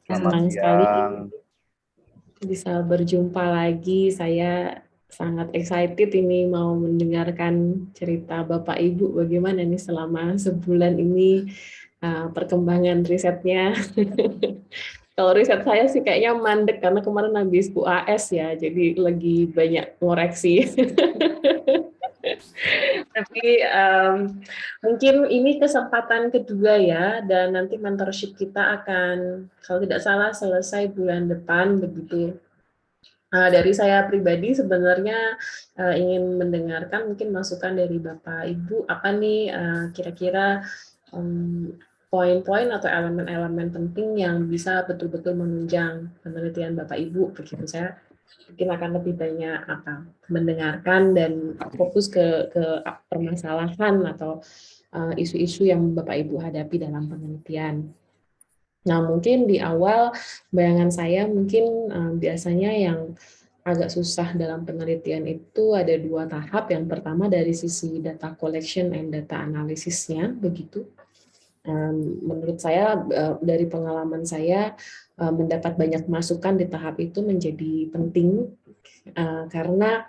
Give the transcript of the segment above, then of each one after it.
Selamat Senang sekali siang. bisa berjumpa lagi. Saya sangat excited ini mau mendengarkan cerita Bapak Ibu bagaimana nih selama sebulan ini perkembangan risetnya. Kalau riset saya sih kayaknya mandek karena kemarin habis UAS ya, jadi lagi banyak ngoreksi. Tapi mungkin ini kesempatan kedua ya, dan nanti mentorship kita akan, kalau tidak salah, selesai bulan depan begitu. Dari saya pribadi sebenarnya ingin mendengarkan mungkin masukan dari Bapak Ibu, apa nih kira-kira poin-poin atau elemen-elemen penting yang bisa betul-betul menunjang penelitian Bapak Ibu begitu. Saya mungkin akan lebih banyak mendengarkan dan fokus ke permasalahan atau isu-isu yang Bapak Ibu hadapi dalam penelitian. Nah, mungkin di awal bayangan saya mungkin biasanya yang agak susah dalam penelitian itu ada dua tahap. Yang pertama dari sisi data collection and data analisisnya, begitu. Menurut saya dari pengalaman saya mendapat banyak masukan di tahap itu menjadi penting karena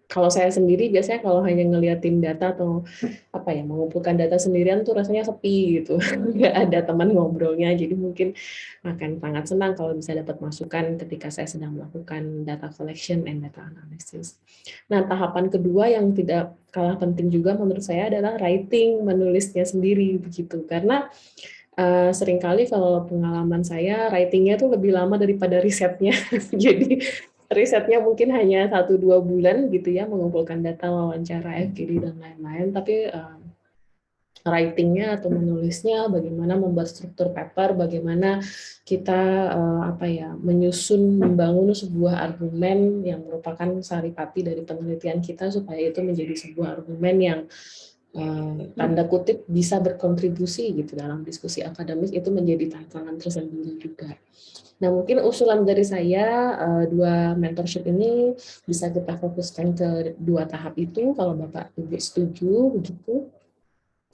kalau saya sendiri biasanya kalau hanya ngeliatin data atau mengumpulkan data sendirian tuh rasanya sepi gitu, nggak ada teman ngobrolnya. Jadi mungkin akan sangat senang kalau bisa dapat masukan ketika saya sedang melakukan data collection and data analysis. Nah, tahapan kedua yang tidak kalah penting juga menurut saya adalah writing, menulisnya sendiri begitu. Karena seringkali kalau pengalaman saya writingnya tuh lebih lama daripada risetnya. Jadi risetnya mungkin hanya 1-2 bulan gitu ya, mengumpulkan data, wawancara, FGD dan lain-lain, tapi writing-nya atau menulisnya, bagaimana membuat struktur paper, bagaimana kita menyusun, membangun sebuah argumen yang merupakan saripati dari penelitian kita supaya itu menjadi sebuah argumen yang tanda kutip bisa berkontribusi gitu dalam diskusi akademik, itu menjadi tantangan tersendiri juga. Nah, mungkin usulan dari saya, dua mentorship ini bisa kita fokuskan ke dua tahap itu, kalau Bapak Ibu setuju, begitu.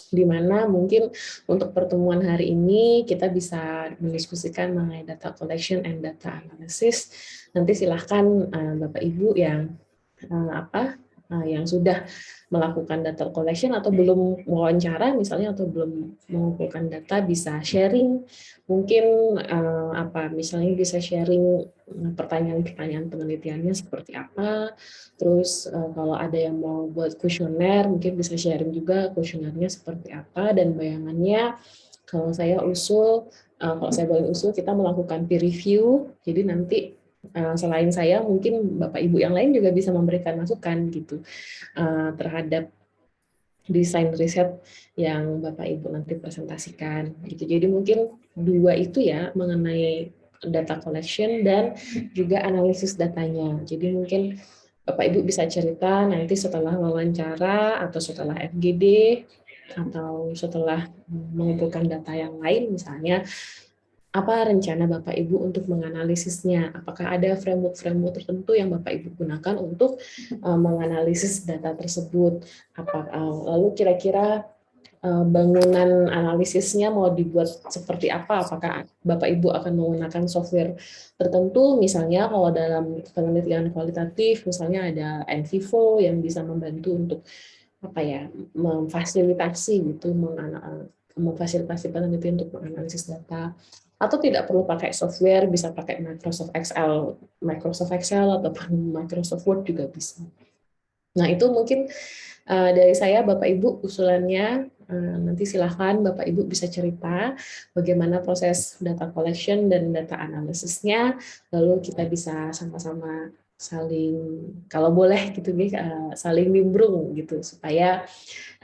Di mana mungkin untuk pertemuan hari ini kita bisa mendiskusikan mengenai data collection and data analysis. Nanti silahkan Bapak Ibu yang yang sudah melakukan data collection atau belum wawancara misalnya atau belum mengumpulkan data bisa sharing, mungkin misalnya bisa sharing pertanyaan-pertanyaan penelitiannya seperti apa. Terus kalau ada yang mau buat kuesioner mungkin bisa sharing juga kuesionernya seperti apa, dan bayangannya kalau saya boleh usul kita melakukan peer review. Jadi nanti selain saya, mungkin Bapak Ibu yang lain juga bisa memberikan masukan gitu terhadap desain riset yang Bapak Ibu nanti presentasikan gitu. Jadi mungkin dua itu ya, mengenai data collection dan juga analisis datanya. Jadi mungkin Bapak Ibu bisa cerita nanti setelah wawancara atau setelah FGD atau setelah mengumpulkan data yang lain misalnya, apa rencana Bapak Ibu untuk menganalisisnya? Apakah ada framework-framework tertentu yang Bapak Ibu gunakan untuk menganalisis data tersebut? Lalu kira-kira bangunan analisisnya mau dibuat seperti apa? Apakah Bapak Ibu akan menggunakan software tertentu? Misalnya kalau dalam penelitian kualitatif, misalnya ada NVivo yang bisa membantu untuk memfasilitasi gitu, memfasilitasi peneliti untuk menganalisis data. Atau tidak perlu pakai software, bisa pakai Microsoft Excel ataupun Microsoft Word juga bisa. Nah, itu mungkin dari saya, Bapak Ibu, usulannya. Nanti silahkan Bapak Ibu bisa cerita bagaimana proses data collection dan data analisisnya, lalu kita bisa sama-sama saling, kalau boleh gitu, saling nimbrung gitu, supaya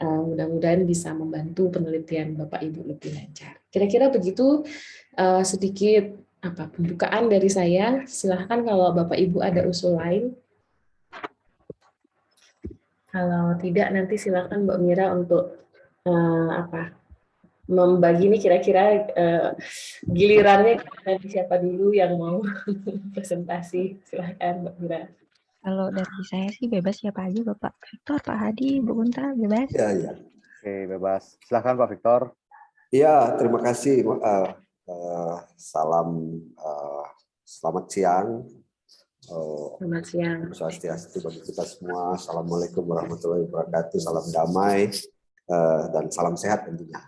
mudah-mudahan bisa membantu penelitian Bapak Ibu lebih lancar. Kira-kira begitu sedikit pembukaan dari saya. Silahkan kalau Bapak Ibu ada usul lain. Kalau tidak, nanti silakan Mbak Mira untuk membagi ini kira-kira gilirannya nanti siapa dulu yang mau presentasi. Silakan Mbak Mira. Kalau dari saya sih bebas siapa aja, Bapak Victor, Pak Hadi, Bu Unta, bebas. Ya. Oke, bebas. Silakan Pak Victor. Ya, terima kasih Salam selamat siang. Selamat siang. Swastiastu bagi kita semua. Assalamualaikum warahmatullahi wabarakatuh. Salam damai dan salam sehat tentunya.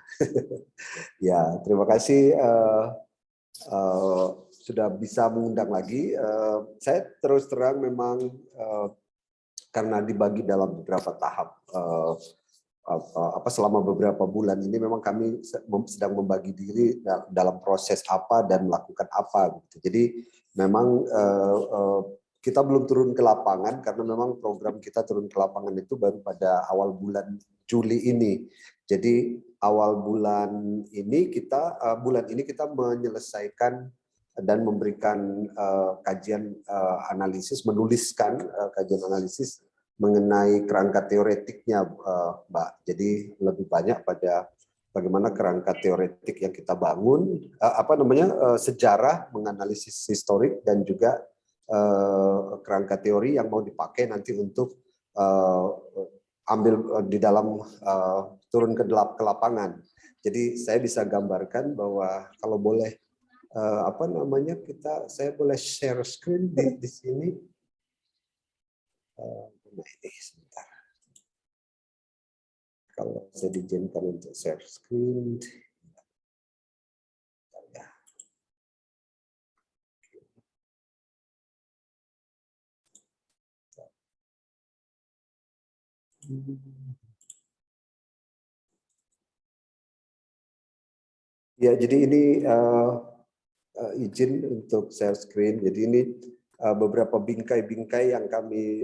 Ya, terima kasih sudah bisa mengundang lagi. Saya terus terang memang karena dibagi dalam beberapa tahap. Selama beberapa bulan ini memang kami sedang membagi diri dalam proses apa dan melakukan apa gitu. Jadi memang kita belum turun ke lapangan karena memang program kita turun ke lapangan itu baru pada awal bulan Juli ini. Jadi awal bulan ini kita menyelesaikan dan memberikan kajian analisis, menuliskan kajian analisis mengenai kerangka teoretiknya, Mbak. Jadi lebih banyak pada bagaimana kerangka teoretik yang kita bangun, sejarah, menganalisis historik dan juga kerangka teori yang mau dipakai nanti untuk ambil di dalam turun ke lapangan. Jadi saya bisa gambarkan bahwa kalau boleh saya boleh share screen di sini. Ini sebentar. Kalau saya diizinkan untuk share screen, ya, jadi ini izin untuk share screen. Jadi ini beberapa bingkai-bingkai yang kami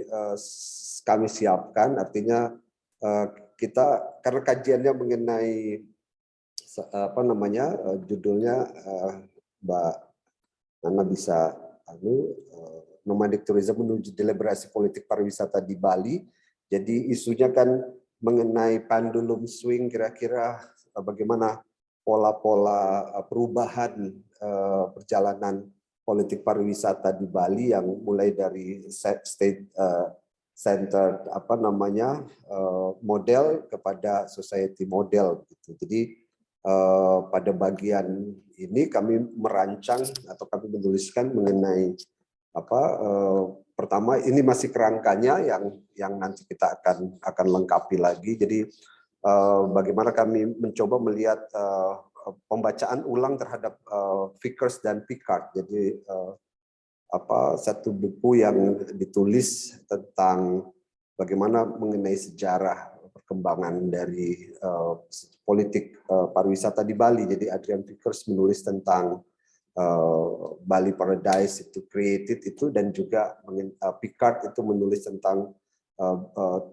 siapkan. Artinya kita karena kajiannya mengenai judulnya Mbak Nana bisa nomadic tourism menuju deliberasi politik pariwisata di Bali. Jadi isunya kan mengenai pendulum swing, kira-kira bagaimana pola-pola perubahan perjalanan politik pariwisata di Bali yang mulai dari state centered model kepada society model gitu. Jadi pada bagian ini kami merancang atau kami menuliskan mengenai pertama ini masih kerangkanya yang nanti kita akan lengkapi lagi. Jadi bagaimana kami mencoba melihat pembacaan ulang terhadap Vickers dan Pickard. Jadi satu buku yang ditulis tentang bagaimana mengenai sejarah perkembangan dari politik pariwisata di Bali. Jadi Adrian Vickers menulis tentang Bali Paradise itu created itu, dan juga Pickard itu menulis tentang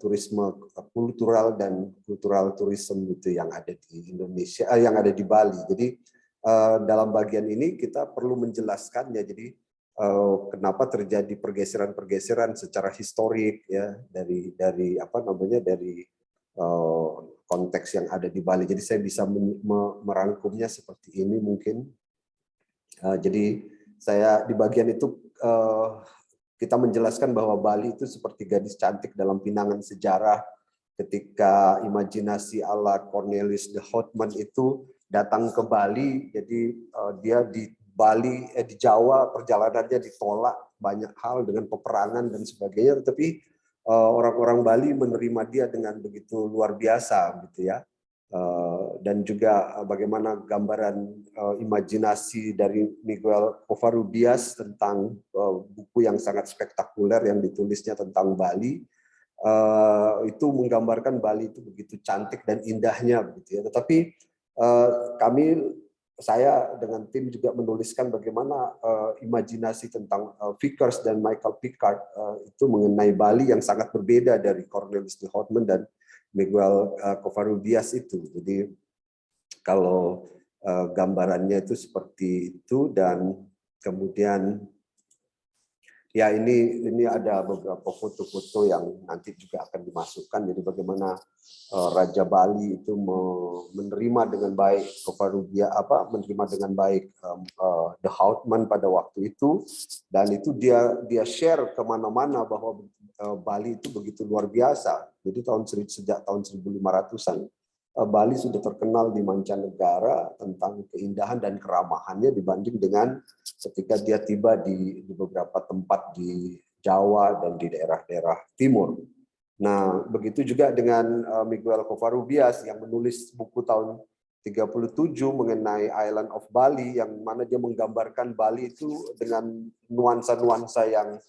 turisme kultural dan kultural tourism itu yang ada di Indonesia, yang ada di Bali. Jadi dalam bagian ini kita perlu menjelaskannya. Jadi kenapa terjadi pergeseran-pergeseran secara historik ya dari konteks yang ada di Bali. Jadi saya bisa merangkumnya seperti ini mungkin. Jadi saya di bagian itu kita menjelaskan bahwa Bali itu seperti gadis cantik dalam pinangan sejarah ketika imajinasi ala Cornelis de Houtman itu datang ke Bali. Jadi dia di Bali, di Jawa perjalanannya ditolak banyak hal dengan peperangan dan sebagainya, tetapi orang-orang Bali menerima dia dengan begitu luar biasa gitu ya. Dan juga bagaimana gambaran imajinasi dari Miguel Covarrubias tentang buku yang sangat spektakuler yang ditulisnya tentang Bali, itu menggambarkan Bali itu begitu cantik dan indahnya begitu ya. Tetapi saya dengan tim juga menuliskan bagaimana imajinasi tentang Vickers dan Michael Pickard itu mengenai Bali yang sangat berbeda dari Cornelis de Houtman dan Miguel Covarrubias itu. Jadi kalau gambarannya itu seperti itu, dan kemudian ya ini ada beberapa foto-foto yang nanti juga akan dimasukkan. Jadi bagaimana Raja Bali itu menerima dengan baik Covarrubias, menerima dengan baik de Houtman pada waktu itu, dan itu dia share kemana-mana bahwa Bali itu begitu luar biasa. Jadi sejak tahun 1500-an Bali sudah terkenal di mancanegara tentang keindahan dan keramahannya dibanding dengan ketika dia tiba di beberapa tempat di Jawa dan di daerah-daerah timur. Nah, begitu juga dengan Miguel Covarrubias yang menulis buku tahun 37 mengenai Island of Bali, yang mana dia menggambarkan Bali itu dengan nuansa-nuansa yang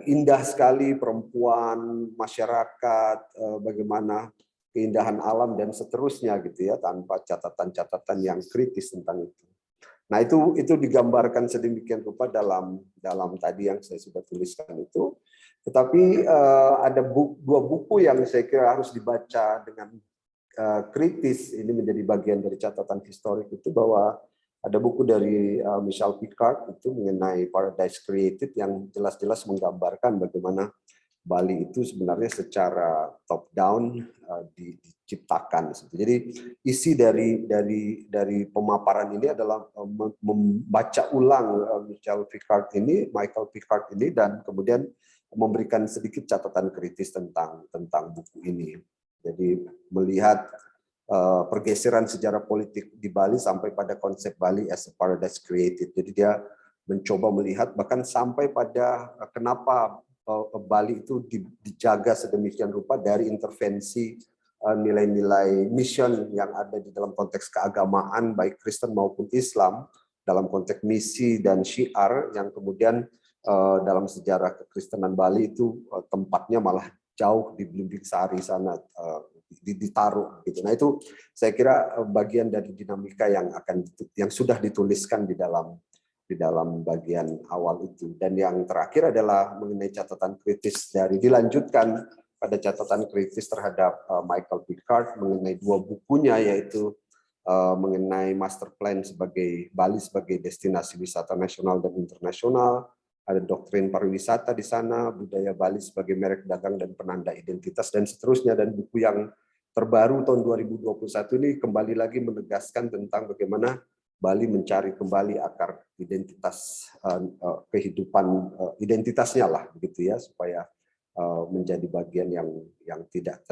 indah sekali, perempuan, masyarakat, bagaimana keindahan alam dan seterusnya gitu ya, tanpa catatan-catatan yang kritis tentang itu. Nah, itu digambarkan sedemikian rupa dalam tadi yang saya sudah tuliskan itu. Tetapi ada dua buku yang saya kira harus dibaca dengan kritis. Ini menjadi bagian dari catatan historik itu, bahwa ada buku dari Michel Picard itu mengenai Paradise Created yang jelas-jelas menggambarkan bagaimana Bali itu sebenarnya secara top down diciptakan. Jadi isi dari pemaparan ini adalah membaca ulang Michel Picard ini, Michael Picard ini, dan kemudian memberikan sedikit catatan kritis tentang buku ini. Jadi melihat pergeseran sejarah politik di Bali sampai pada konsep Bali as a Paradise Created. Jadi dia mencoba melihat bahkan sampai pada kenapa Bali itu dijaga sedemikian rupa dari intervensi nilai-nilai mission yang ada di dalam konteks keagamaan baik Kristen maupun Islam, dalam konteks misi dan syiar yang kemudian dalam sejarah kekristenan Bali itu tempatnya malah jauh di Blimbing Sari sana ditaruh gitu. Nah, itu saya kira bagian dari dinamika yang sudah dituliskan di dalam bagian awal itu. Dan yang terakhir adalah mengenai catatan kritis dilanjutkan pada catatan kritis terhadap Michael Picard mengenai dua bukunya, yaitu mengenai master plan sebagai Bali sebagai destinasi wisata nasional dan internasional, ada doktrin pariwisata di sana, budaya Bali sebagai merek dagang dan penanda identitas, dan seterusnya. Dan buku yang terbaru tahun 2021 ini kembali lagi menegaskan tentang bagaimana Bali mencari kembali akar identitas kehidupan identitasnya lah begitu ya, supaya menjadi bagian yang tidak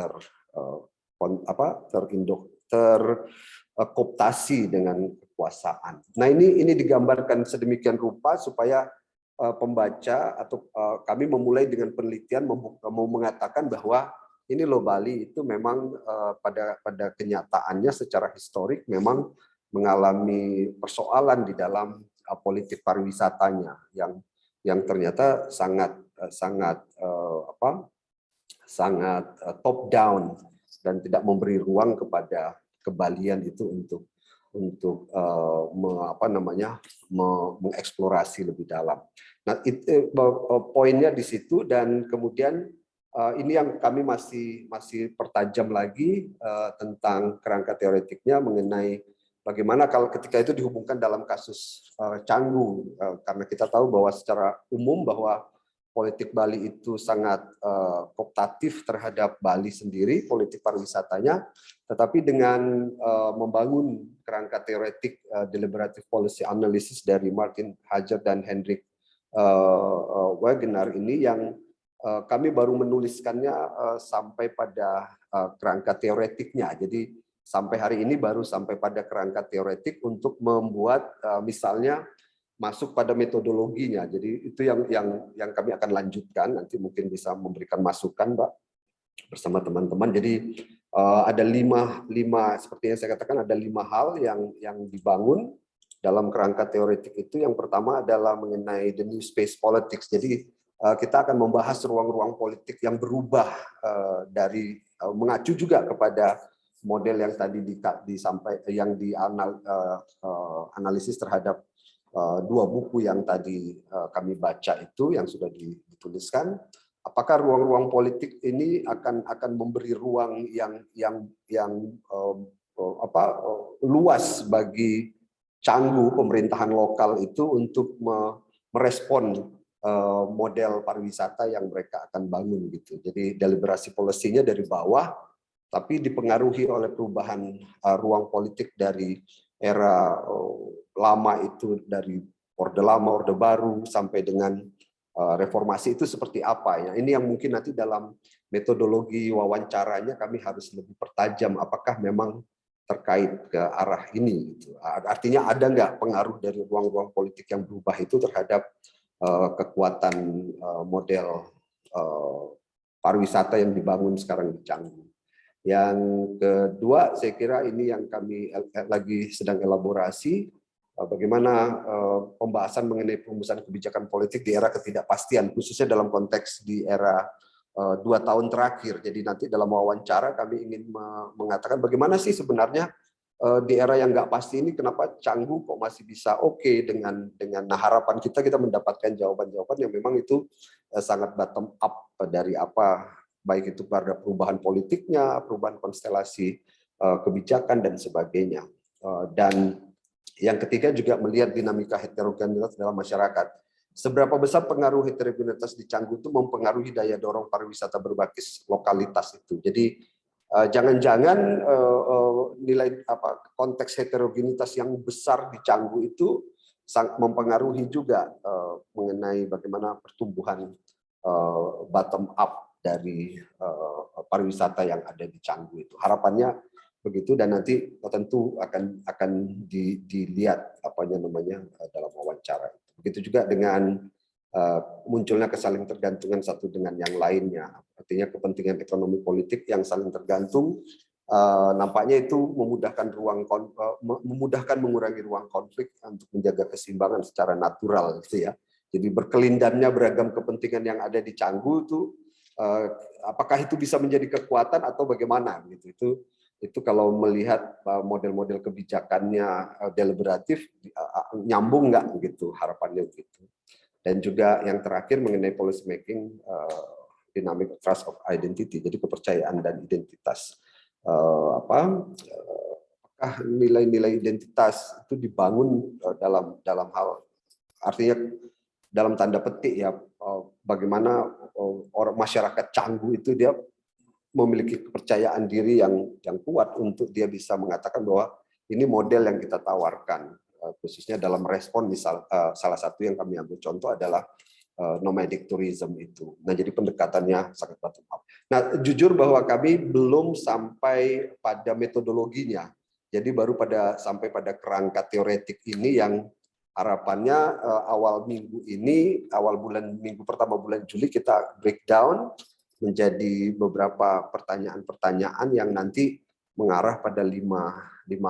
terkooptasi dengan kekuasaan. Nah, ini digambarkan sedemikian rupa supaya pembaca atau kami memulai dengan penelitian mau mengatakan bahwa ini loh, Bali itu memang pada kenyataannya secara historik memang mengalami persoalan di dalam politik pariwisatanya yang ternyata sangat top down dan tidak memberi ruang kepada kebalian itu untuk mengeksplorasi lebih dalam. Nah, poinnya di situ. Dan kemudian ini yang kami masih pertajam lagi tentang kerangka teoretiknya mengenai bagaimana kalau ketika itu dihubungkan dalam kasus Canggu, karena kita tahu bahwa secara umum bahwa politik Bali itu sangat kooptatif terhadap Bali sendiri, politik pariwisatanya, tetapi dengan membangun kerangka teoretik deliberative policy analysis dari Martin Hajar dan Hendrik Wagener ini yang kami baru menuliskannya sampai pada kerangka teoretiknya. Jadi sampai hari ini baru sampai pada kerangka teoretik untuk membuat misalnya masuk pada metodologinya. Jadi itu yang kami akan lanjutkan, nanti mungkin bisa memberikan masukan, Mbak, bersama teman-teman. Jadi ada lima seperti yang saya katakan, ada 5 hal yang dibangun dalam kerangka teoretik itu. Yang pertama adalah mengenai the new space politics. Jadi kita akan membahas ruang-ruang politik yang berubah dari mengacu juga kepada model yang tadi dianalisis terhadap 2 buku yang tadi kami baca itu yang sudah dituliskan. Apakah ruang-ruang politik ini akan memberi ruang yang luas bagi Canggu, pemerintahan lokal itu, untuk merespon model pariwisata yang mereka akan bangun gitu. Jadi deliberasi policy-nya dari bawah, tapi dipengaruhi oleh perubahan ruang politik dari era lama itu, dari Orde Lama, Orde Baru, sampai dengan reformasi itu seperti apa ya. Ini yang mungkin nanti dalam metodologi wawancaranya kami harus lebih pertajam apakah memang terkait ke arah ini gitu. Artinya ada nggak pengaruh dari ruang-ruang politik yang berubah itu terhadap kekuatan model pariwisata yang dibangun sekarang di Canggu. Yang kedua, saya kira ini yang kami lagi sedang elaborasi, bagaimana pembahasan mengenai perumusan kebijakan politik di era ketidakpastian, khususnya dalam konteks di era 2 tahun terakhir. Jadi nanti dalam wawancara kami ingin mengatakan bagaimana sih sebenarnya di era yang nggak pasti ini kenapa Canggu kok masih bisa oke dengan nah harapan kita mendapatkan jawaban-jawaban yang memang itu sangat bottom up dari apa baik itu pada perubahan politiknya, perubahan konstelasi kebijakan dan sebagainya. Dan yang ketiga juga melihat dinamika heterogenitas dalam masyarakat. Seberapa besar pengaruh heterogenitas di Canggu itu mempengaruhi daya dorong pariwisata berbasis lokalitas itu. Jadi jangan-jangan nilai konteks heterogenitas yang besar di Canggu itu mempengaruhi juga mengenai bagaimana pertumbuhan bottom up dari pariwisata yang ada di Canggu itu. Harapannya begitu dan nanti tentu akan dilihat dalam wawancara. Begitu juga dengan munculnya kesaling tergantungan satu dengan yang lainnya. Artinya kepentingan ekonomi politik yang saling tergantung nampaknya itu memudahkan mengurangi ruang konflik untuk menjaga keseimbangan secara natural gitu ya. Jadi berkelindannya beragam kepentingan yang ada di Canggu itu apakah itu bisa menjadi kekuatan atau bagaimana gitu. Itu kalau melihat model-model kebijakannya deliberatif nyambung nggak begitu harapannya begitu. Dan juga yang terakhir mengenai policy making dynamic trust of identity, jadi kepercayaan dan identitas. Apakah nilai-nilai identitas itu dibangun dalam hal artinya dalam tanda petik ya bagaimana orang masyarakat Canggu itu dia memiliki kepercayaan diri yang kuat untuk dia bisa mengatakan bahwa ini model yang kita tawarkan, khususnya dalam respon salah satu yang kami ambil contoh adalah nomadic tourism itu. Nah, jadi pendekatannya sangat bottom up. Nah, jujur bahwa kami belum sampai pada metodologinya. Jadi baru sampai pada kerangka teoretik ini yang harapannya awal minggu pertama bulan Juli kita breakdown menjadi beberapa pertanyaan-pertanyaan yang nanti mengarah pada lima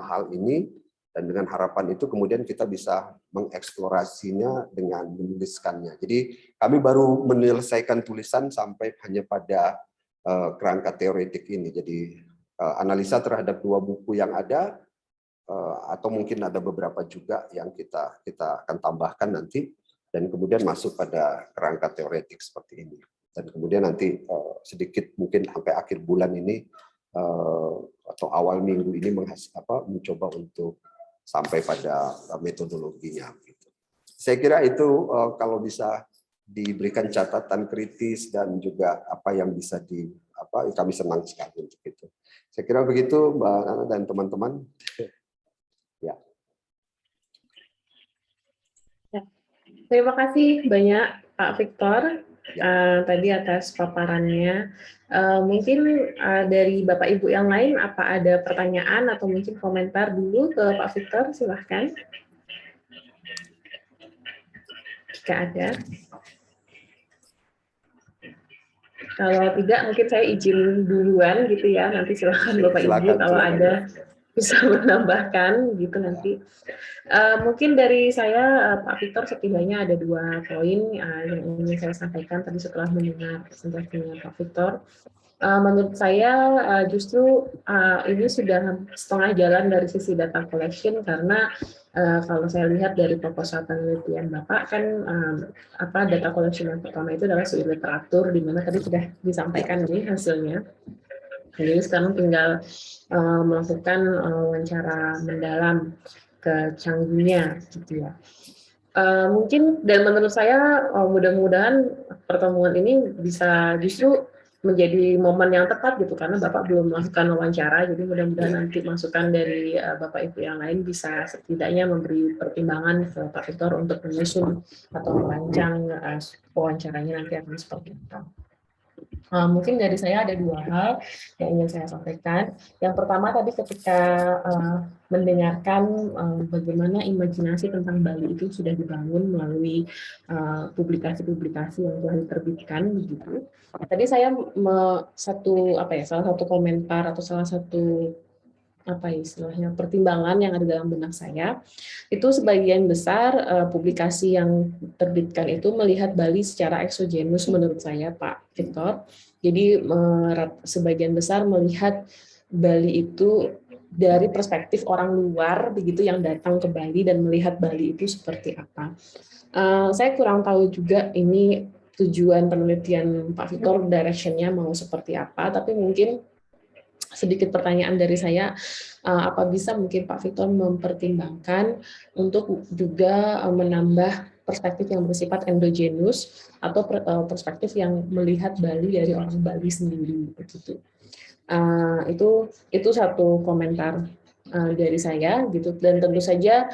hal ini, dan dengan harapan itu kemudian kita bisa mengeksplorasinya dengan menuliskannya. Jadi kami baru menyelesaikan tulisan sampai hanya pada kerangka teoretik ini. Jadi analisa terhadap 2 buku yang ada atau mungkin ada beberapa juga yang kita akan tambahkan nanti dan kemudian masuk pada kerangka teoretik seperti ini. Dan kemudian nanti sedikit mungkin sampai akhir bulan ini atau awal minggu ini mencoba untuk sampai pada metodologinya. Saya kira itu kalau bisa diberikan catatan kritis dan juga apa yang bisa kami senang sekali untuk itu. Saya kira begitu Mbak Nana dan teman-teman. Ya. Terima kasih banyak Pak Victor. Tadi atas paparannya. Mungkin dari Bapak Ibu yang lain, apa ada pertanyaan atau mungkin komentar dulu ke Pak Victor? Silahkan. Jika ada. Kalau tidak, mungkin saya izin duluan gitu ya. Nanti silahkan Bapak Ibu kalau ada bisa menambahkan gitu nanti. Mungkin dari saya Pak Victor setidaknya ada 2 poin yang ingin saya sampaikan tadi setelah mendengar presentasinya Pak Victor. Menurut saya justru ini sudah setengah jalan dari sisi data collection karena kalau saya lihat dari proposal penelitian Bapak kan data collection yang pertama itu adalah studi literatur di mana tadi sudah disampaikan ini hasilnya. Jadi sekarang tinggal melakukan wawancara mendalam ke Canggunya gitu ya. Mungkin dan menurut saya mudah-mudahan pertemuan ini bisa justru menjadi momen yang tepat gitu karena Bapak belum melakukan wawancara, jadi mudah-mudahan nanti masukan dari Bapak Ibu yang lain bisa setidaknya memberi pertimbangan ke Pak Victor untuk menyusun atau merancang wawancaranya nanti akan seperti apa. Mungkin dari saya ada 2 hal yang ingin saya sampaikan. Yang pertama tadi ketika mendengarkan bagaimana imajinasi tentang Bali itu sudah dibangun melalui publikasi-publikasi yang telah diterbitkan begitu. Tadi saya salah satu komentar atau salah satu istilahnya pertimbangan yang ada dalam benak saya itu sebagian besar publikasi yang terbitkan itu melihat Bali secara eksogenus menurut saya Pak Victor. Jadi sebagian besar melihat Bali itu dari perspektif orang luar begitu yang datang ke Bali dan melihat Bali itu seperti apa. Saya kurang tahu juga ini tujuan penelitian Pak Victor, direction-nya mau seperti apa, tapi mungkin sedikit pertanyaan dari saya, apa bisa mungkin Pak Victor mempertimbangkan untuk juga menambah perspektif yang bersifat endogenus atau perspektif yang melihat Bali dari orang Bali sendiri begitu. Itu satu komentar dari saya gitu, dan tentu saja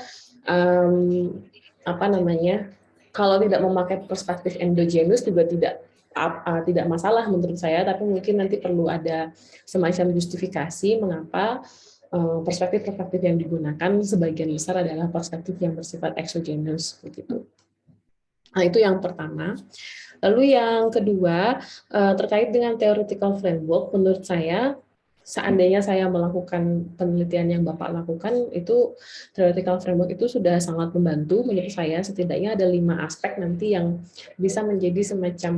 kalau tidak memakai perspektif endogenus juga tidak masalah menurut saya, tapi mungkin nanti perlu ada semacam justifikasi mengapa perspektif-perspektif yang digunakan sebagian besar adalah perspektif yang bersifat exogenous begitu. Nah, itu yang pertama. Lalu yang kedua, terkait dengan theoretical framework, menurut saya seandainya saya melakukan penelitian yang Bapak lakukan, itu theoretical framework itu sudah sangat membantu menurut saya. Setidaknya ada 5 aspek nanti yang bisa menjadi semacam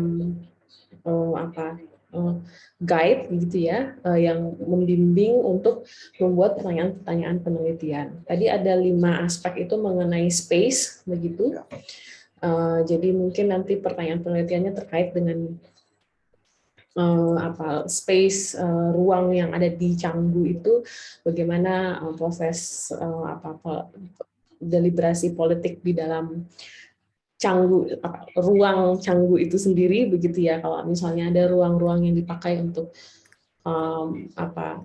guide gitu ya, yang membimbing untuk membuat pertanyaan-pertanyaan penelitian. Tadi ada 5 aspek itu mengenai space begitu. Jadi mungkin nanti pertanyaan penelitiannya terkait dengan space ruang yang ada di Canggu itu, bagaimana proses deliberasi politik di dalam Canggu, ruang Canggu itu sendiri begitu ya. Kalau misalnya ada ruang-ruang yang dipakai untuk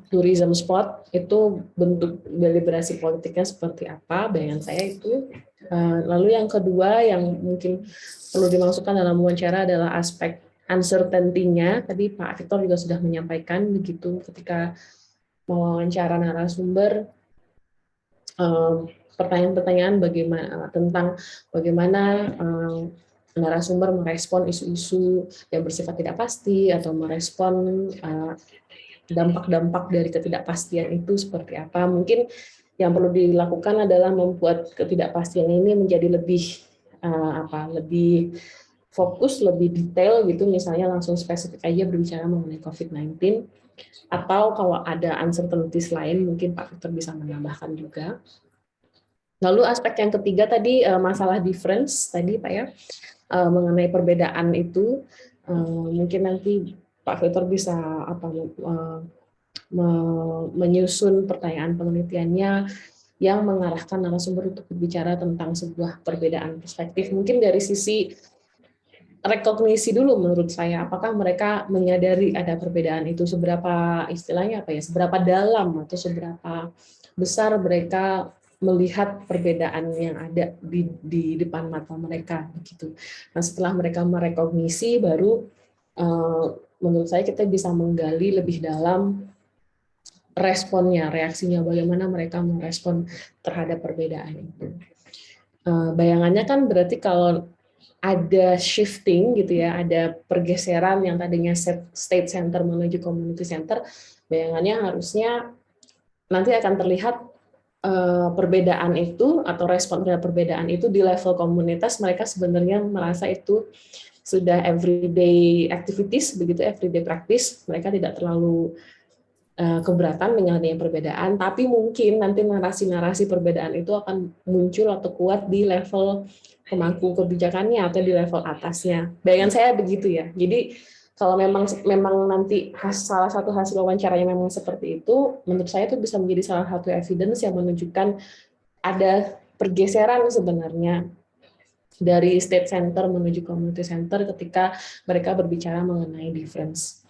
tourism spot, itu bentuk deliberasi politiknya seperti apa, bayangan saya itu. Lalu yang kedua yang mungkin perlu dimasukkan dalam wawancara adalah aspek uncertainty-nya. Tadi Pak Victor juga sudah menyampaikan begitu ketika mewawancara narasumber, pertanyaan-pertanyaan tentang bagaimana narasumber merespon isu-isu yang bersifat tidak pasti atau merespon dampak-dampak dari ketidakpastian itu seperti apa. Mungkin yang perlu dilakukan adalah membuat ketidakpastian ini menjadi lebih lebih fokus, lebih detail gitu, misalnya langsung spesifik aja berbicara mengenai COVID-19, atau kalau ada uncertainties lain mungkin Pak Victor bisa menambahkan juga. Lalu aspek yang ketiga tadi masalah difference tadi Pak ya, mengenai perbedaan itu, mungkin nanti Pak Victor bisa menyusun pertanyaan penelitiannya yang mengarahkan narasumber untuk berbicara tentang sebuah perbedaan perspektif. Mungkin dari sisi rekognisi dulu menurut saya, apakah mereka menyadari ada perbedaan itu, seberapa istilahnya seberapa dalam atau seberapa besar mereka melihat perbedaan yang ada di depan mata mereka begitu. Nah, setelah mereka merekognisi, baru menurut saya kita bisa menggali lebih dalam responnya, reaksinya, bagaimana mereka merespon terhadap perbedaan itu. Bayangannya kan berarti kalau ada shifting gitu ya, ada pergeseran yang tadinya state center menuju community center, bayangannya harusnya nanti akan terlihat perbedaan itu atau respon terhadap perbedaan itu di level komunitas, mereka sebenarnya merasa itu sudah everyday activities begitu, everyday practice, mereka tidak terlalu keberatan dengan adanya perbedaan, tapi mungkin nanti narasi-narasi perbedaan itu akan muncul atau kuat di level pemangku kebijakannya atau di level atasnya. Bayangan saya begitu ya. Jadi kalau memang nanti salah satu hasil wawancaranya memang seperti itu, menurut saya itu bisa menjadi salah satu evidence yang menunjukkan ada pergeseran sebenarnya dari state center menuju community center ketika mereka berbicara mengenai difference.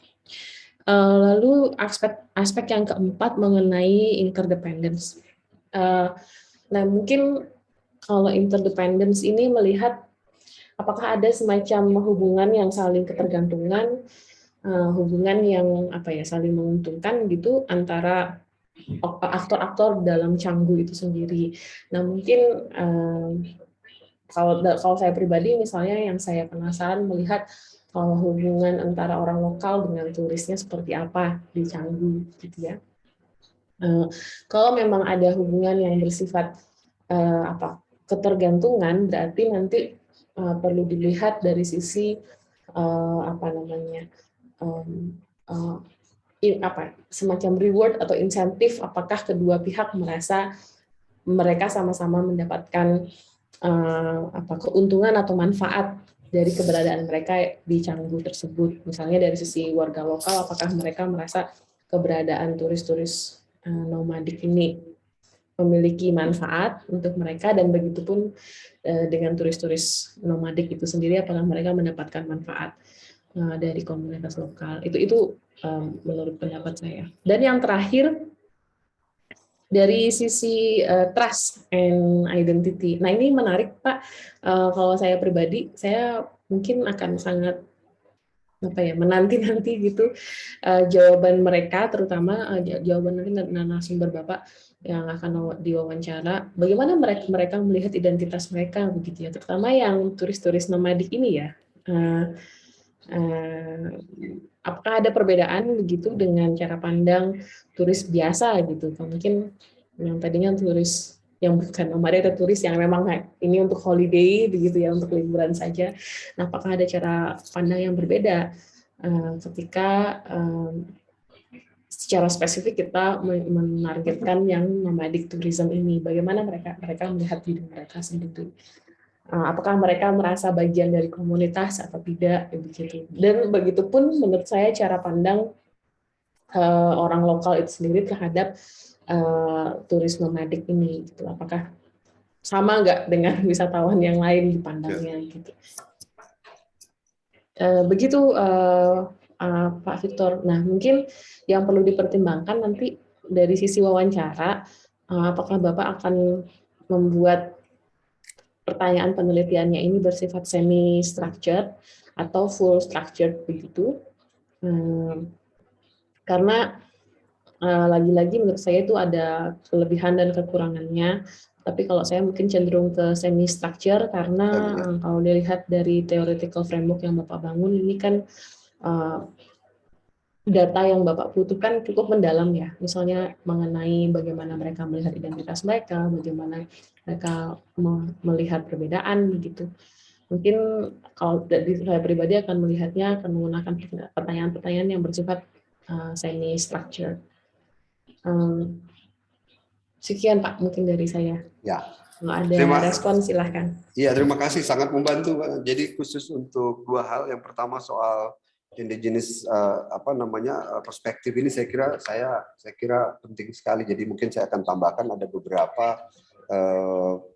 Lalu aspek yang keempat mengenai interdependence. Nah, mungkin kalau interdependence ini melihat apakah ada semacam hubungan yang saling ketergantungan, hubungan yang saling menguntungkan gitu antara aktor-aktor dalam Canggu itu sendiri. Nah, mungkin kalau saya pribadi misalnya yang saya penasaran melihat kalau hubungan antara orang lokal dengan turisnya seperti apa di Canggu gitu ya. Kalau memang ada hubungan yang bersifat ketergantungan, berarti nanti perlu dilihat dari sisi semacam reward atau insentif, apakah kedua pihak merasa mereka sama-sama mendapatkan keuntungan atau manfaat dari keberadaan mereka di Canggu tersebut. Misalnya dari sisi warga lokal, apakah mereka merasa keberadaan turis-turis nomadik ini memiliki manfaat untuk mereka, dan begitupun dengan turis-turis nomadik itu sendiri, apakah mereka mendapatkan manfaat dari komunitas lokal. Itu menurut pendapat saya. Dan yang terakhir, dari sisi trust and identity. Nah, ini menarik, Pak. Kalau saya pribadi, saya mungkin akan sangat menanti gitu jawaban mereka, terutama jawaban nanti narasumber Bapak yang akan diwawancara. Bagaimana mereka melihat identitas mereka begitu ya, terutama yang turis-turis nomadik ini ya. Apakah ada perbedaan begitu dengan cara pandang turis biasa gitu? Mungkin yang tadinya turis yang bukan nomadik, ada turis yang memang ini untuk holiday begitu ya, untuk liburan saja. Nah, apakah ada cara pandang yang berbeda ketika secara spesifik kita menargetkan yang nomadic tourism ini? Bagaimana mereka melihat diri mereka sendiri? Apakah mereka merasa bagian dari komunitas atau tidak begitu? Dan begitupun menurut saya cara pandang orang lokal itu sendiri terhadap turis nomadik ini, gitu. Apakah sama nggak dengan wisatawan yang lain dipandangnya gitu? Begitu Pak Victor. Nah, mungkin yang perlu dipertimbangkan nanti dari sisi wawancara, apakah Bapak akan membuat pertanyaan penelitiannya ini bersifat semi-structured atau full structured begitu. Karena lagi-lagi menurut saya itu ada kelebihan dan kekurangannya. Tapi kalau saya mungkin cenderung ke semi-structure karena kalau dilihat dari theoretical framework yang Bapak bangun ini kan data yang Bapak butuhkan cukup mendalam ya. Misalnya mengenai bagaimana mereka melihat identitas mereka, bagaimana mereka melihat perbedaan begitu. Mungkin kalau dari saya pribadi akan melihatnya akan menggunakan pertanyaan-pertanyaan yang bersifat semi-structure. Sekian Pak mungkin dari saya. Ya. Kalau ada respon silahkan. Iya, terima kasih, sangat membantu. Jadi khusus untuk dua hal, yang pertama soal indigenous perspektif ini saya kira penting sekali. Jadi mungkin saya akan tambahkan ada beberapa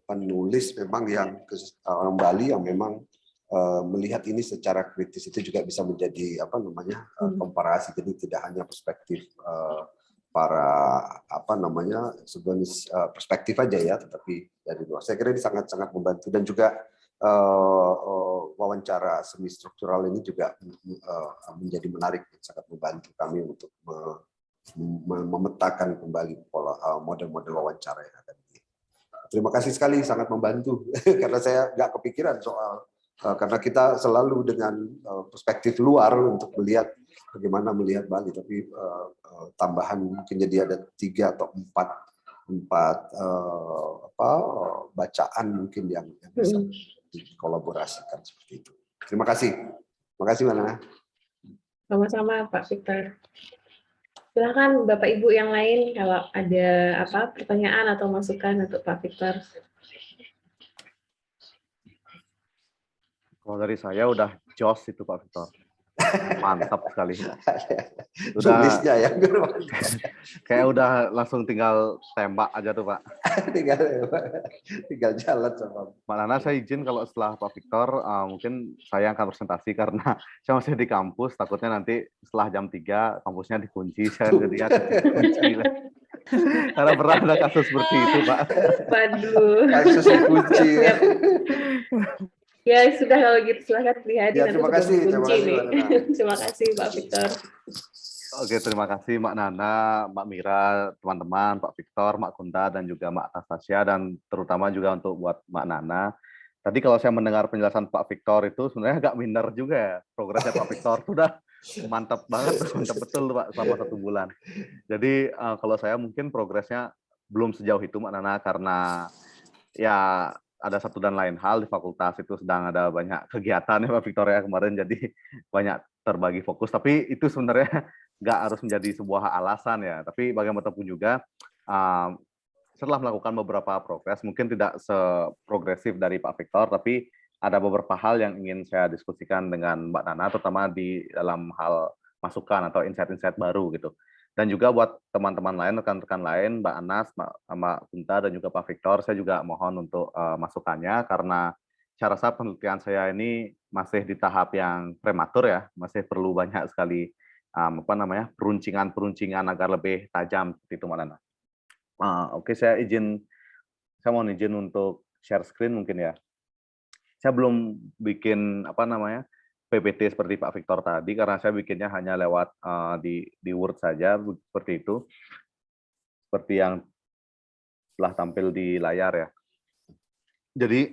penulis memang yang orang Bali yang memang melihat ini secara kritis, itu juga bisa menjadi komparasi. Jadi tidak hanya perspektif para sejenis perspektif aja ya, tetapi dari luar. Saya kira ini sangat membantu, dan juga wawancara semi struktural ini juga menjadi menarik, sangat membantu kami untuk memetakan kembali pola model-model wawancara yang ada. Terima kasih sekali, sangat membantu karena saya nggak kepikiran soal karena kita selalu dengan perspektif luar untuk melihat bagaimana melihat Bali, tapi tambahan mungkin jadi ada 3 atau 4 bacaan mungkin yang bisa dikolaborasikan seperti itu. Terima kasih. Terima kasih, Mana. Sama-sama Pak Victor. Silakan Bapak Ibu yang lain kalau ada pertanyaan atau masukan untuk Pak Victor. Kalau dari saya udah jos itu Pak Victor. Mantap sekali. Tulisnya ya. Kayak udah langsung tinggal tembak aja tuh Pak. tinggal jalan sama. Mbak Nana, saya izin kalau setelah Pak Victor, mungkin saya akan presentasi karena saya masih di kampus, takutnya nanti setelah jam 3 kampusnya dikunci, saya jadi kunci. Karena pernah ada kasus seperti itu, Pak. Waduh. Kasus dikunci. Siap. Ya sudah kalau gitu silahkan Prihadi Ya, nanti terima sudah kasih, terima kunci kasih, nih. Mbak Nana. Terima kasih Pak Victor. Oke, terima kasih Mbak Nana, Mbak Mira, teman-teman, Pak Victor, Mbak Kunta, dan juga Mbak Anastasia, dan terutama juga untuk buat Mbak Nana. Tadi kalau saya mendengar penjelasan Pak Victor itu sebenarnya agak minder juga ya. Progresnya Pak Victor sudah mantap banget, mantap betul Pak selama 1 bulan. Jadi kalau saya mungkin progresnya belum sejauh itu Mbak Nana, karena ya ada satu dan lain hal di fakultas itu sedang ada banyak kegiatan ya Pak Victor ya kemarin, jadi banyak terbagi fokus. Tapi itu sebenarnya nggak harus menjadi sebuah alasan ya. Tapi bagaimanapun juga setelah melakukan beberapa progres, mungkin tidak seprogresif dari Pak Victor, tapi ada beberapa hal yang ingin saya diskusikan dengan Mbak Nana, terutama di dalam hal masukan atau insight-insight baru gitu. Dan juga buat teman-teman lain, rekan-rekan lain, Mbak Anas, Mbak Kunta, dan juga Pak Victor, saya juga mohon untuk masukannya, karena saya rasa penelitian saya ini masih di tahap yang prematur ya, masih perlu banyak sekali peruncingan agar lebih tajam seperti itu Mbak Nana. Oke, saya mohon izin untuk share screen mungkin ya. Saya belum bikin PPT seperti Pak Victor tadi, karena saya bikinnya hanya lewat di Word saja seperti itu, seperti yang telah tampil di layar ya. Jadi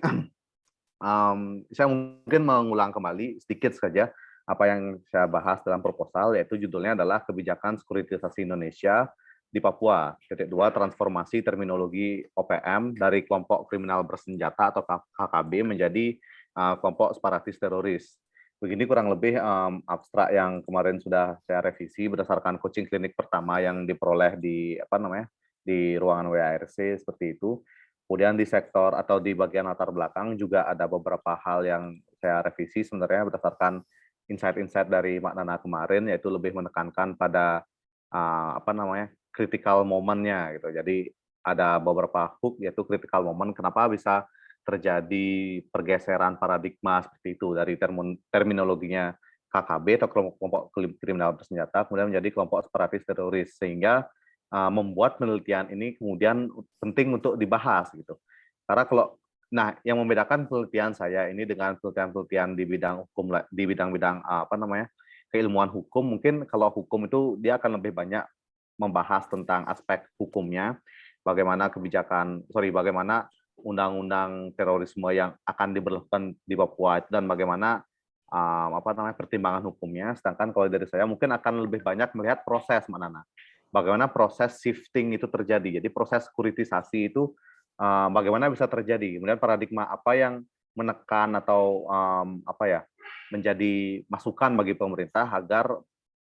saya mungkin mengulang kembali sedikit saja apa yang saya bahas dalam proposal, yaitu judulnya adalah Kebijakan Sekuritisasi Indonesia di Papua. Titik 2, transformasi terminologi OPM dari kelompok kriminal bersenjata atau KKB menjadi kelompok separatis teroris. Begini kurang lebih abstrak yang kemarin sudah saya revisi berdasarkan coaching klinik pertama yang diperoleh di di ruangan WARC seperti itu. Kemudian di sektor atau di bagian latar belakang juga ada beberapa hal yang saya revisi sebenarnya berdasarkan insight-insight dari Mbak Nana kemarin, yaitu lebih menekankan pada critical moment-nya gitu. Jadi ada beberapa hook, yaitu critical moment, kenapa bisa terjadi pergeseran paradigma seperti itu dari terminologinya KKB atau kelompok kriminal bersenjata kemudian menjadi kelompok separatis teroris, sehingga membuat penelitian ini kemudian penting untuk dibahas gitu. Karena yang membedakan penelitian saya ini dengan penelitian di bidang hukum, di bidang-bidang keilmuan hukum, mungkin kalau hukum itu dia akan lebih banyak membahas tentang aspek hukumnya, bagaimana bagaimana undang-undang terorisme yang akan diberlakukan di Papua dan bagaimana pertimbangan hukumnya. Sedangkan kalau dari saya mungkin akan lebih banyak melihat proses, Mbak Nana. Bagaimana proses shifting itu terjadi. Jadi proses sekuritisasi itu bagaimana bisa terjadi. Kemudian paradigma apa yang menekan atau menjadi masukan bagi pemerintah agar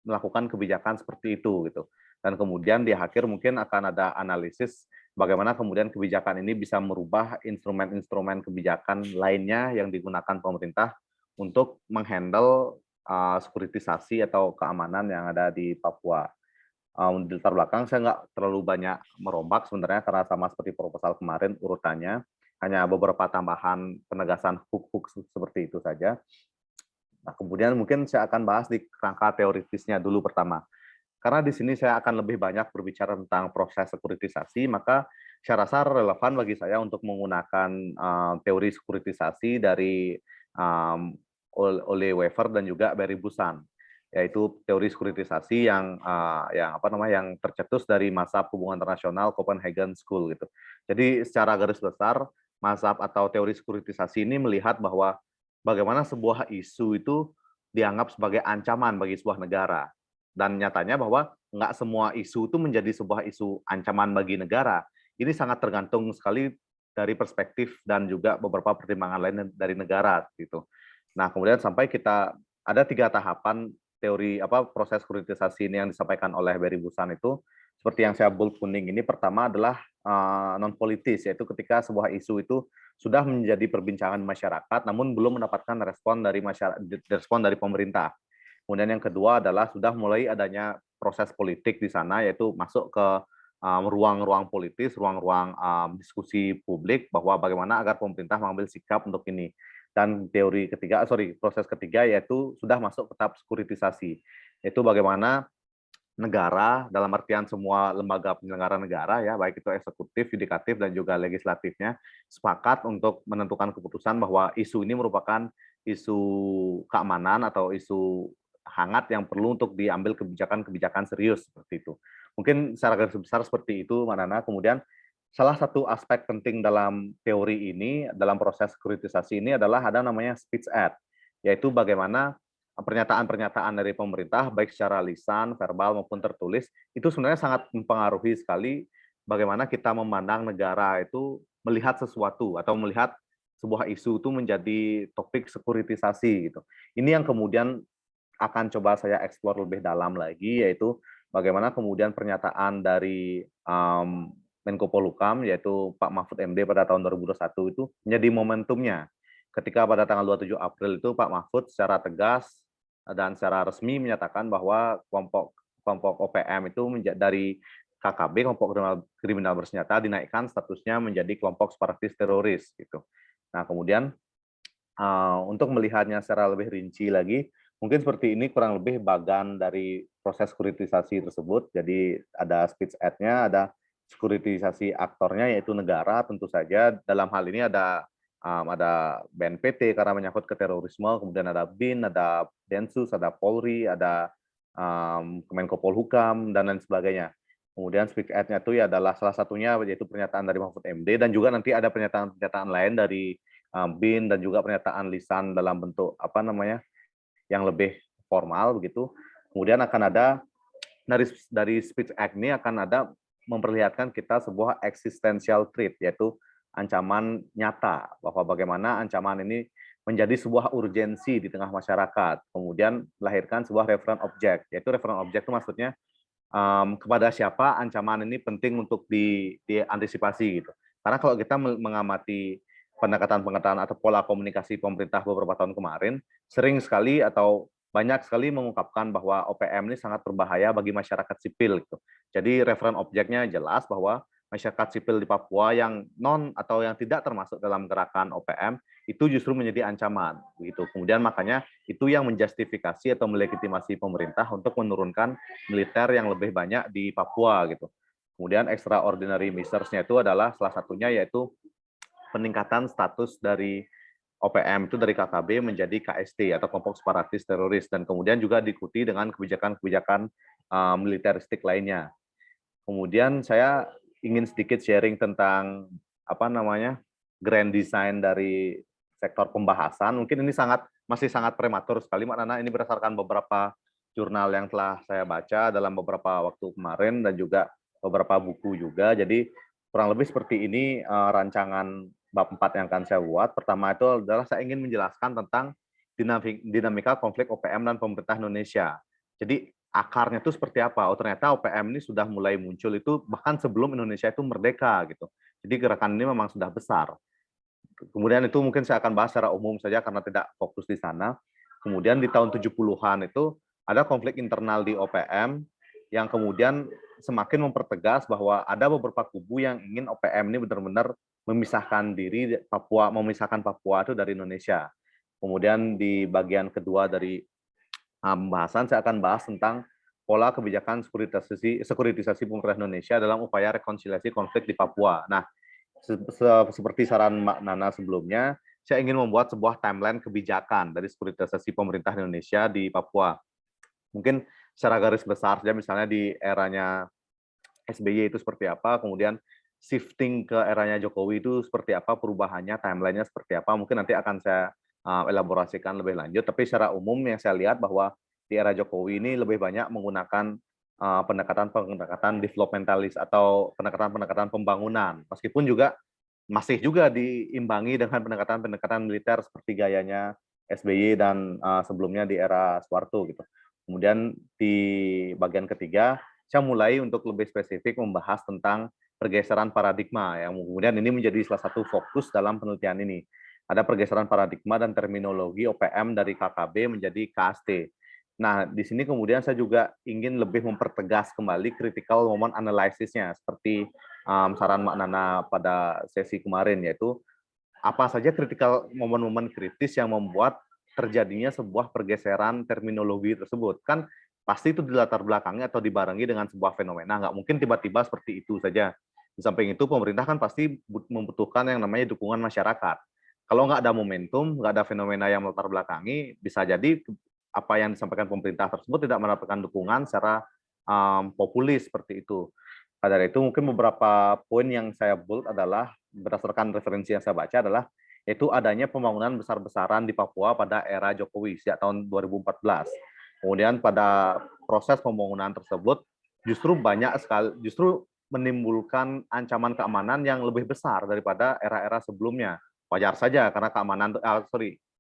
melakukan kebijakan seperti itu gitu. Dan kemudian di akhir mungkin akan ada analisis bagaimana kemudian kebijakan ini bisa merubah instrumen-instrumen kebijakan lainnya yang digunakan pemerintah untuk menghandle sekuritisasi atau keamanan yang ada di Papua. Di latar belakang saya nggak terlalu banyak merombak sebenarnya karena sama seperti proposal kemarin urutannya, hanya beberapa tambahan penegasan hook-hook seperti itu saja. Nah, kemudian mungkin saya akan bahas di kerangka teoritisnya dulu pertama. Karena di sini saya akan lebih banyak berbicara tentang proses sekuritisasi, maka saya rasa relevan bagi saya untuk menggunakan teori sekuritisasi dari Ole Wever dan juga Barry Busan, yaitu teori sekuritisasi yang tercetus dari mazhab hubungan internasional Copenhagen School gitu. Jadi secara garis besar mazhab atau teori sekuritisasi ini melihat bahwa bagaimana sebuah isu itu dianggap sebagai ancaman bagi sebuah negara. Dan nyatanya bahwa nggak semua isu itu menjadi sebuah isu ancaman bagi negara. Ini sangat tergantung sekali dari perspektif dan juga beberapa pertimbangan lain dari negara gitu. Nah, kemudian sampai kita ada 3 tahapan teori proses sekuritisasi ini yang disampaikan oleh Barry Busan itu seperti yang saya bold kuning ini. Pertama adalah non politis, yaitu ketika sebuah isu itu sudah menjadi perbincangan masyarakat namun belum mendapatkan respon dari pemerintah. Kemudian yang kedua adalah sudah mulai adanya proses politik di sana, yaitu masuk ke ruang-ruang politis, ruang-ruang diskusi publik bahwa bagaimana agar pemerintah mengambil sikap untuk ini. Dan proses ketiga yaitu sudah masuk ke tahap sekuritisasi, yaitu bagaimana negara dalam artian semua lembaga penyelenggara negara ya, baik itu eksekutif, yudikatif dan juga legislatifnya sepakat untuk menentukan keputusan bahwa isu ini merupakan isu keamanan atau isu hangat yang perlu untuk diambil kebijakan-kebijakan serius seperti itu. Mungkin secara garis besar seperti itu, Mbak Nana. Kemudian salah satu aspek penting dalam teori ini, dalam proses sekuritisasi ini adalah ada namanya speech act, yaitu bagaimana pernyataan-pernyataan dari pemerintah, baik secara lisan, verbal, maupun tertulis, itu sebenarnya sangat mempengaruhi sekali bagaimana kita memandang negara itu melihat sesuatu atau melihat sebuah isu itu menjadi topik sekuritisasi gitu. Ini yang kemudian akan coba saya eksplor lebih dalam lagi, yaitu bagaimana kemudian pernyataan dari Menko Polhukam, yaitu Pak Mahfud MD pada tahun 2021 itu menjadi momentumnya. Ketika pada tanggal 27 April itu Pak Mahfud secara tegas dan secara resmi menyatakan bahwa kelompok OPM itu dari KKB, kelompok kriminal bersenjata, dinaikkan statusnya menjadi kelompok separatis teroris gitu. Nah, kemudian untuk melihatnya secara lebih rinci lagi, mungkin seperti ini kurang lebih bagan dari proses sekuritisasi tersebut. Jadi ada speech act-nya, ada sekuritisasi aktornya yaitu negara tentu saja. Dalam hal ini ada BNPT karena menyangkut ke terorisme, kemudian ada BIN, ada Densus, ada Polri, ada Kemenko Polhukam, dan lain sebagainya. Kemudian speech act-nya itu ya adalah salah satunya yaitu pernyataan dari Mahfud MD, dan juga nanti ada pernyataan-pernyataan lain dari BIN dan juga pernyataan lisan dalam bentuk yang lebih formal begitu. Kemudian akan ada dari speech act ini akan ada memperlihatkan kita sebuah existential threat, yaitu ancaman nyata, bahwa bagaimana ancaman ini menjadi sebuah urgensi di tengah masyarakat. Kemudian melahirkan sebuah referent object, yaitu referent object itu maksudnya kepada siapa ancaman ini penting untuk diantisipasi gitu. Karena kalau kita mengamati pendekatan-pendekatan atau pola komunikasi pemerintah beberapa tahun kemarin, sering sekali atau banyak sekali mengungkapkan bahwa OPM ini sangat berbahaya bagi masyarakat sipil gitu. Jadi referen objeknya jelas bahwa masyarakat sipil di Papua yang non atau yang tidak termasuk dalam gerakan OPM itu justru menjadi ancaman begitu. Kemudian makanya itu yang menjustifikasi atau melegitimasi pemerintah untuk menurunkan militer yang lebih banyak di Papua gitu. Kemudian extraordinary measures-nya itu adalah salah satunya yaitu peningkatan status dari OPM itu dari KKB menjadi KST atau kelompok separatis teroris, dan kemudian juga diikuti dengan kebijakan-kebijakan militeristik lainnya. Kemudian saya ingin sedikit sharing tentang grand design dari sektor pembahasan. Mungkin ini masih sangat prematur sekali, Mbak Nana. Ini berdasarkan beberapa jurnal yang telah saya baca dalam beberapa waktu kemarin dan juga beberapa buku juga. Jadi kurang lebih seperti ini rancangan bab 4 yang akan saya buat. Pertama itu adalah saya ingin menjelaskan tentang dinamika konflik OPM dan pemerintah Indonesia. Jadi akarnya itu seperti apa? Oh, ternyata OPM ini sudah mulai muncul itu bahkan sebelum Indonesia itu merdeka gitu. Jadi gerakan ini memang sudah besar. Kemudian itu mungkin saya akan bahas secara umum saja karena tidak fokus di sana. Kemudian di tahun 70-an itu ada konflik internal di OPM yang kemudian semakin mempertegas bahwa ada beberapa kubu yang ingin OPM ini benar-benar memisahkan Papua itu dari Indonesia. Kemudian di bagian kedua dari pembahasan saya akan bahas tentang pola kebijakan sekuritisasi pemerintah Indonesia dalam upaya rekonsiliasi konflik di Papua. Nah, seperti saran Mbak Nana sebelumnya, saya ingin membuat sebuah timeline kebijakan dari sekuritisasi pemerintah Indonesia di Papua. Mungkin secara garis besar saja, misalnya di eranya SBY itu seperti apa, kemudian shifting ke eranya Jokowi itu seperti apa, perubahannya, timelinenya seperti apa, mungkin nanti akan saya elaborasikan lebih lanjut. Tapi secara umum yang saya lihat bahwa di era Jokowi ini lebih banyak menggunakan pendekatan developmentalis atau pendekatan pembangunan, meskipun juga masih juga diimbangi dengan pendekatan militer seperti gayanya SBY dan sebelumnya di era Soeharto gitu. Kemudian di bagian ketiga saya mulai untuk lebih spesifik membahas tentang pergeseran paradigma yang kemudian ini menjadi salah satu fokus dalam penelitian ini. Ada pergeseran paradigma dan terminologi OPM dari KKB menjadi KST. Nah, di sini kemudian saya juga ingin lebih mempertegas kembali critical moment analysis-nya, seperti saran Mbak Nana pada sesi kemarin, yaitu apa saja critical momen-momen kritis yang membuat terjadinya sebuah pergeseran terminologi tersebut. Kan pasti itu dilatar belakangi atau dibarengi dengan sebuah fenomena, nggak mungkin tiba-tiba seperti itu saja. Di samping itu, pemerintah kan pasti membutuhkan yang namanya dukungan masyarakat. Kalau nggak ada momentum, nggak ada fenomena yang melatar belakangi, bisa jadi apa yang disampaikan pemerintah tersebut tidak mendapatkan dukungan secara populis seperti itu. Pada dari itu mungkin beberapa poin yang saya bold adalah berdasarkan referensi yang saya baca adalah yaitu adanya pembangunan besar-besaran di Papua pada era Jokowi sejak tahun 2014. Kemudian pada proses pembangunan tersebut justru banyak sekali menimbulkan ancaman keamanan yang lebih besar daripada era-era sebelumnya. Wajar saja karena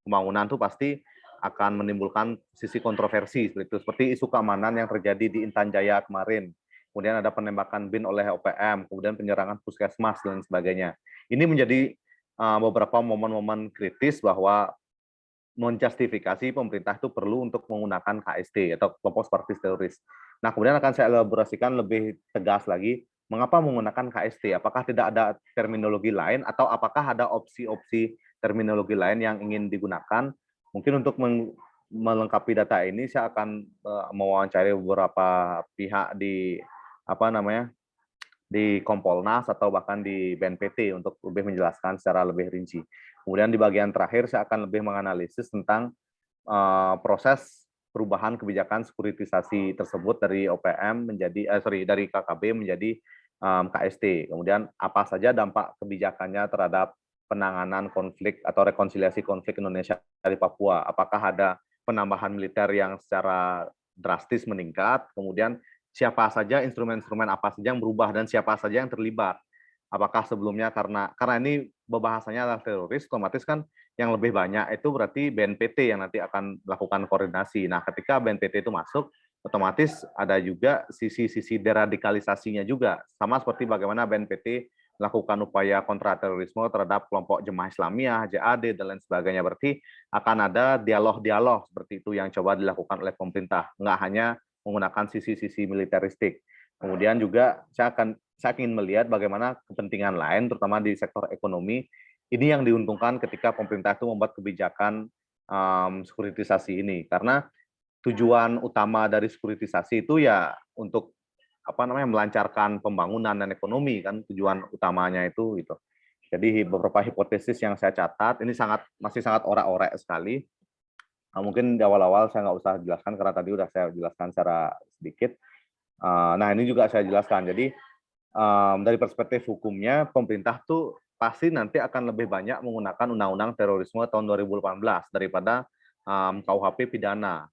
pembangunan itu pasti akan menimbulkan sisi kontroversi seperti isu keamanan yang terjadi di Intan Jaya kemarin. Kemudian ada penembakan BIN oleh OPM, kemudian penyerangan puskesmas dan sebagainya. Ini menjadi beberapa momen-momen kritis bahwa menjustifikasi pemerintah itu perlu untuk menggunakan KST atau kelompok separatis teroris. Nah, kemudian akan saya elaborasikan lebih tegas lagi, mengapa menggunakan KST? Apakah tidak ada terminologi lain atau apakah ada opsi-opsi terminologi lain yang ingin digunakan? Mungkin untuk melengkapi data ini, saya akan mewawancari beberapa pihak di di Kompolnas atau bahkan di BNPT untuk lebih menjelaskan secara lebih rinci. Kemudian di bagian terakhir saya akan lebih menganalisis tentang proses perubahan kebijakan sekuritisasi tersebut dari OPM dari KKB menjadi KST. Kemudian apa saja dampak kebijakannya terhadap penanganan konflik atau rekonsiliasi konflik Indonesia di Papua. Apakah ada penambahan militer yang secara drastis meningkat, kemudian siapa saja, instrumen-instrumen apa saja yang berubah, dan siapa saja yang terlibat. Apakah sebelumnya karena ini bahasanya adalah teroris, otomatis kan yang lebih banyak itu berarti BNPT yang nanti akan melakukan koordinasi. Nah, ketika BNPT itu masuk, otomatis ada juga sisi-sisi deradikalisasinya juga. Sama seperti bagaimana BNPT melakukan upaya kontraterorisme terhadap kelompok Jemaah Islamiyah, JAD, dan lain sebagainya. Berarti akan ada dialog-dialog seperti itu yang coba dilakukan oleh pemerintah. Nggak hanya menggunakan sisi-sisi militeristik. Kemudian juga saya ingin melihat bagaimana kepentingan lain, terutama di sektor ekonomi, ini yang diuntungkan ketika pemerintah itu membuat kebijakan sekuritisasi ini. Karena tujuan utama dari sekuritisasi itu ya untuk melancarkan pembangunan dan ekonomi, kan tujuan utamanya itu gitu. Jadi beberapa hipotesis yang saya catat ini masih sangat orak-orak sekali. Mungkin di awal-awal saya nggak usah jelaskan karena tadi udah saya jelaskan secara sedikit. Nah, ini juga saya jelaskan. Jadi dari perspektif hukumnya, pemerintah tuh pasti nanti akan lebih banyak menggunakan Undang-Undang Terorisme tahun 2018 daripada KUHP pidana.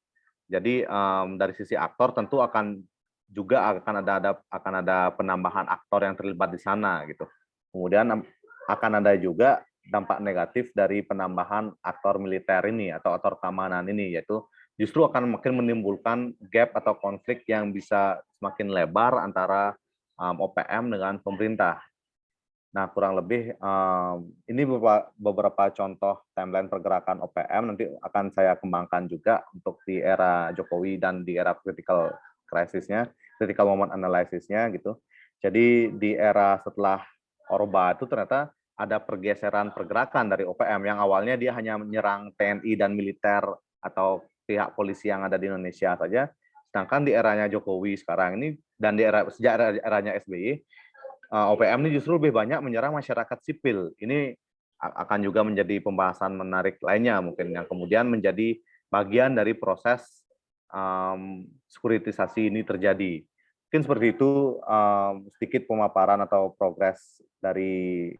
Jadi dari sisi aktor tentu akan ada penambahan aktor yang terlibat di sana gitu. Kemudian akan ada juga dampak negatif dari penambahan aktor militer ini atau aktor keamanan ini, yaitu justru akan makin menimbulkan gap atau konflik yang bisa semakin lebar antara OPM dengan pemerintah. Nah, kurang lebih ini beberapa contoh timeline pergerakan OPM, nanti akan saya kembangkan juga untuk di era Jokowi dan di era critical crisis-nya, critical moment analysis-nya gitu. Jadi di era setelah Orba itu ternyata ada pergeseran pergerakan dari OPM yang awalnya dia hanya menyerang TNI dan militer atau pihak polisi yang ada di Indonesia saja, sedangkan di eranya Jokowi sekarang ini dan sejak eranya SBY, OPM ini justru lebih banyak menyerang masyarakat sipil. Ini akan juga menjadi pembahasan menarik lainnya mungkin yang kemudian menjadi bagian dari proses sekuritisasi ini terjadi. Mungkin seperti itu sedikit pemaparan atau progres dari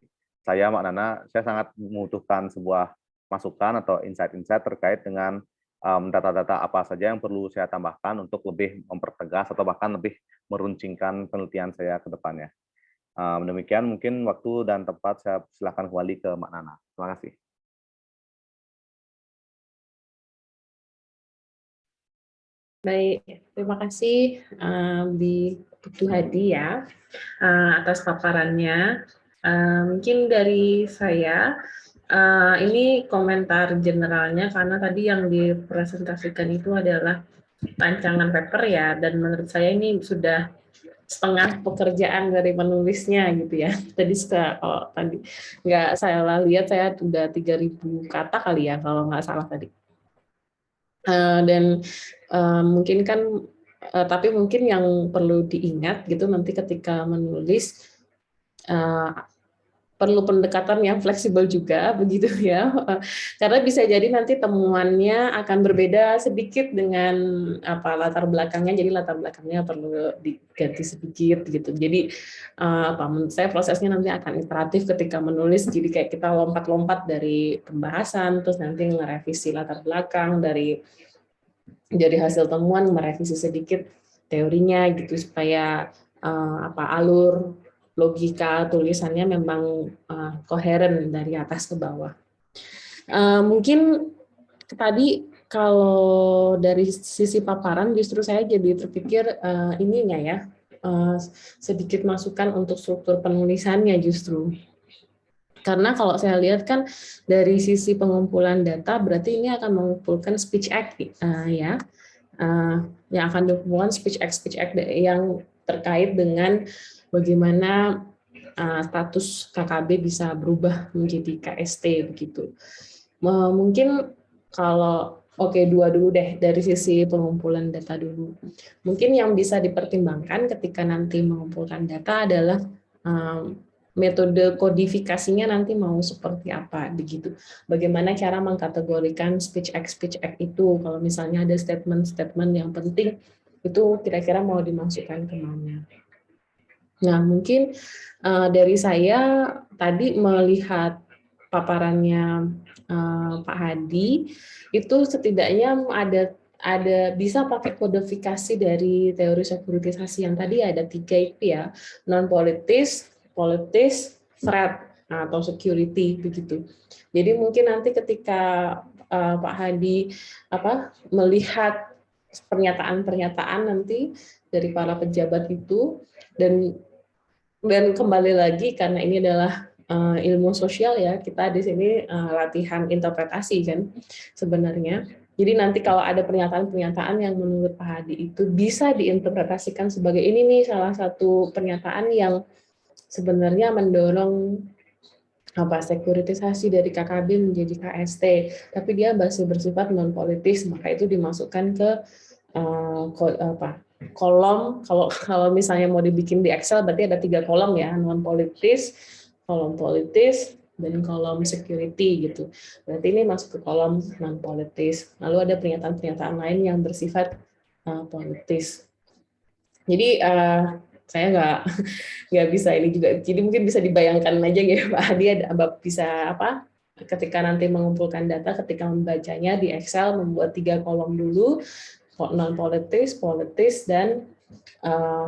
saya, Mbak Nana. Saya sangat membutuhkan sebuah masukan atau insight-insight terkait dengan data-data apa saja yang perlu saya tambahkan untuk lebih mempertegas atau bahkan lebih meruncingkan penelitian saya ke depannya. Demikian mungkin waktu dan tempat saya silakan kembali ke Mbak Nana. Terima kasih. Baik, terima kasih Bu Hadi ya atas paparannya. Mungkin dari saya, ini komentar generalnya karena tadi yang dipresentasikan itu adalah rancangan paper ya, dan menurut saya ini sudah setengah pekerjaan dari penulisnya gitu ya. Tadi tadi nggak saya lihat, saya udah 3.000 kata kali ya kalau nggak salah tadi. Dan mungkin kan tapi mungkin yang perlu diingat gitu nanti ketika menulis perlu pendekatan yang fleksibel juga begitu ya, karena bisa jadi nanti temuannya akan berbeda sedikit dengan latar belakangnya, jadi latar belakangnya perlu diganti sedikit gitu. Jadi menurut saya prosesnya nanti akan iteratif ketika menulis, jadi kayak kita lompat-lompat dari pembahasan terus nanti ngerevisi latar belakang dari hasil temuan, merevisi sedikit teorinya gitu supaya alur logika tulisannya memang koheren dari atas ke bawah. Mungkin tadi kalau dari sisi paparan justru saya jadi terpikir ininya ya, sedikit masukan untuk struktur penulisannya justru. Karena kalau saya lihat kan dari sisi pengumpulan data berarti ini akan mengumpulkan speech act ya, yang akan dikumpulkan speech act yang terkait dengan bagaimana status KKB bisa berubah menjadi KST begitu. Mungkin kalau dua dulu deh dari sisi pengumpulan data dulu. Mungkin yang bisa dipertimbangkan ketika nanti mengumpulkan data adalah metode kodifikasinya nanti mau seperti apa begitu. Bagaimana cara mengkategorikan speech act itu, kalau misalnya ada statement-statement yang penting itu kira-kira mau dimasukkan kemana. Nah, mungkin dari saya tadi melihat paparannya Pak Hadi, itu setidaknya ada bisa pakai kodifikasi dari teori sekuritisasi yang tadi ada 3 itu ya, non-politis, politis, threat atau security begitu. Jadi mungkin nanti ketika Pak Hadi melihat pernyataan-pernyataan nanti dari para pejabat itu, dan kembali lagi karena ini adalah ilmu sosial ya, kita di sini latihan interpretasi kan sebenarnya. Jadi nanti kalau ada pernyataan-pernyataan yang menurut Pak Hadi itu bisa diinterpretasikan sebagai ini nih salah satu pernyataan yang sebenarnya mendorong sekuritisasi dari KKB menjadi KST, tapi dia masih bersifat non politis, maka itu dimasukkan ke kolom. Kalau misalnya mau dibikin di Excel berarti ada 3 kolom ya, non politis, kolom politis, dan kolom security gitu. Berarti ini masuk ke kolom non politis. Lalu ada pernyataan-pernyataan lain yang bersifat politis. Jadi saya nggak bisa ini juga. Jadi mungkin bisa dibayangkan aja ya Pak Hadi bisa ketika nanti mengumpulkan data, ketika membacanya di Excel membuat 3 kolom dulu, non politis, politis, dan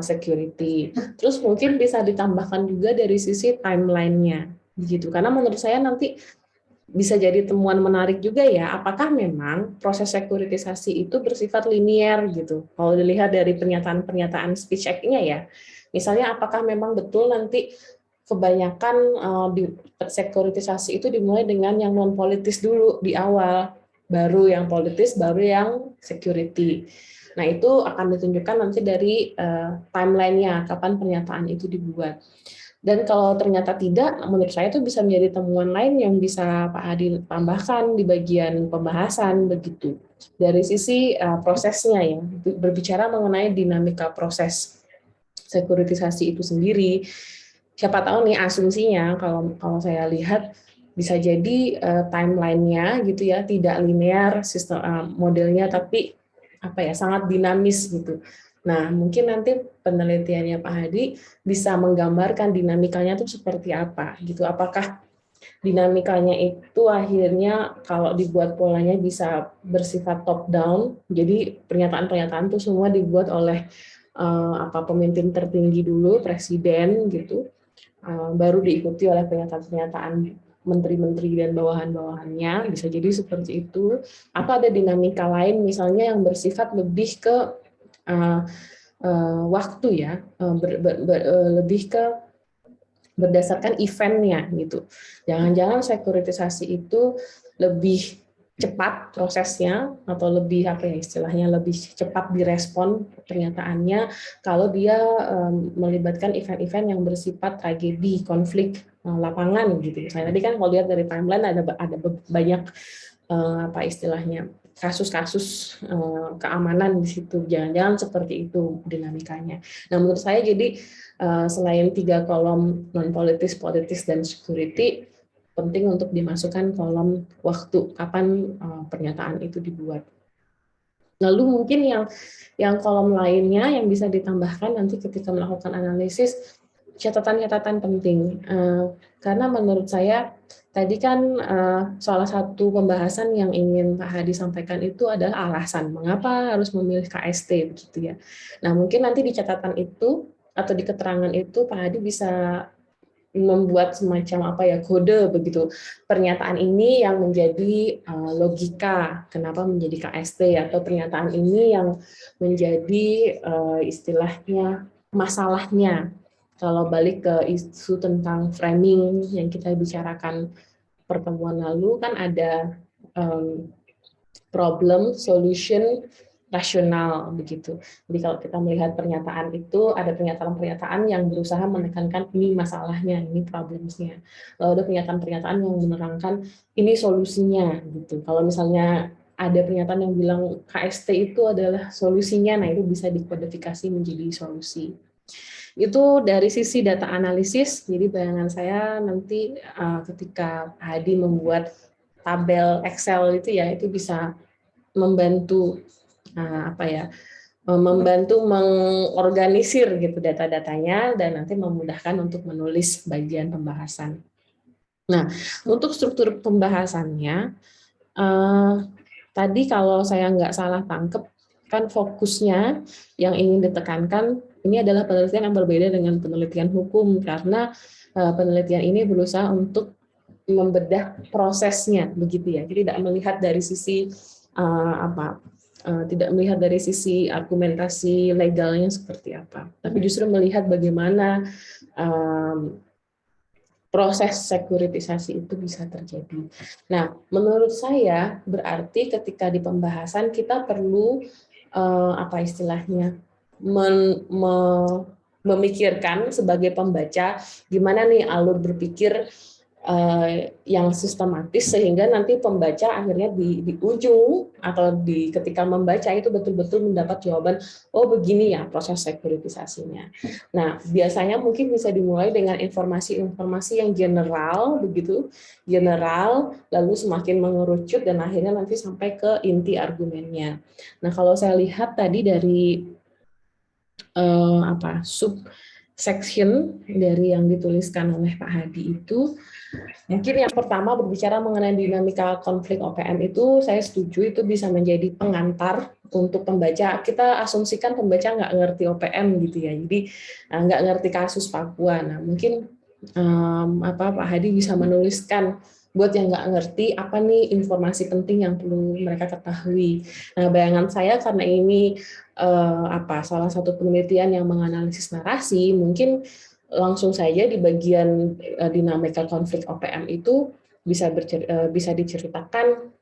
security. Terus mungkin bisa ditambahkan juga dari sisi timeline-nya begitu. Karena menurut saya nanti bisa jadi temuan menarik juga ya, apakah memang proses sekuritisasi itu bersifat linier gitu. Kalau dilihat dari pernyataan-pernyataan speech act-nya ya. Misalnya apakah memang betul nanti kebanyakan di sekuritisasi itu dimulai dengan yang non politis dulu di awal, baru yang politis, baru yang security. Nah, itu akan ditunjukkan nanti dari timeline-nya, kapan pernyataan itu dibuat. Dan kalau ternyata tidak, menurut saya itu bisa menjadi temuan lain yang bisa Pak Hadi tambahkan di bagian pembahasan begitu. Dari sisi prosesnya ya, berbicara mengenai dinamika proses sekuritisasi itu sendiri. Siapa tahu nih asumsinya kalau saya lihat bisa jadi timeline-nya gitu ya, tidak linear sistem modelnya, tapi sangat dinamis gitu. Nah, mungkin nanti penelitiannya Pak Hadi bisa menggambarkan dinamikanya itu seperti apa gitu. Apakah dinamikanya itu akhirnya kalau dibuat polanya bisa bersifat top down, jadi pernyataan-pernyataan itu semua dibuat oleh pemimpin tertinggi dulu, presiden gitu, baru diikuti oleh pernyataan-pernyataan menteri-menteri dan bawahan-bawahannya, bisa jadi seperti itu. Atau ada dinamika lain misalnya yang bersifat lebih ke waktu ya, lebih ke berdasarkan eventnya gitu. Jangan-jangan sekuritisasi itu lebih cepat prosesnya atau lebih apa ya istilahnya lebih cepat direspon pernyataannya kalau dia melibatkan event-event yang bersifat tragedi, konflik lapangan gitu. Misalnya tadi kan kalau lihat dari timeline ada banyak apa istilahnya kasus-kasus keamanan di situ. Jangan-jangan seperti itu dinamikanya. Nah menurut saya jadi selain 3 kolom non-politis, politis, dan security, penting untuk dimasukkan kolom waktu kapan pernyataan itu dibuat. Lalu mungkin yang kolom lainnya yang bisa ditambahkan nanti ketika melakukan analisis, catatan-catatan penting. Karena menurut saya tadi kan salah satu pembahasan yang ingin Pak Hadi sampaikan itu adalah alasan mengapa harus memilih KST begitu ya. Nah mungkin nanti di catatan itu atau di keterangan itu Pak Hadi bisa membuat semacam apa ya kode begitu pernyataan ini yang menjadi logika kenapa menjadi KST atau pernyataan ini yang menjadi istilahnya masalahnya kalau balik ke isu tentang framing yang kita bicarakan pertemuan lalu kan ada problem, solution, rasional begitu. Jadi kalau kita melihat pernyataan itu ada pernyataan-pernyataan yang berusaha menekankan ini masalahnya, ini problemnya. Lalu ada pernyataan-pernyataan yang menerangkan ini solusinya gitu. Kalau misalnya ada pernyataan yang bilang KST itu adalah solusinya, nah itu bisa dikodifikasi menjadi solusi. Itu dari sisi data analisis. Jadi bayangan saya nanti ketika Hadi membuat tabel Excel itu ya itu bisa membantu membantu mengorganisir gitu data-datanya dan nanti memudahkan untuk menulis bagian pembahasan. Nah, untuk struktur pembahasannya tadi kalau saya nggak salah tangkep kan fokusnya yang ingin ditekankan ini adalah penelitian yang berbeda dengan penelitian hukum karena penelitian ini berusaha untuk membedah prosesnya begitu ya. Jadi tidak melihat dari sisi tidak melihat dari sisi argumentasi legalnya seperti apa, tapi justru melihat bagaimana proses sekuritisasi itu bisa terjadi. Nah, menurut saya berarti ketika di pembahasan kita perlu apa istilahnya memikirkan sebagai pembaca gimana nih alur berpikir yang sistematis sehingga nanti pembaca akhirnya di ujung atau ketika membaca itu betul-betul mendapat jawaban oh begini ya proses sekuritisasinya. Nah biasanya mungkin bisa dimulai dengan informasi-informasi yang general begitu general lalu semakin mengerucut dan akhirnya nanti sampai ke inti argumennya. Nah kalau saya lihat tadi dari subsection dari yang dituliskan oleh Pak Hadi itu mungkin yang pertama berbicara mengenai dinamika konflik OPM itu saya setuju itu bisa menjadi pengantar untuk pembaca. Kita asumsikan pembaca nggak ngerti OPM gitu ya, jadi nggak ngerti kasus Papua. Nah mungkin Pak Hadi bisa menuliskan buat yang nggak ngerti apa nih informasi penting yang perlu mereka ketahui. Nah bayangan saya karena ini salah satu penelitian yang menganalisis narasi mungkin langsung saja di bagian dinamika konflik OPM itu bisa diceritakan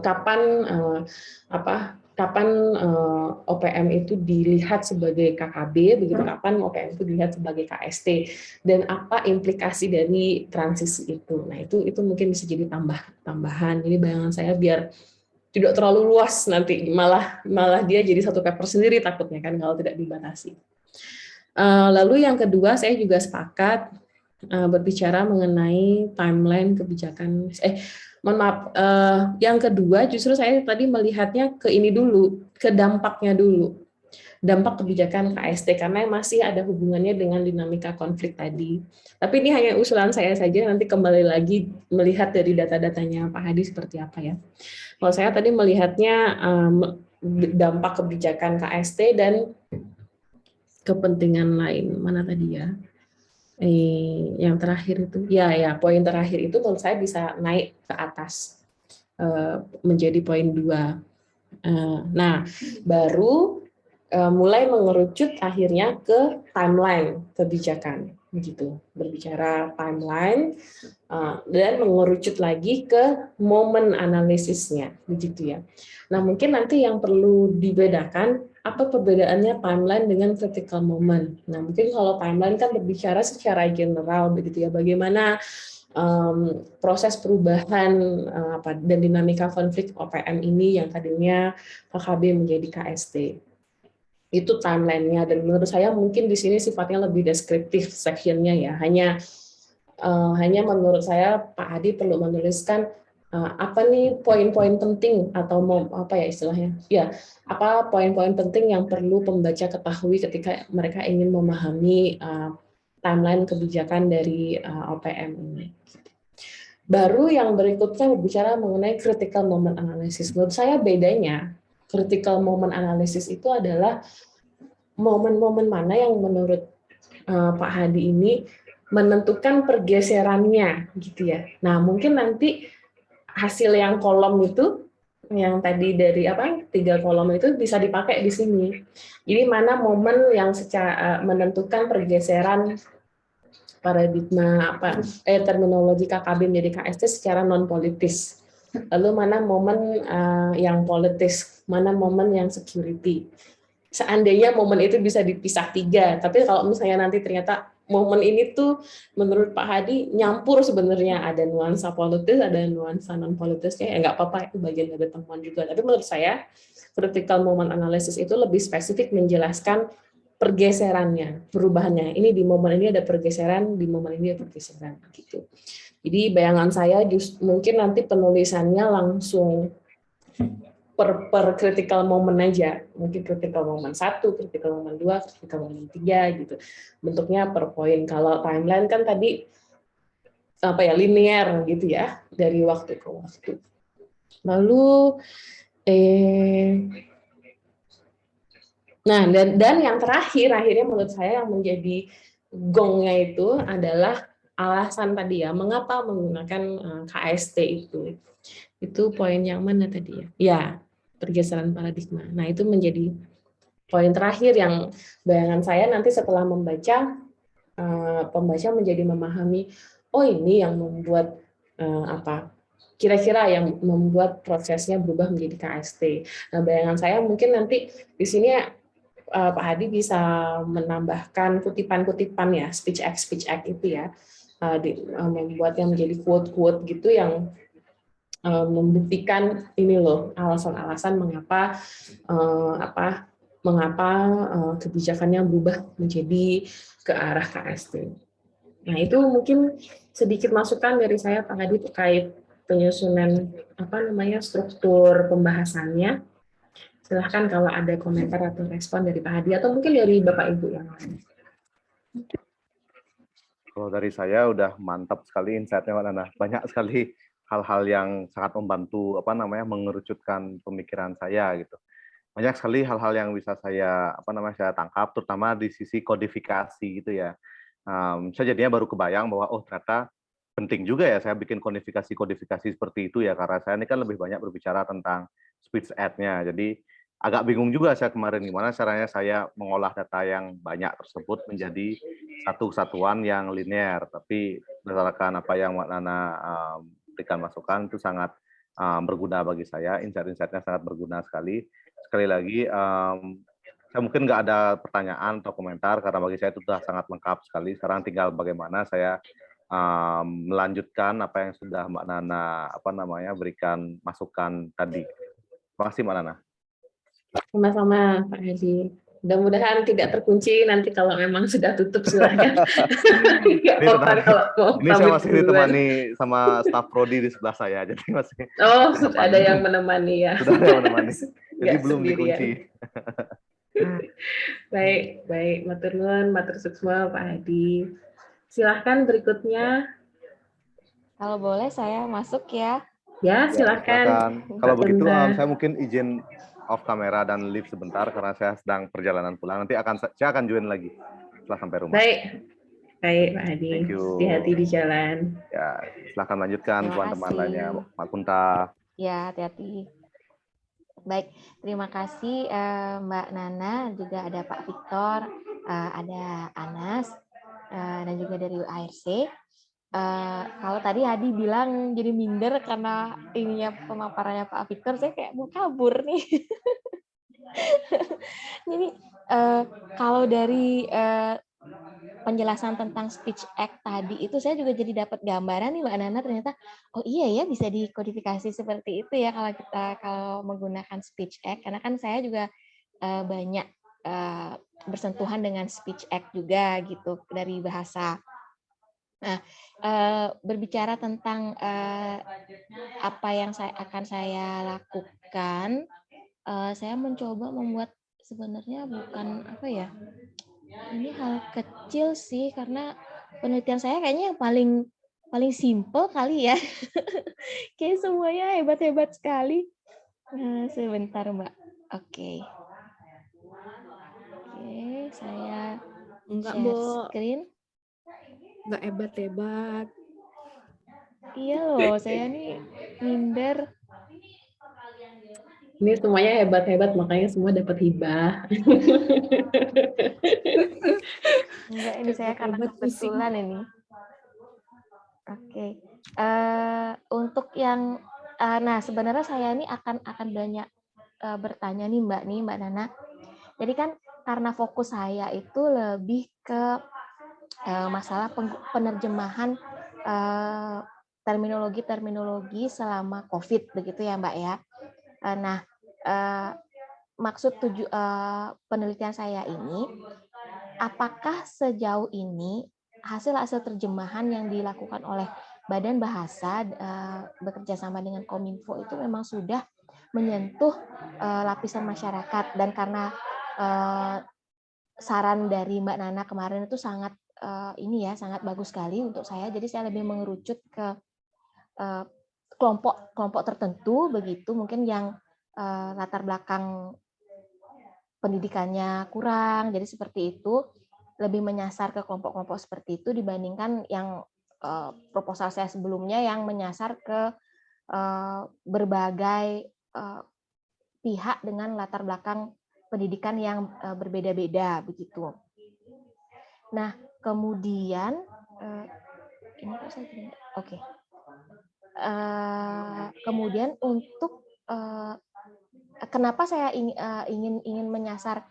kapan OPM itu dilihat sebagai KKB, begitu kapan OPM itu dilihat sebagai KST dan apa implikasi dari transisi itu. Nah itu mungkin bisa jadi tambahan. Jadi bayangan saya biar tidak terlalu luas nanti malah dia jadi satu paper sendiri takutnya kan kalau tidak dibatasi. Lalu yang kedua saya juga sepakat berbicara mengenai timeline kebijakan. Yang kedua justru saya tadi melihatnya ke ini dulu, ke dampaknya dulu, dampak kebijakan KST karena masih ada hubungannya dengan dinamika konflik tadi. Tapi ini hanya usulan saya saja, nanti kembali lagi melihat dari data-datanya Pak Hadi seperti apa ya. Kalau saya tadi melihatnya dampak kebijakan KST dan kepentingan lain mana tadi ya yang terakhir itu ya poin terakhir itu menurut saya bisa naik ke atas menjadi poin 2. Nah baru mulai mengerucut akhirnya ke timeline kebijakan. begitu, berbicara timeline dan mengerucut lagi ke momen analisisnya, begitu ya. Nah, mungkin nanti yang perlu dibedakan apa perbedaannya timeline dengan critical moment. Nah, mungkin kalau timeline kan berbicara secara general, begitu ya, bagaimana proses perubahan dan dinamika konflik OPM ini yang tadinya KKB menjadi KST. Itu timeline-nya, dan menurut saya mungkin di sini sifatnya lebih deskriptif section-nya ya. Hanya menurut saya Pak Hadi perlu menuliskan apa nih poin-poin penting atau apa ya istilahnya? Ya, apa poin-poin penting yang perlu pembaca ketahui ketika mereka ingin memahami timeline kebijakan dari OPM ini. Baru yang berikutnya berbicara mengenai critical moment analysis. Menurut saya bedanya critical moment analysis itu adalah momen-momen mana yang menurut Pak Hadi ini menentukan pergeserannya gitu ya. Nah, mungkin nanti hasil yang kolom itu yang tadi dari 3 kolom itu bisa dipakai di sini. Jadi mana momen yang secara menentukan pergeseran paradigma terminologi KKB menjadi KST secara non politis. Lalu mana momen yang politis, mana momen yang security. Seandainya momen itu bisa dipisah 3, tapi kalau misalnya nanti ternyata momen ini tuh menurut Pak Hadi nyampur sebenarnya, ada nuansa politis, ada nuansa non politisnya, ya nggak apa-apa, itu bagian dari temuan juga. Tapi menurut saya critical moment analysis itu lebih spesifik menjelaskan pergeserannya, perubahannya. Ini di momen ini ada pergeseran, di momen ini ada pergeseran gitu. Jadi bayangan saya mungkin nanti penulisannya langsung per critical moment aja. Mungkin critical moment 1, critical moment 2, critical moment 3 gitu. Bentuknya per poin. Kalau timeline kan tadi linear gitu ya, dari waktu ke waktu. Lalu nah, dan yang akhirnya menurut saya yang menjadi gongnya itu adalah alasan tadi ya, mengapa menggunakan KST itu. Itu poin yang mana tadi ya? Ya, pergeseran paradigma. Nah, itu menjadi poin terakhir yang bayangan saya nanti setelah membaca, pembaca menjadi memahami, oh ini yang membuat kira-kira yang membuat prosesnya berubah menjadi KST. Nah, bayangan saya mungkin nanti di sini Pak Hadi bisa menambahkan kutipan-kutipan ya, speech act itu ya, membuatnya menjadi quote-quote gitu yang membuktikan ini loh alasan-alasan mengapa kebijakannya berubah menjadi ke arah KST. Nah, itu mungkin sedikit masukan dari saya Pak Hadi terkait penyusunan struktur pembahasannya. Silahkan kalau ada komentar atau respon dari Pak Hadi atau mungkin dari Bapak Ibu yang lain. Kalau dari saya udah mantap sekali insight-nya Mbak Nana. Banyak sekali hal-hal yang sangat membantu mengerucutkan pemikiran saya gitu. Banyak sekali hal-hal yang bisa saya saya tangkap, terutama di sisi kodifikasi gitu ya. Saya jadinya baru kebayang bahwa ternyata penting juga ya saya bikin kodifikasi seperti itu ya, karena saya ini kan lebih banyak berbicara tentang speech ad-nya. Jadi agak bingung juga saya kemarin gimana caranya saya mengolah data yang banyak tersebut menjadi satu kesatuan yang linear. Tapi berdasarkan apa yang Mbak Nana berikan masukan itu sangat berguna bagi saya, insight-insight-nya sangat berguna sekali. Sekali lagi, saya mungkin nggak ada pertanyaan atau komentar karena bagi saya itu sudah sangat lengkap sekali. Sekarang tinggal bagaimana saya melanjutkan apa yang sudah Mbak Nana berikan masukan tadi. Terima kasih Mbak Nana. Sama-sama Pak Hadi. Mudah-mudahan tidak terkunci nanti kalau memang sudah tutup silahkan. Ini saya masih ditemani sama staf prodi di sebelah saya, jadi masih. Oh, sudah ada yang menemani ya. Sudah ada yang menemani. Jadi belum sendirian. dikunci. Baik, matur nuwun, matur suksma Pak Hadi. Silahkan berikutnya. Kalau boleh saya masuk ya. Ya, silahkan. Kalau begitu saya mungkin izin off kamera dan leave sebentar karena saya sedang perjalanan pulang. Nanti saya akan join lagi setelah sampai rumah. Baik Pak Hadi. Hati-hati di jalan. Ya, silahkan lanjutkan teman-teman lainnya, Pak Kunta. Ya, hati-hati. Baik, terima kasih Mbak Nana, juga ada Pak Victor, ada Anas. dan juga dari ARC. Kalau tadi Hadi bilang jadi minder karena ininya pemaparannya Pak Victor, saya kayak mau kabur nih. Jadi kalau dari penjelasan tentang speech act tadi itu saya juga jadi dapat gambaran nih Mbak Nana, ternyata oh iya ya bisa dikodifikasi seperti itu ya kalau menggunakan speech act, karena kan saya juga banyak bersentuhan dengan speech act juga gitu dari bahasa. Nah, berbicara tentang apa yang akan saya lakukan, saya mencoba membuat, sebenarnya bukan apa ya, ini hal kecil sih, karena penelitian saya kayaknya yang paling simple kali ya. Kayak semuanya hebat-hebat sekali. Sebentar Mbak. Oke, saya Enggak, share Bo. screen. Enggak hebat-hebat. Iya loh, saya nih minder. Ini semuanya hebat-hebat, makanya semua dapat hibah. Enggak, ini saya karena Hebat-hebat pusing. kebetulan ini. Oke. Untuk yang nah sebenarnya saya ini akan banyak bertanya nih Mbak Nana. Jadi kan karena fokus saya itu lebih ke masalah penerjemahan terminologi selama COVID begitu ya Mbak ya. Nah, maksud penelitian saya ini, apakah sejauh ini hasil-hasil terjemahan yang dilakukan oleh Badan Bahasa bekerja sama dengan Kominfo itu memang sudah menyentuh lapisan masyarakat, dan karena saran dari Mbak Nana kemarin itu sangat sangat bagus sekali untuk saya, jadi saya lebih mengerucut ke kelompok tertentu begitu, mungkin yang latar belakang pendidikannya kurang, jadi seperti itu, lebih menyasar ke kelompok-kelompok seperti itu dibandingkan yang proposal saya sebelumnya yang menyasar ke berbagai pihak dengan latar belakang pendidikan yang berbeda-beda begitu. Nah, kemudian ini kok saya tidak, oke. Kemudian untuk kenapa saya ingin menyasar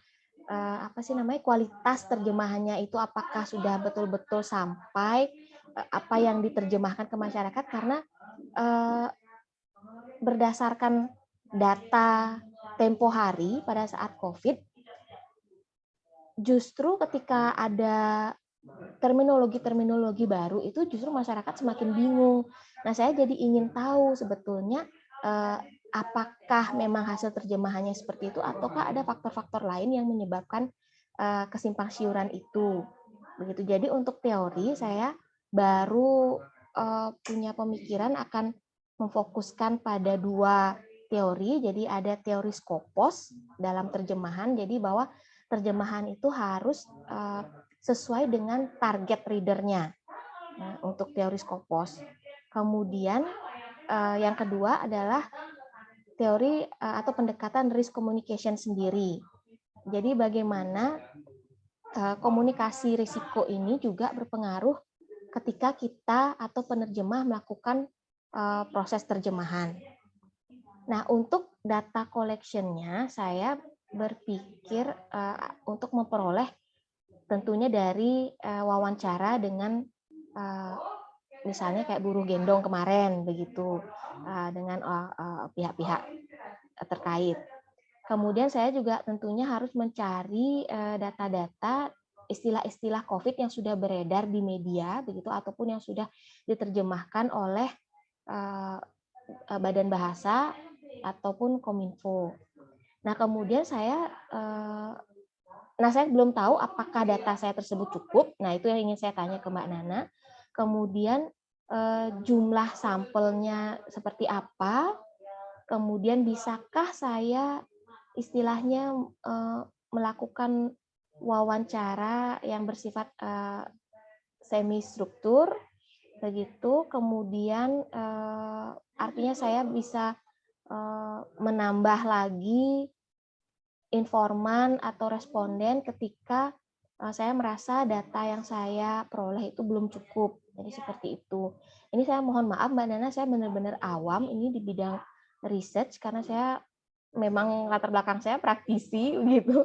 kualitas terjemahannya itu, apakah sudah betul-betul sampai apa yang diterjemahkan ke masyarakat, karena berdasarkan data tempo hari pada saat COVID, justru ketika ada terminologi baru itu justru masyarakat semakin bingung. Nah, saya jadi ingin tahu sebetulnya apakah memang hasil terjemahannya seperti itu, ataukah ada faktor-faktor lain yang menyebabkan kesimpang siuran itu. Begitu. Jadi untuk teori saya baru punya pemikiran akan memfokuskan pada 2 teori. Jadi ada teori Skopos dalam terjemahan, jadi bahwa terjemahan itu harus sesuai dengan target reader-nya. Nah, untuk teori Skopos. Kemudian yang kedua adalah teori atau pendekatan risk communication sendiri. Jadi bagaimana komunikasi risiko ini juga berpengaruh ketika kita atau penerjemah melakukan proses terjemahan. Nah, untuk data collection-nya saya berpikir untuk memperoleh tentunya dari wawancara dengan misalnya kayak buruh gendong kemarin begitu, dengan pihak-pihak terkait. Kemudian saya juga tentunya harus mencari data-data istilah-istilah COVID yang sudah beredar di media begitu, ataupun yang sudah diterjemahkan oleh Badan Bahasa ataupun Kominfo. Nah, kemudian saya belum tahu apakah data saya tersebut cukup. Nah, itu yang ingin saya tanya ke Mbak Nana. Kemudian jumlah sampelnya seperti apa? Kemudian bisakah saya istilahnya melakukan wawancara yang bersifat semi struktur begitu. Kemudian artinya saya bisa menambah lagi informan atau responden ketika saya merasa data yang saya peroleh itu belum cukup. Jadi seperti itu. Ini saya mohon maaf Mbak Nana, saya benar-benar awam ini di bidang research karena saya memang latar belakang saya praktisi gitu.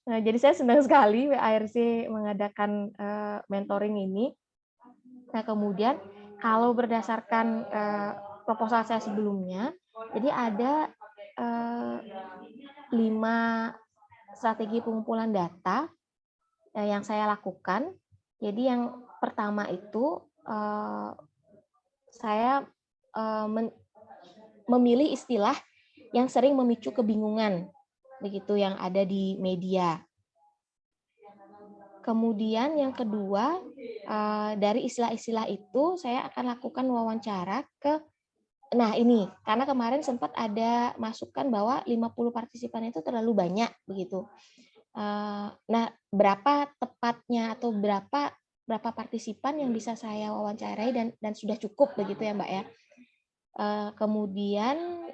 Nah, jadi saya senang sekali WARC mengadakan mentoring ini. Nah, kemudian kalau berdasarkan proposal saya sebelumnya, jadi ada 5 strategi pengumpulan data yang saya lakukan. Jadi yang pertama itu saya memilih istilah yang sering memicu kebingungan, begitu yang ada di media. Kemudian yang kedua, dari istilah-istilah itu saya akan lakukan wawancara ke, nah ini, karena kemarin sempat ada masukan bahwa 50 partisipan itu terlalu banyak, begitu. Nah, berapa tepatnya atau berapa partisipan yang bisa saya wawancarai dan sudah cukup, begitu ya Mbak ya. Kemudian,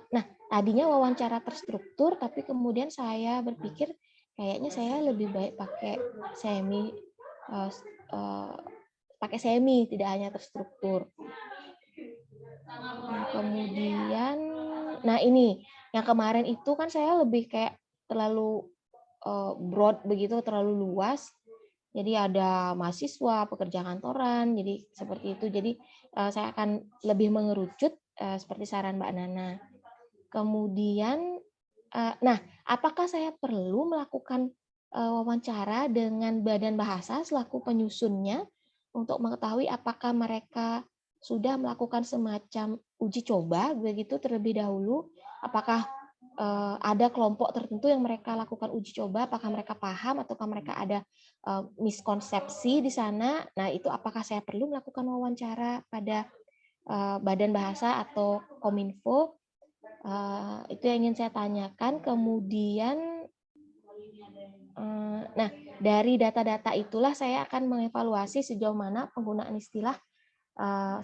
nah tadinya wawancara terstruktur, tapi kemudian saya berpikir kayaknya saya lebih baik pakai semi, tidak hanya terstruktur. Nah, kemudian, nah ini yang kemarin itu kan saya lebih kayak terlalu broad begitu, terlalu luas. Jadi ada mahasiswa, pekerja kantoran, jadi seperti itu. Jadi saya akan lebih mengerucut seperti saran Mbak Nana. Kemudian, nah, apakah saya perlu melakukan wawancara dengan badan bahasa selaku penyusunnya untuk mengetahui apakah mereka sudah melakukan semacam uji coba begitu terlebih dahulu? Apakah ada kelompok tertentu yang mereka lakukan uji coba? Apakah mereka paham ataukah mereka ada miskonsepsi di sana? Nah, itu apakah saya perlu melakukan wawancara pada badan bahasa atau Kominfo? Itu yang ingin saya tanyakan. Kemudian, nah dari data-data itulah saya akan mengevaluasi sejauh mana penggunaan istilah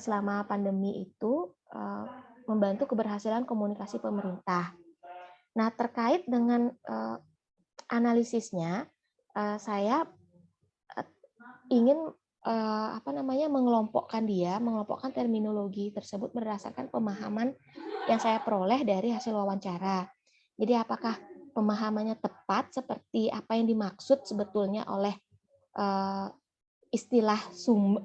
selama pandemi itu membantu keberhasilan komunikasi pemerintah. Nah, terkait dengan analisisnya, saya ingin mengelompokkan terminologi tersebut berdasarkan pemahaman yang saya peroleh dari hasil wawancara. Jadi apakah pemahamannya tepat seperti apa yang dimaksud sebetulnya oleh istilah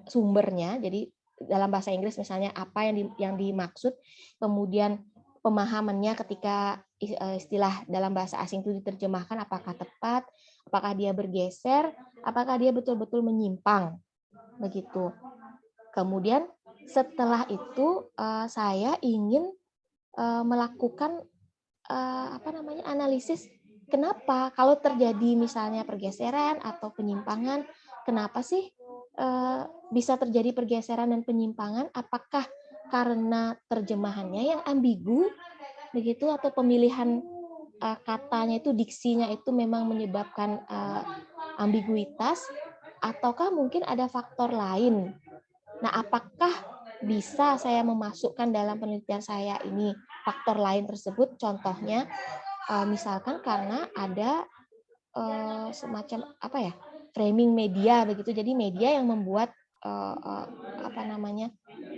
sumbernya. Jadi dalam bahasa Inggris misalnya apa yang dimaksud, kemudian pemahamannya ketika istilah dalam bahasa asing itu diterjemahkan apakah tepat, apakah dia bergeser, apakah dia betul-betul menyimpang, begitu. Kemudian setelah itu saya ingin melakukan analisis kenapa kalau terjadi misalnya pergeseran atau penyimpangan, kenapa sih bisa terjadi pergeseran dan penyimpangan? Apakah karena terjemahannya yang ambigu, begitu, atau pemilihan katanya itu, diksinya itu memang menyebabkan ambiguitas, ataukah mungkin ada faktor lain? Nah, apakah bisa saya memasukkan dalam penelitian saya ini faktor lain tersebut? Contohnya, misalkan karena ada semacam framing media begitu. Jadi media yang membuat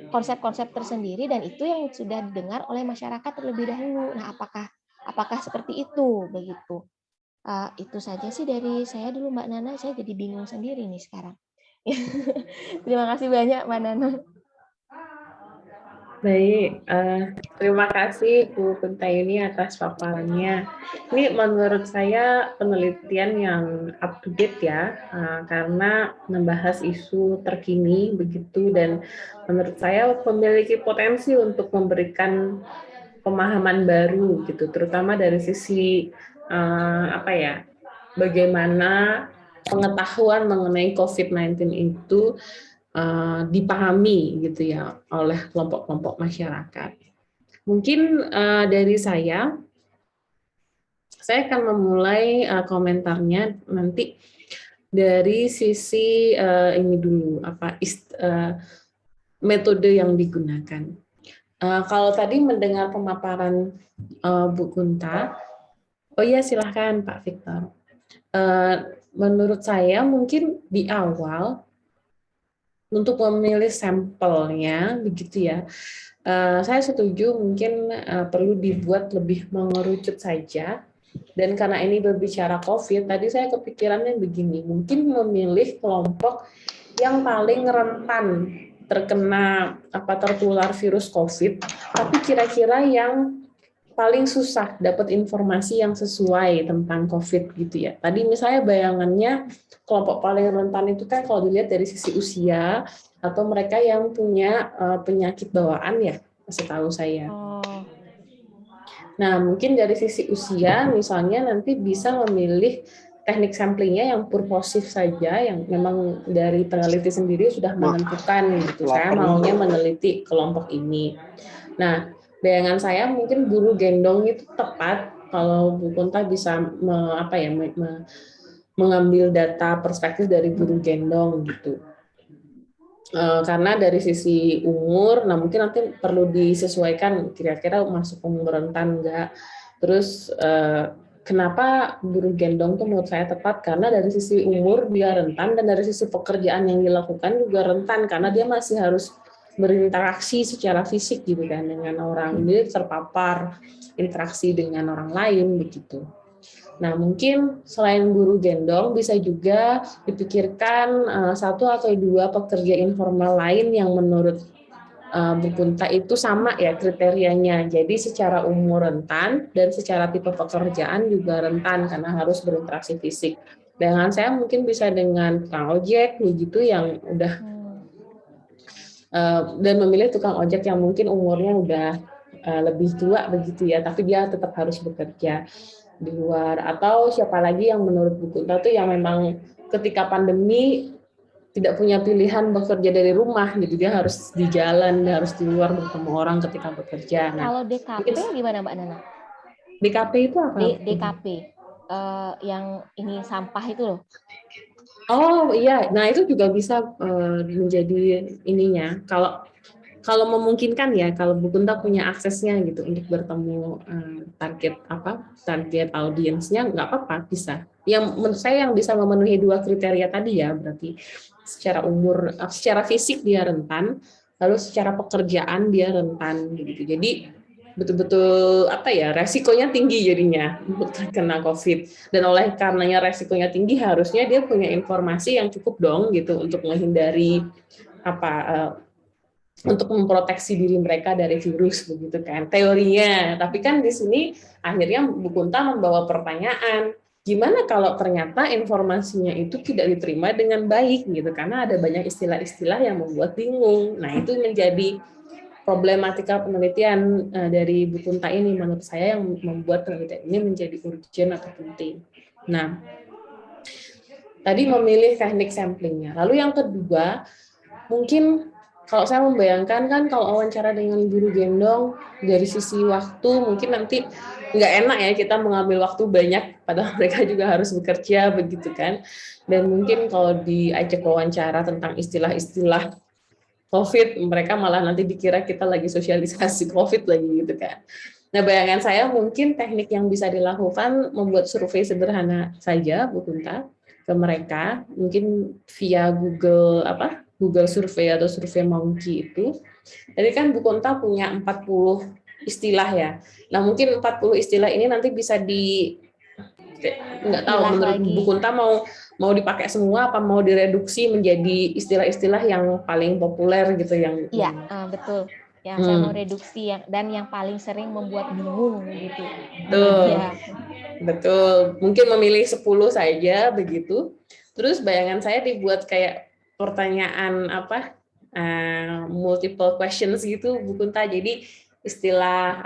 konsep-konsep tersendiri dan itu yang sudah didengar oleh masyarakat terlebih dahulu. Nah, apakah seperti itu begitu? Itu saja sih dari saya dulu Mbak Nana. Saya jadi bingung sendiri nih sekarang. Terima kasih banyak Mbak Nana. Baik, terima kasih Bu Kuntayuni atas paparannya. Ini menurut saya penelitian yang up to date ya, karena membahas isu terkini begitu, dan menurut saya memiliki potensi untuk memberikan pemahaman baru gitu, terutama dari sisi bagaimana pengetahuan mengenai COVID-19 itu dipahami gitu ya oleh kelompok-kelompok masyarakat. Mungkin dari saya akan memulai komentarnya nanti dari sisi ini dulu, metode yang digunakan. Kalau tadi mendengar pemaparan Bu Kunta, oh iya silahkan Pak Victor. menurut saya mungkin di awal untuk memilih sampelnya begitu ya. Saya setuju mungkin perlu dibuat lebih mengerucut saja. Dan karena ini berbicara COVID, tadi saya kepikirannya begini, mungkin memilih kelompok yang paling rentan terkena tertular virus COVID, tapi kira-kira yang paling susah dapat informasi yang sesuai tentang COVID gitu ya. Tadi misalnya bayangannya kelompok paling rentan itu kan kalau dilihat dari sisi usia atau mereka yang punya penyakit bawaan ya, setahu saya. Nah, mungkin dari sisi usia misalnya nanti bisa memilih teknik samplingnya yang purposif saja, yang memang dari peneliti sendiri sudah menentukan gitu. Saya maunya meneliti kelompok ini. Nah, bayangan saya mungkin guru gendong itu tepat kalau Bu Kunta bisa mengambil data perspektif dari guru gendong gitu. Karena dari sisi umur, nah mungkin nanti perlu disesuaikan kira-kira masuk umur rentan enggak. Terus kenapa guru gendong tuh menurut saya tepat, karena dari sisi umur dia rentan dan dari sisi pekerjaan yang dilakukan juga rentan karena dia masih harus berinteraksi secara fisik gitu kan dengan orang, dia terpapar interaksi dengan orang lain begitu. Nah, mungkin selain guru gendong bisa juga dipikirkan satu atau dua pekerja informal lain yang menurut Bu Kunta itu sama ya kriterianya. Jadi secara umur rentan dan secara tipe pekerjaan juga rentan karena harus berinteraksi fisik. Dengan saya mungkin bisa dengan tukang ojek begitu yang udah dan memilih tukang ojek yang mungkin umurnya udah lebih tua begitu ya, tapi dia tetap harus bekerja di luar. Atau siapa lagi yang menurut Bu Kunta tuh yang memang ketika pandemi tidak punya pilihan bekerja dari rumah, gitu dia harus di jalan, dia harus di luar bertemu orang ketika bekerja. Nah, kalau DKP gimana Mbak Nana? DKP itu apa? DKP yang ini sampah itu loh. Oh iya, nah itu juga bisa menjadi ininya. Kalau memungkinkan ya, kalau Bu Kunta punya aksesnya gitu untuk bertemu target audiensnya, nggak apa-apa, bisa. Yang menurut saya yang bisa memenuhi dua kriteria tadi ya, berarti secara umur, secara fisik dia rentan, lalu secara pekerjaan dia rentan gitu. Jadi betul-betul resikonya tinggi jadinya untuk terkena COVID. Dan oleh karenanya resikonya tinggi, harusnya dia punya informasi yang cukup dong gitu untuk menghindari untuk memproteksi diri mereka dari virus begitu kan teorinya. Tapi kan di sini akhirnya Bu Kunta membawa pertanyaan, gimana kalau ternyata informasinya itu tidak diterima dengan baik gitu, karena ada banyak istilah-istilah yang membuat bingung. Nah, itu menjadi problematika penelitian dari Bu Kunta ini menurut saya yang membuat penelitian ini menjadi urgent atau penting. Nah, tadi memilih teknik samplingnya. Lalu yang kedua, mungkin kalau saya membayangkan kan kalau wawancara dengan guru gendong dari sisi waktu mungkin nanti nggak enak ya kita mengambil waktu banyak padahal mereka juga harus bekerja begitu kan. Dan mungkin kalau diajak wawancara tentang istilah-istilah COVID, mereka malah nanti dikira kita lagi sosialisasi COVID lagi gitu kan. Nah, bayangan saya mungkin teknik yang bisa dilakukan membuat survei sederhana saja, Bu Kunta, ke mereka, mungkin via Google Survey atau Survey Monkey itu. Jadi kan Bu Kunta punya 40 istilah ya. Nah, mungkin 40 istilah ini nanti bisa nggak tahu menurut Bu Kunta mau dipakai semua apa mau direduksi menjadi istilah-istilah yang paling populer gitu yang Iya, betul. Yang saya mau reduksi dan yang paling sering membuat bingung gitu. Betul. Mungkin memilih 10 saja begitu. Terus bayangan saya dibuat kayak pertanyaan multiple questions gitu Bu Kunta. Jadi istilah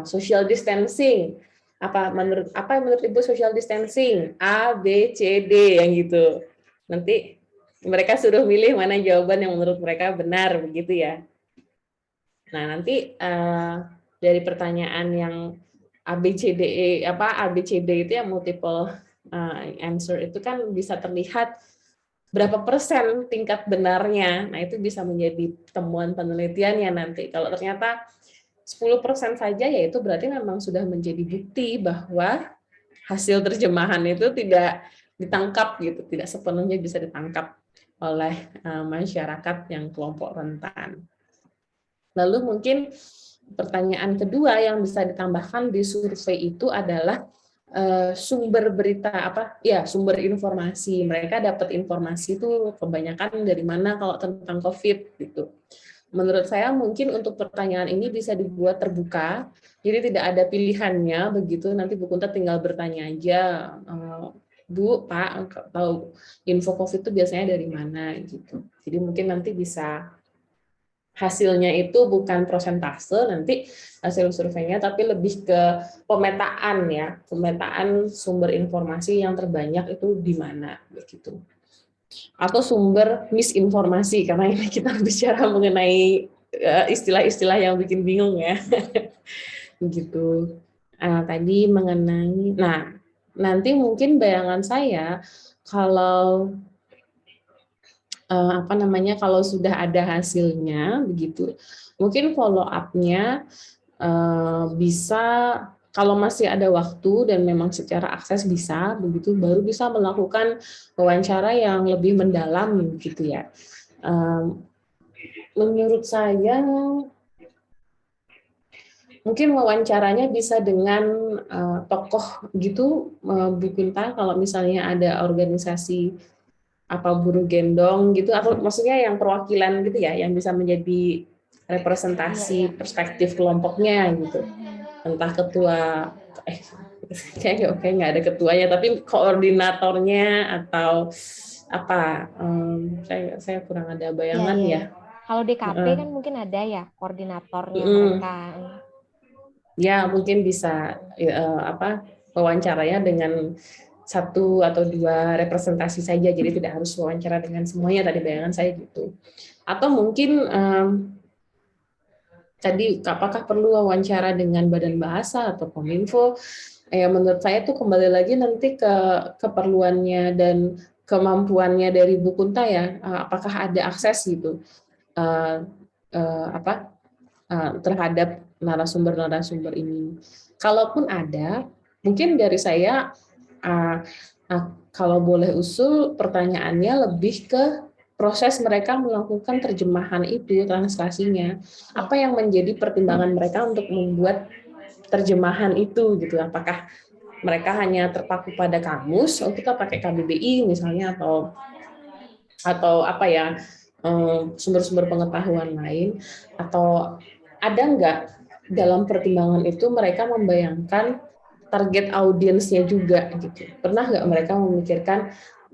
social distancing. Menurut Ibu social distancing? A, B, C, D yang gitu. Nanti mereka suruh milih mana jawaban yang menurut mereka benar begitu ya. Nah, nanti dari pertanyaan yang ABCD itu yang multiple answer itu kan bisa terlihat berapa persen tingkat benarnya. Nah, itu bisa menjadi temuan penelitiannya nanti. Kalau ternyata 10% saja, ya itu berarti memang sudah menjadi bukti bahwa hasil terjemahan itu tidak ditangkap gitu, tidak sepenuhnya bisa ditangkap oleh masyarakat yang kelompok rentan. Lalu mungkin pertanyaan kedua yang bisa ditambahkan di survei itu adalah sumber berita sumber informasi. Mereka dapat informasi itu kebanyakan dari mana kalau tentang COVID gitu. Menurut saya mungkin untuk pertanyaan ini bisa dibuat terbuka, jadi tidak ada pilihannya begitu. Nanti Bu Kunta tinggal bertanya aja, Bu, Pak, tahu info COVID itu biasanya dari mana gitu. Jadi mungkin nanti bisa hasilnya itu bukan prosentase nanti hasil surveinya, tapi lebih ke pemetaan ya, pemetaan sumber informasi yang terbanyak itu di mana begitu. Atau sumber misinformasi, karena ini kita bicara mengenai istilah-istilah yang bikin bingung ya. Begitu. Tadi mengenai, nanti mungkin bayangan saya kalau kalau sudah ada hasilnya begitu, mungkin follow up-nya bisa, kalau masih ada waktu dan memang secara akses bisa begitu, baru bisa melakukan wawancara yang lebih mendalam gitu ya. Menurut saya mungkin wawancaranya bisa dengan tokoh gitu, Bu Kunta, kalau misalnya ada organisasi buruh gendong gitu, atau maksudnya yang perwakilan gitu ya, yang bisa menjadi representasi perspektif kelompoknya gitu, entah ketua kayak nggak ada ketuanya, tapi koordinatornya atau apa, saya kurang ada bayangan ya. Kalau DKP kan mungkin ada ya koordinatornya mereka. Ya mungkin bisa wawancaranya dengan 1 atau 2 representasi saja, jadi tidak harus wawancara dengan semuanya, tadi bayangan saya gitu. Atau mungkin tadi apakah perlu wawancara dengan Badan Bahasa atau Kominfo? Menurut saya itu kembali lagi nanti ke keperluannya dan kemampuannya dari Bu Kunta ya, apakah ada akses gitu terhadap narasumber-narasumber ini. Kalaupun ada, mungkin dari saya kalau boleh usul pertanyaannya lebih ke proses mereka melakukan terjemahan itu, translasinya. Apa yang menjadi pertimbangan mereka untuk membuat terjemahan itu gitu? Apakah mereka hanya terpaku pada kamus, kita pakai KBBI misalnya, atau sumber-sumber pengetahuan lain, atau ada nggak dalam pertimbangan itu mereka membayangkan target audiensnya juga gitu. Pernah nggak mereka memikirkan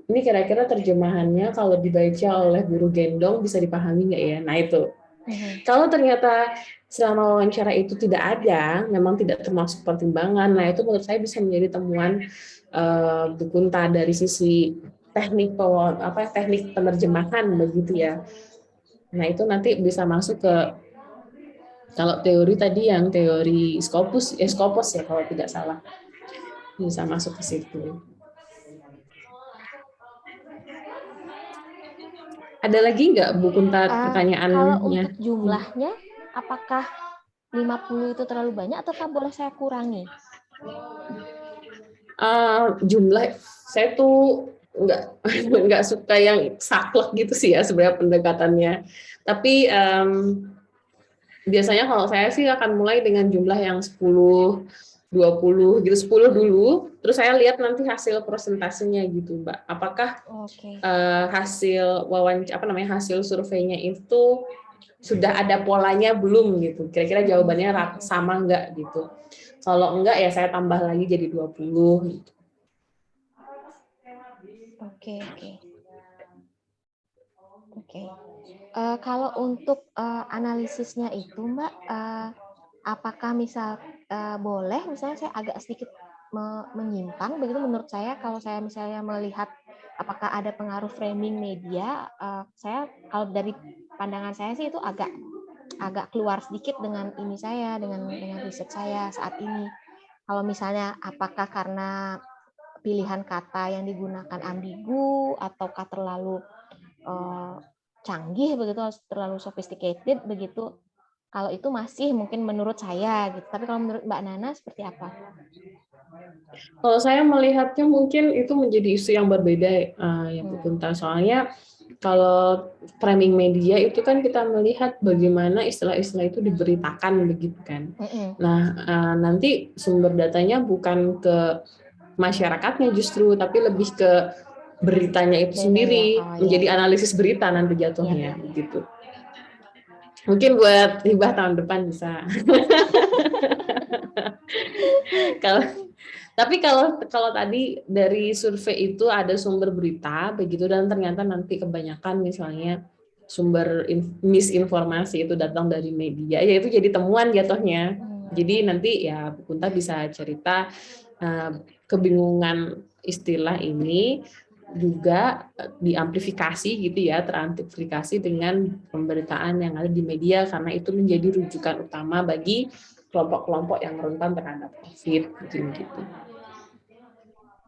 ini kira-kira terjemahannya kalau dibaca oleh guru gendong bisa dipahami nggak ya? Nah itu. Kalau ternyata selama wawancara itu tidak ada, memang tidak termasuk pertimbangan, nah itu menurut saya bisa menjadi temuan Bu Kunta dari sisi teknik penerjemahan begitu ya. Nah itu nanti bisa masuk ke, kalau teori tadi yang teori Scopus ya kalau tidak salah, bisa masuk ke situ. Ada lagi nggak Bu Kunta pertanyaannya? Kalau untuk jumlahnya, apakah 50 itu terlalu banyak atau boleh saya kurangi? Jumlah, saya tuh nggak suka yang saklek gitu sih ya sebenarnya pendekatannya. Tapi biasanya kalau saya sih akan mulai dengan jumlah yang 10, 20 gitu, 10 dulu, terus saya lihat nanti hasil persentasenya gitu, Mbak. Apakah hasil hasil surveinya itu sudah ada polanya belum gitu. Kira-kira jawabannya sama enggak gitu. Kalau enggak ya saya tambah lagi jadi 20 gitu. Oke. Kalau untuk analisisnya itu, Mbak, apakah boleh misalnya saya agak sedikit menyimpang begitu menurut saya, kalau saya misalnya melihat apakah ada pengaruh framing media, saya kalau dari pandangan saya sih itu agak keluar sedikit dengan riset saya saat ini. Kalau misalnya apakah karena pilihan kata yang digunakan ambigu ataukah terlalu canggih begitu, terlalu sophisticated begitu, Kalau itu masih mungkin menurut saya gitu. Tapi kalau menurut Mbak Nana seperti apa? Kalau saya melihatnya mungkin itu menjadi isu yang berbeda ya Bu Kunta. Soalnya kalau framing media itu kan kita melihat bagaimana istilah-istilah itu diberitakan begitu kan. Nah, nanti sumber datanya bukan ke masyarakatnya justru, tapi lebih ke beritanya itu sendiri, menjadi analisis berita nanti jatuhnya begitu. Mungkin buat hibah tahun depan bisa. Tapi kalau tadi dari survei itu ada sumber berita begitu, dan ternyata nanti kebanyakan misalnya sumber misinformasi itu datang dari media, ya itu jadi temuan jatuhnya. Jadi nanti ya Bu Kunta bisa cerita kebingungan istilah ini juga diamplifikasi gitu ya, teramplifikasi dengan pemberitaan yang ada di media, karena itu menjadi rujukan utama bagi kelompok-kelompok yang rentan terhadap COVID gitu.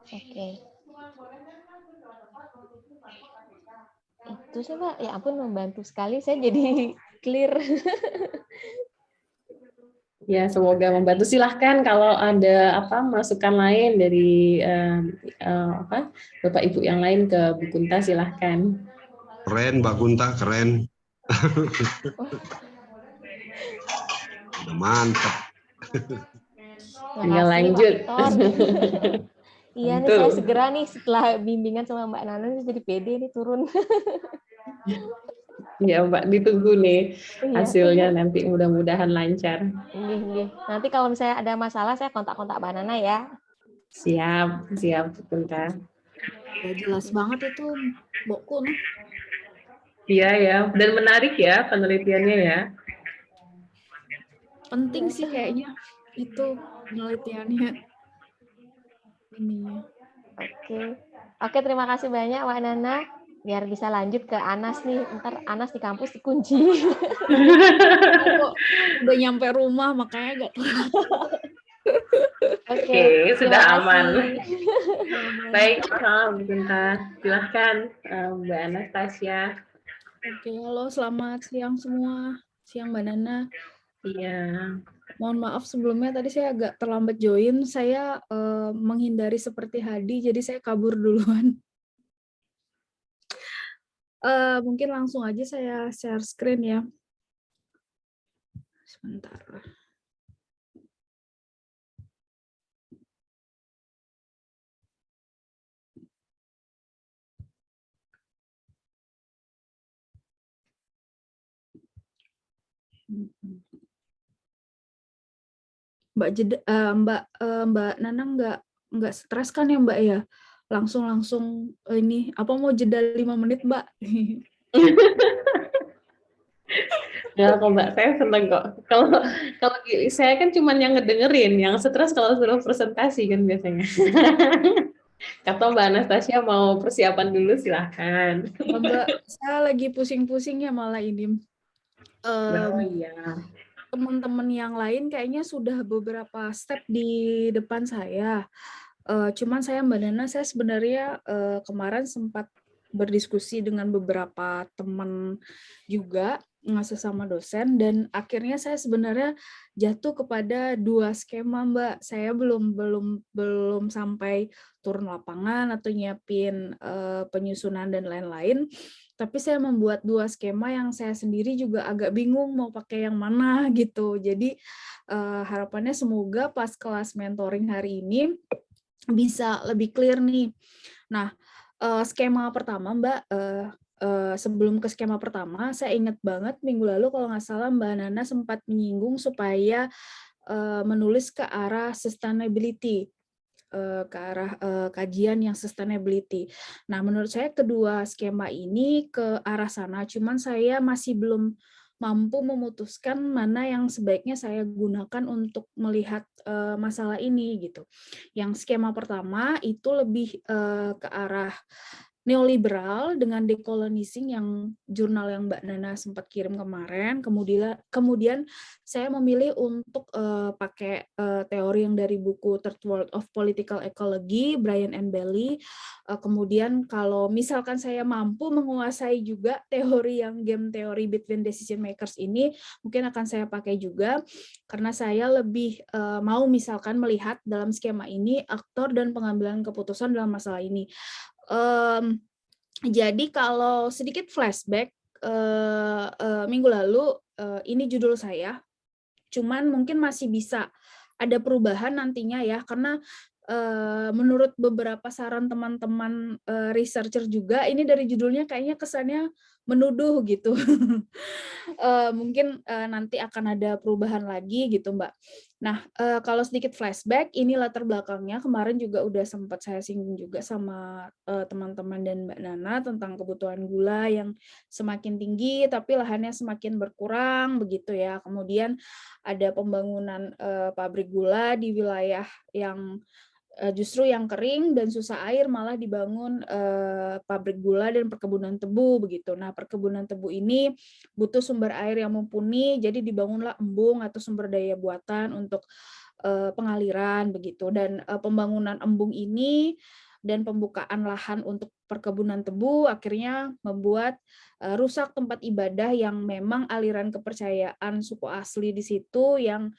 Oke. Itu sih Mbak, ya ampun membantu sekali, saya jadi clear. Ya, semoga membantu. Silahkan kalau ada masukan lain dari Bapak Ibu yang lain ke Bu Kunta, silahkan. Keren Mbak Kunta, keren. Udah mantap. Tinggal lanjut. Iya nih, saya segera nih setelah bimbingan sama Mbak Nana jadi pede nih turun. Ya Mbak, ditunggu nih hasilnya nanti, mudah-mudahan lancar. Nanti kalau misalnya ada masalah saya kontak-kontak Mbak Nana ya. Siap Bu Kunta. Ya, jelas banget itu Mbok Kun. Iya ya, dan menarik ya penelitiannya ya. Penting sih kayaknya itu penelitiannya. Ininya. Oke, terima kasih banyak Mbak Nana. Biar bisa lanjut ke Anas nih. Ntar Anas di kampus dikunci. Udah nyampe rumah makanya gak tahu. Oke, sudah aman. Baik, Bu Kunta. Silahkan Mbak Anastasia. Oke, halo, selamat siang semua. Siang Mbak Nana. Iya. Mohon maaf sebelumnya tadi saya agak terlambat join. Saya menghindari seperti Hadi, jadi saya kabur duluan. Mungkin langsung aja saya share screen ya. Sebentar. Mbak Nana nggak stres kan ya Mbak ya? Langsung ini apa mau jeda 5 menit Mbak? Ya kok Mbak, saya seneng kok. Kalau saya kan cuma yang ngedengerin, yang stres kalau suruh presentasi kan biasanya. Kata Mbak Anastasia mau persiapan dulu, silahkan. Mbak, saya lagi pusing-pusing ya malah ini. Iya. Teman-teman yang lain kayaknya sudah beberapa step di depan saya. Cuman saya Mbak Nana, saya sebenarnya kemarin sempat berdiskusi dengan beberapa teman juga sesama dosen, dan akhirnya saya sebenarnya jatuh kepada 2 skema Mbak. Saya belum sampai turun lapangan atau nyiapin penyusunan dan lain-lain, tapi saya membuat 2 skema yang saya sendiri juga agak bingung mau pakai yang mana gitu. Jadi harapannya semoga pas kelas mentoring hari ini bisa lebih clear nih. Nah, skema pertama Mbak, sebelum ke skema pertama, saya ingat banget minggu lalu kalau nggak salah Mbak Nana sempat menyinggung supaya menulis ke arah sustainability, ke arah kajian yang sustainability. Nah, menurut saya kedua skema ini ke arah sana, cuman saya masih belum mampu memutuskan mana yang sebaiknya saya gunakan untuk melihat masalah ini gitu. Yang skema pertama itu lebih ke arah neoliberal dengan decolonizing yang jurnal yang Mbak Nana sempat kirim kemarin. Kemudian saya memilih untuk pakai teori yang dari buku Third World of Political Ecology, Brian and Bailey. Kemudian kalau misalkan saya mampu menguasai juga teori yang game theory between decision makers ini, mungkin akan saya pakai juga, karena saya lebih mau misalkan melihat dalam skema ini aktor dan pengambilan keputusan dalam masalah ini. Jadi kalau sedikit flashback, minggu lalu ini judul saya, cuman mungkin masih bisa ada perubahan nantinya ya, karena menurut beberapa saran teman-teman researcher juga, ini dari judulnya kayaknya kesannya menuduh gitu. Mungkin nanti akan ada perubahan lagi gitu, Mbak. Nah, kalau sedikit flashback, ini latar belakangnya kemarin juga udah sempat saya singgung juga sama teman-teman dan Mbak Nana tentang kebutuhan gula yang semakin tinggi, tapi lahannya semakin berkurang begitu ya. Kemudian ada pembangunan pabrik gula di wilayah yang justru yang kering dan susah air malah dibangun pabrik gula dan perkebunan tebu begitu. Nah, perkebunan tebu ini butuh sumber air yang mumpuni, jadi dibangunlah embung atau sumber daya buatan untuk pengaliran begitu. Dan pembangunan embung ini dan pembukaan lahan untuk perkebunan tebu akhirnya membuat rusak tempat ibadah yang memang aliran kepercayaan suku asli di situ yang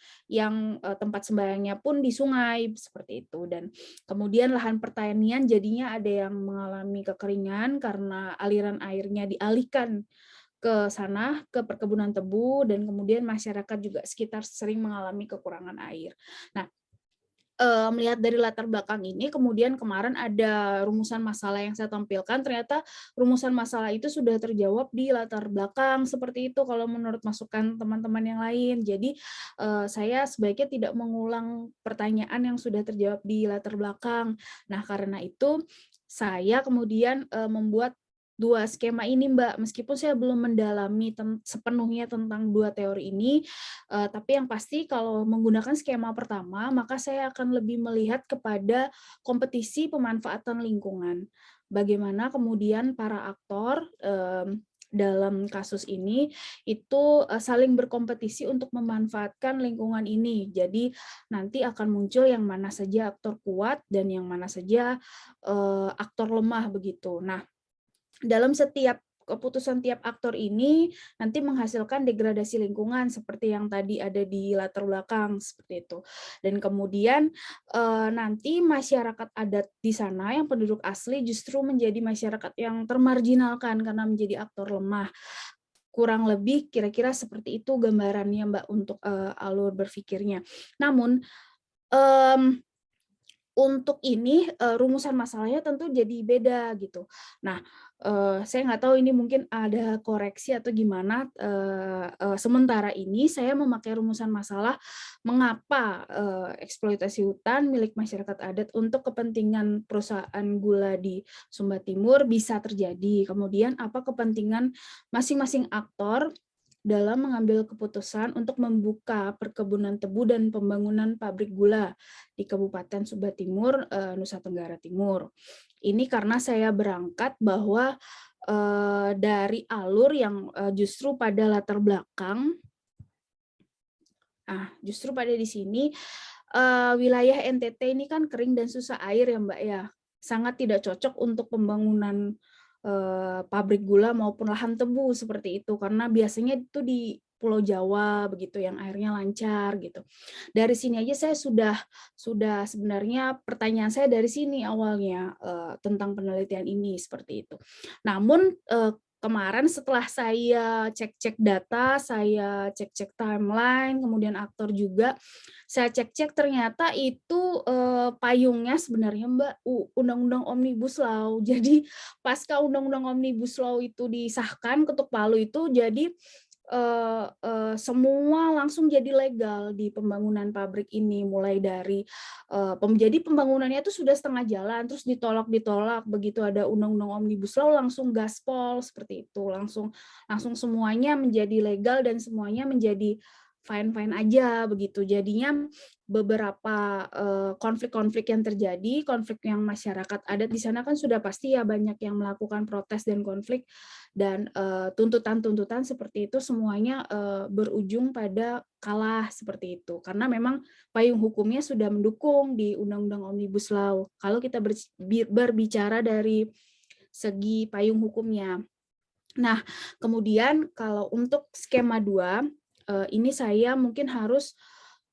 tempat sembahyangnya pun di sungai seperti itu. Dan kemudian lahan pertanian jadinya ada yang mengalami kekeringan karena aliran airnya dialihkan ke sana, ke perkebunan tebu, dan kemudian masyarakat juga sekitar sering mengalami kekurangan air. Nah, melihat dari latar belakang ini, kemudian kemarin ada rumusan masalah yang saya tampilkan, ternyata rumusan masalah itu sudah terjawab di latar belakang, seperti itu kalau menurut masukan teman-teman yang lain. Jadi saya sebaiknya tidak mengulang pertanyaan yang sudah terjawab di latar belakang. Nah, karena itu saya kemudian membuat dua skema ini, Mbak. Meskipun saya belum mendalami sepenuhnya tentang dua teori ini, tapi yang pasti kalau menggunakan skema pertama, maka saya akan lebih melihat kepada kompetisi pemanfaatan lingkungan. Bagaimana kemudian para aktor dalam kasus ini itu saling berkompetisi untuk memanfaatkan lingkungan ini. Jadi nanti akan muncul yang mana saja aktor kuat dan yang mana saja aktor lemah begitu. Nah, dalam setiap keputusan tiap aktor ini nanti menghasilkan degradasi lingkungan seperti yang tadi ada di latar belakang seperti itu. Dan kemudian nanti masyarakat adat di sana yang penduduk asli justru menjadi masyarakat yang termarginalkan karena menjadi aktor lemah. Kurang lebih kira-kira seperti itu gambarannya, Mbak, untuk alur berpikirnya. Namun untuk ini rumusan masalahnya tentu jadi beda gitu. Nah, saya nggak tahu ini mungkin ada koreksi atau gimana. Sementara ini saya memakai rumusan masalah mengapa eksploitasi hutan milik masyarakat adat untuk kepentingan perusahaan gula di Sumba Timur bisa terjadi. Kemudian apa kepentingan masing-masing aktor dalam mengambil keputusan untuk membuka perkebunan tebu dan pembangunan pabrik gula di Kabupaten Sumba Timur, Nusa Tenggara Timur. Ini karena saya berangkat bahwa dari alur yang justru pada latar belakang, justru pada di sini wilayah NTT ini kan kering dan susah air ya, Mbak ya, sangat tidak cocok untuk pembangunan pabrik gula maupun lahan tebu seperti itu, karena biasanya itu di Pulau Jawa begitu yang airnya lancar gitu. Dari sini aja saya sudah sebenarnya pertanyaan saya dari sini awalnya tentang penelitian ini seperti itu. Namun kemarin setelah saya cek-cek data, saya cek-cek timeline, kemudian aktor juga, saya cek-cek ternyata itu payungnya sebenarnya, Mbak, Undang-Undang Omnibus Law. Jadi pasca Undang-Undang Omnibus Law itu disahkan, ketuk palu itu, jadi semua langsung jadi legal di pembangunan pabrik ini, mulai dari jadi pembangunannya itu sudah setengah jalan, terus ditolak, begitu ada Undang-Undang Omnibus Law langsung gaspol seperti itu, langsung semuanya menjadi legal dan semuanya menjadi fine-fine aja begitu. Jadinya beberapa konflik-konflik yang terjadi, konflik yang masyarakat adat di sana kan sudah pasti ya banyak yang melakukan protes dan konflik, dan tuntutan-tuntutan seperti itu semuanya berujung pada kalah seperti itu. Karena memang payung hukumnya sudah mendukung di Undang-Undang Omnibus Law. Kalau kita berbicara dari segi payung hukumnya. Nah, kemudian kalau untuk skema 2, ini saya mungkin harus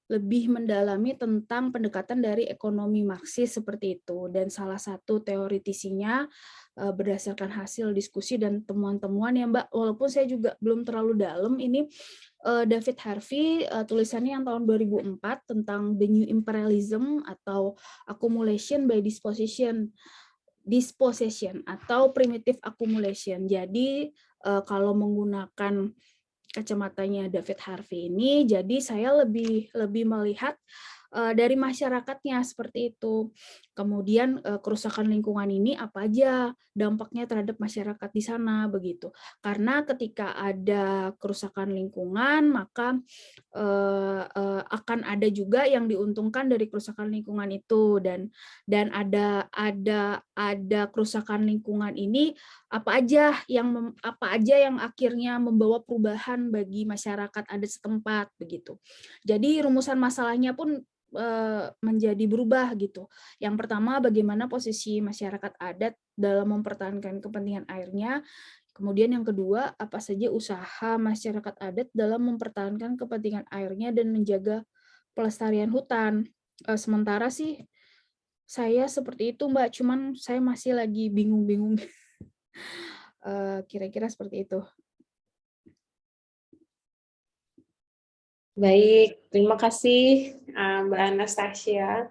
lebih mendalami tentang pendekatan dari ekonomi Marxis seperti itu. Dan salah satu teoritisinya berdasarkan hasil diskusi dan temuan-temuan ya Mbak, walaupun saya juga belum terlalu dalam, ini David Harvey, tulisannya yang tahun 2004 tentang The New Imperialism atau Accumulation by Dispossession atau Primitive Accumulation. Jadi kalau menggunakan kacamatanya David Harvey ini, jadi saya lebih melihat dari masyarakatnya seperti itu. Kemudian kerusakan lingkungan ini apa aja dampaknya terhadap masyarakat di sana begitu. Karena ketika ada kerusakan lingkungan, maka akan ada juga yang diuntungkan dari kerusakan lingkungan itu, dan ada kerusakan lingkungan ini apa aja yang akhirnya membawa perubahan bagi masyarakat adat setempat begitu. Jadi rumusan masalahnya pun menjadi berubah gitu. Yang pertama, bagaimana posisi masyarakat adat dalam mempertahankan kepentingan airnya. Kemudian yang kedua, apa saja usaha masyarakat adat dalam mempertahankan kepentingan airnya dan menjaga pelestarian hutan. Sementara sih saya seperti itu Mbak, cuman saya masih lagi bingung-bingung. Kira-kira seperti itu. Baik, terima kasih Mbak Anastasia.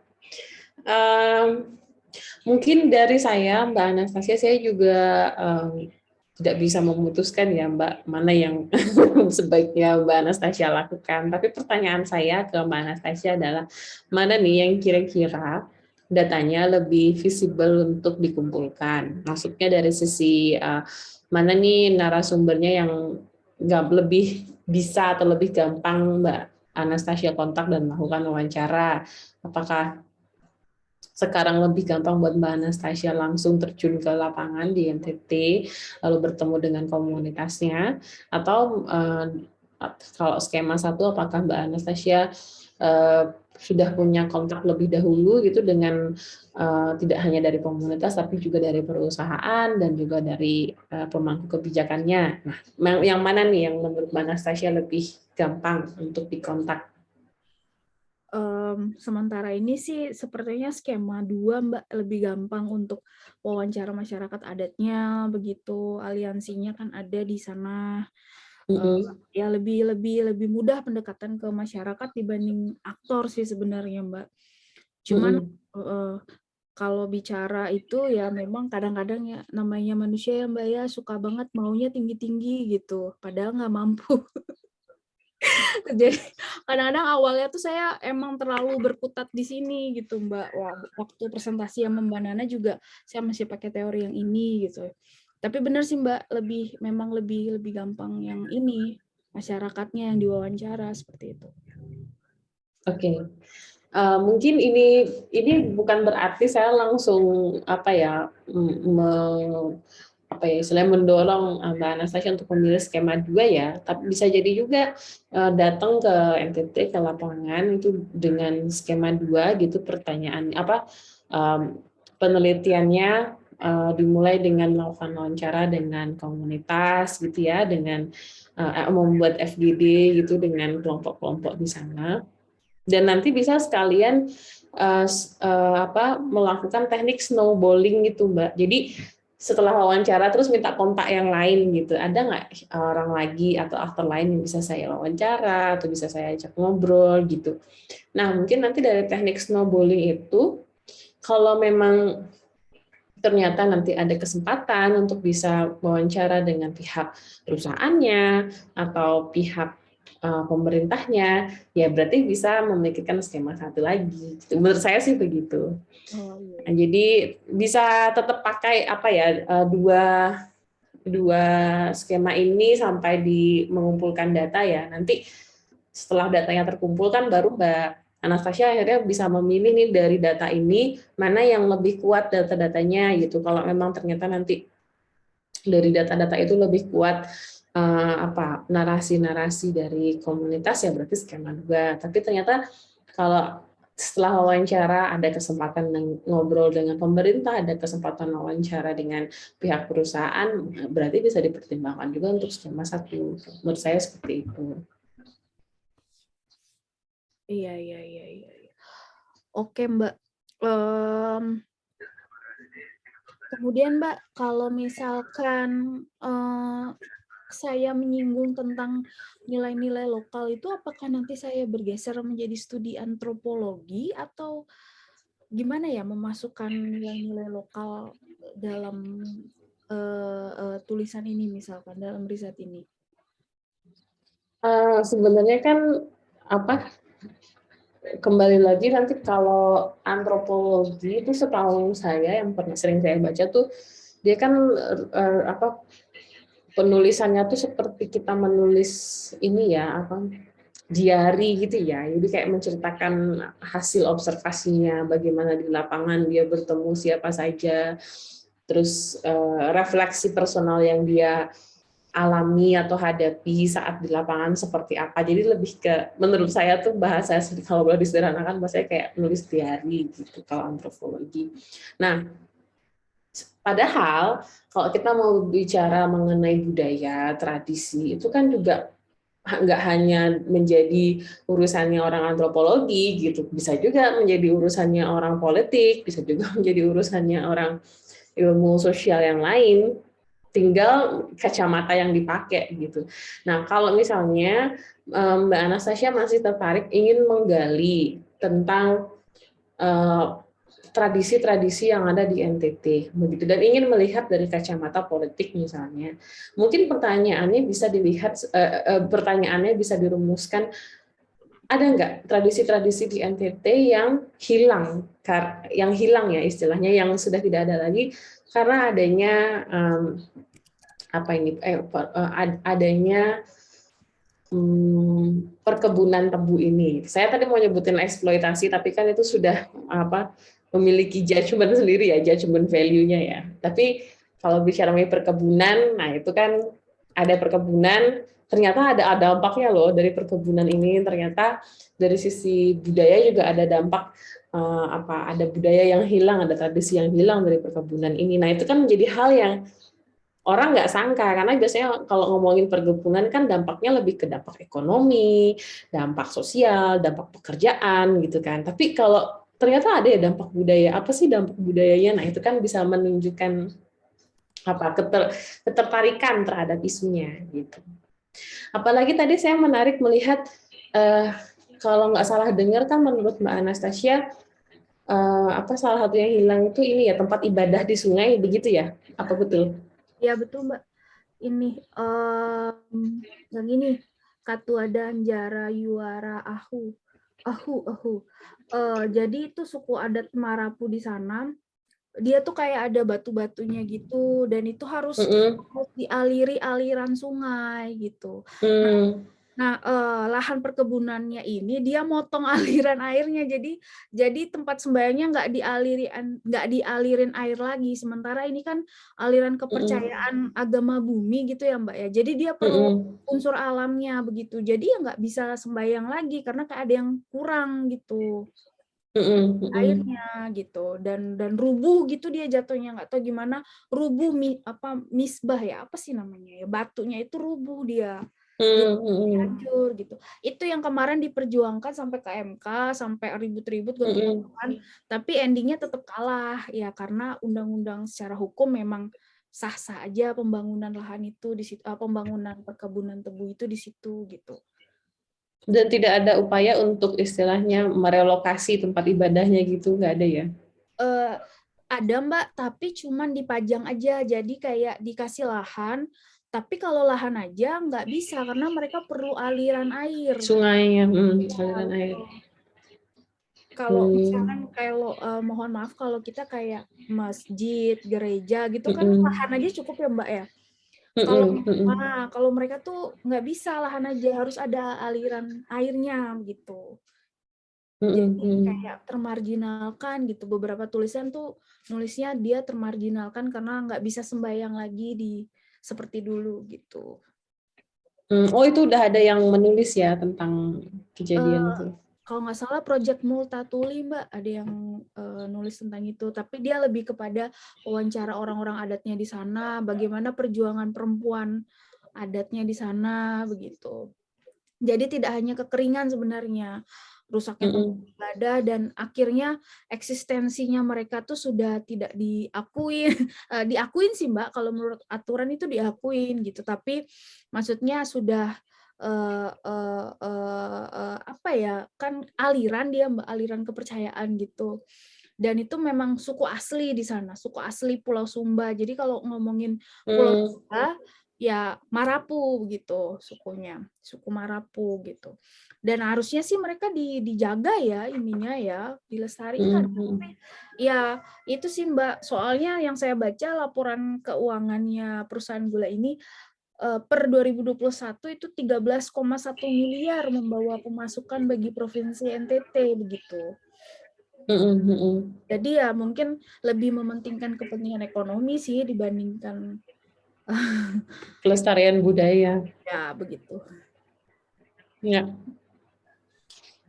Mungkin dari saya, Mbak Anastasia, saya juga tidak bisa memutuskan ya Mbak, mana yang sebaiknya Mbak Anastasia lakukan. Tapi pertanyaan saya ke Mbak Anastasia adalah, mana nih yang kira-kira datanya lebih visible untuk dikumpulkan? Maksudnya dari sisi mana nih narasumbernya yang lebih bisa atau lebih gampang Mbak Anastasia kontak dan melakukan wawancara? Apakah sekarang lebih gampang buat Mbak Anastasia langsung terjun ke lapangan di NTT, lalu bertemu dengan komunitasnya, atau kalau skema 1, apakah Mbak Anastasia sudah punya kontak lebih dahulu gitu dengan tidak hanya dari komunitas tapi juga dari perusahaan dan juga dari pemangku kebijakannya. Nah, yang mana nih yang menurut Mbak Anastasia lebih gampang untuk dikontak? Sementara ini sih sepertinya skema 2 Mbak, lebih gampang untuk wawancara masyarakat adatnya begitu, aliansinya kan ada di sana. Ya lebih mudah pendekatan ke masyarakat dibanding aktor sih sebenarnya Mbak. Cuman kalau bicara itu ya memang kadang-kadang ya namanya manusia ya Mbak ya, suka banget maunya tinggi-tinggi gitu, padahal nggak mampu. Jadi kadang-kadang awalnya tuh saya emang terlalu berkutat di sini gitu Mbak. Waktu presentasi sama Mbak Nana juga saya masih pakai teori yang ini gitu. Tapi benar sih Mbak, memang lebih gampang yang ini, masyarakatnya yang diwawancara seperti itu. Oke. Mungkin ini bukan berarti saya langsung istilahnya mendorong Mbak Anastasia untuk memilih skema 2 ya, tapi bisa jadi juga datang ke NTT ke lapangan itu dengan skema 2 gitu, pertanyaan penelitiannya dimulai dengan melakukan wawancara dengan komunitas gitu ya, dengan membuat FGD gitu dengan kelompok-kelompok di sana. Dan nanti bisa sekalian melakukan teknik snowballing gitu Mbak. Jadi setelah wawancara terus minta kontak yang lain gitu. Ada nggak orang lagi atau aktor lain yang bisa saya wawancara atau bisa saya ajak ngobrol gitu. Nah mungkin nanti dari teknik snowballing itu, kalau memang ternyata nanti ada kesempatan untuk bisa wawancara dengan pihak perusahaannya atau pihak pemerintahnya, ya berarti bisa memikirkan skema 1 lagi. Menurut saya sih begitu. Nah, jadi bisa tetap pakai dua skema ini sampai mengumpulkan data ya. Nanti setelah datanya terkumpul kan baru Mbak Anastasia akhirnya bisa memilih nih dari data ini mana yang lebih kuat data-datanya gitu. Kalau memang ternyata nanti dari data-data itu lebih kuat narasi-narasi dari komunitas ya berarti skema juga. Tapi ternyata kalau setelah wawancara ada kesempatan ngobrol dengan pemerintah, ada kesempatan wawancara dengan pihak perusahaan, berarti bisa dipertimbangkan juga untuk skema 1. Menurut saya seperti itu. Iya. Oke, Mbak. Kemudian, Mbak, kalau misalkan saya menyinggung tentang nilai-nilai lokal itu, apakah nanti saya bergeser menjadi studi antropologi atau gimana ya memasukkan nilai-nilai lokal dalam tulisan ini misalkan, dalam riset ini? Sebenarnya kan kembali lagi nanti kalau antropologi itu setahu saya yang pernah sering saya baca tuh dia kan penulisannya tuh seperti kita menulis ini ya diary gitu ya, jadi kayak menceritakan hasil observasinya, bagaimana di lapangan dia bertemu siapa saja, terus refleksi personal yang dia alami atau hadapi saat di lapangan seperti apa. Jadi lebih ke, menurut saya tuh bahasa kalau boleh disederhanakan bahasanya kayak nulis diary gitu kalau antropologi. Nah, padahal kalau kita mau bicara mengenai budaya, tradisi, itu kan juga nggak hanya menjadi urusannya orang antropologi gitu, bisa juga menjadi urusannya orang politik, bisa juga menjadi urusannya orang ilmu sosial yang lain. Tinggal kacamata yang dipakai gitu. Nah, kalau misalnya Mbak Anastasia masih tertarik ingin menggali tentang tradisi-tradisi yang ada di NTT begitu dan ingin melihat dari kacamata politik misalnya, mungkin pertanyaannya bisa dirumuskan, ada nggak tradisi-tradisi di NTT yang hilang ya istilahnya, yang sudah tidak ada lagi karena adanya adanya perkebunan tebu ini. Saya tadi mau nyebutin eksploitasi, tapi kan itu sudah memiliki judgement sendiri ya, judgement value-nya ya. Tapi kalau bicara mengenai perkebunan, nah itu kan ada perkebunan, ternyata ada dampaknya loh dari perkebunan ini. Ternyata dari sisi budaya juga ada dampak, ada budaya yang hilang, ada tradisi yang hilang dari perkebunan ini. Nah itu kan menjadi hal yang orang nggak sangka, karena biasanya kalau ngomongin perkebunan kan dampaknya lebih ke dampak ekonomi, dampak sosial, dampak pekerjaan gitu kan. Tapi kalau ternyata ada ya dampak budaya, apa sih dampak budayanya? Nah itu kan bisa menunjukkan ketertarikan terhadap isunya gitu. Apalagi tadi saya menarik melihat kalau nggak salah dengar kan menurut Mbak Anastasia salah satu yang hilang itu ini ya tempat ibadah di sungai begitu ya? Apa betul? Ya betul Mbak. Ini yang ini Katua Danjara Yuara Ahu. Jadi itu suku adat Marapu di sana. Dia tuh kayak ada batu-batunya gitu dan itu harus dialiri aliran sungai gitu. Nah, lahan perkebunannya ini dia motong aliran airnya, jadi tempat sembahyangnya nggak dialirin air lagi. Sementara ini kan aliran kepercayaan agama bumi gitu ya Mbak ya. Jadi dia perlu unsur alamnya begitu. Jadi ya nggak bisa sembahyang lagi karena kayak ada yang kurang gitu airnya gitu dan rubuh gitu dia jatuhnya, nggak tahu gimana rubuh misbah ya apa sih namanya ya, batunya itu rubuh dia. Hancur gitu. Itu yang kemarin diperjuangkan sampai ke MK, sampai ribut-ribut ganti-gantian, tapi endingnya tetap kalah ya karena undang-undang secara hukum memang sah-sah aja pembangunan lahan itu di situ, pembangunan perkebunan tebu itu di situ gitu. Dan tidak ada upaya untuk istilahnya merelokasi tempat ibadahnya gitu, nggak ada ya? Ada Mbak, tapi cuman dipajang aja, jadi kayak dikasih lahan. Tapi kalau lahan aja nggak bisa karena mereka perlu aliran air. Sungai, aliran air. Kalau misalkan mohon maaf kalau kita kayak masjid, gereja gitu kan lahan aja cukup ya Mbak ya. Kalau mereka tuh nggak bisa lahan aja, harus ada aliran airnya gitu. Jadi kayak termarginalkan gitu. Beberapa tulisan tuh nulisnya dia termarginalkan karena nggak bisa sembahyang lagi seperti dulu gitu. Oh, itu udah ada yang menulis ya tentang kejadian itu. Kalau nggak salah Project Multatuli, Mbak, ada yang nulis tentang itu. Tapi dia lebih kepada wawancara orang-orang adatnya di sana, bagaimana perjuangan perempuan adatnya di sana, begitu. Jadi tidak hanya kekeringan sebenarnya, rusaknya tempat ibadah, dan akhirnya eksistensinya mereka tuh sudah tidak diakuin. Diakuin sih, Mbak, kalau menurut aturan itu diakuin gitu. Tapi maksudnya sudah apa ya, kan aliran dia, Mbak, aliran kepercayaan gitu. Dan itu memang suku asli di sana, suku asli Pulau Sumba. Jadi kalau ngomongin Pulau Sumba, ya Marapu gitu sukunya, suku Marapu gitu. Dan harusnya sih mereka dijaga ya ininya ya, dilestarikan. Tapi ya itu sih Mbak, soalnya yang saya baca laporan keuangannya perusahaan gula ini per 2021 itu 13,1 miliar membawa pemasukan bagi provinsi NTT begitu. Jadi ya mungkin lebih mementingkan kepentingan ekonomi sih dibandingkan kelestarian budaya. Ya, begitu. Ya.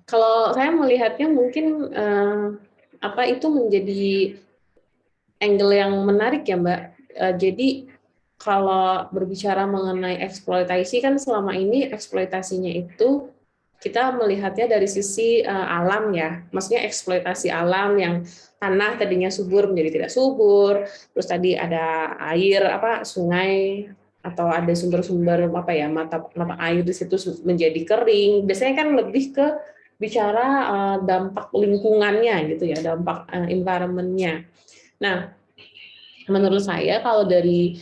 Kalau saya melihatnya mungkin itu menjadi angle yang menarik ya, Mbak. Jadi kalau berbicara mengenai eksploitasi kan selama ini eksploitasinya itu kita melihatnya dari sisi alam ya, maksudnya eksploitasi alam yang tanah tadinya subur menjadi tidak subur, terus tadi ada air sungai atau ada sumber-sumber mata air di situ menjadi kering. Biasanya kan lebih ke bicara dampak lingkungannya gitu ya, dampak environment-nya. Nah, menurut saya kalau dari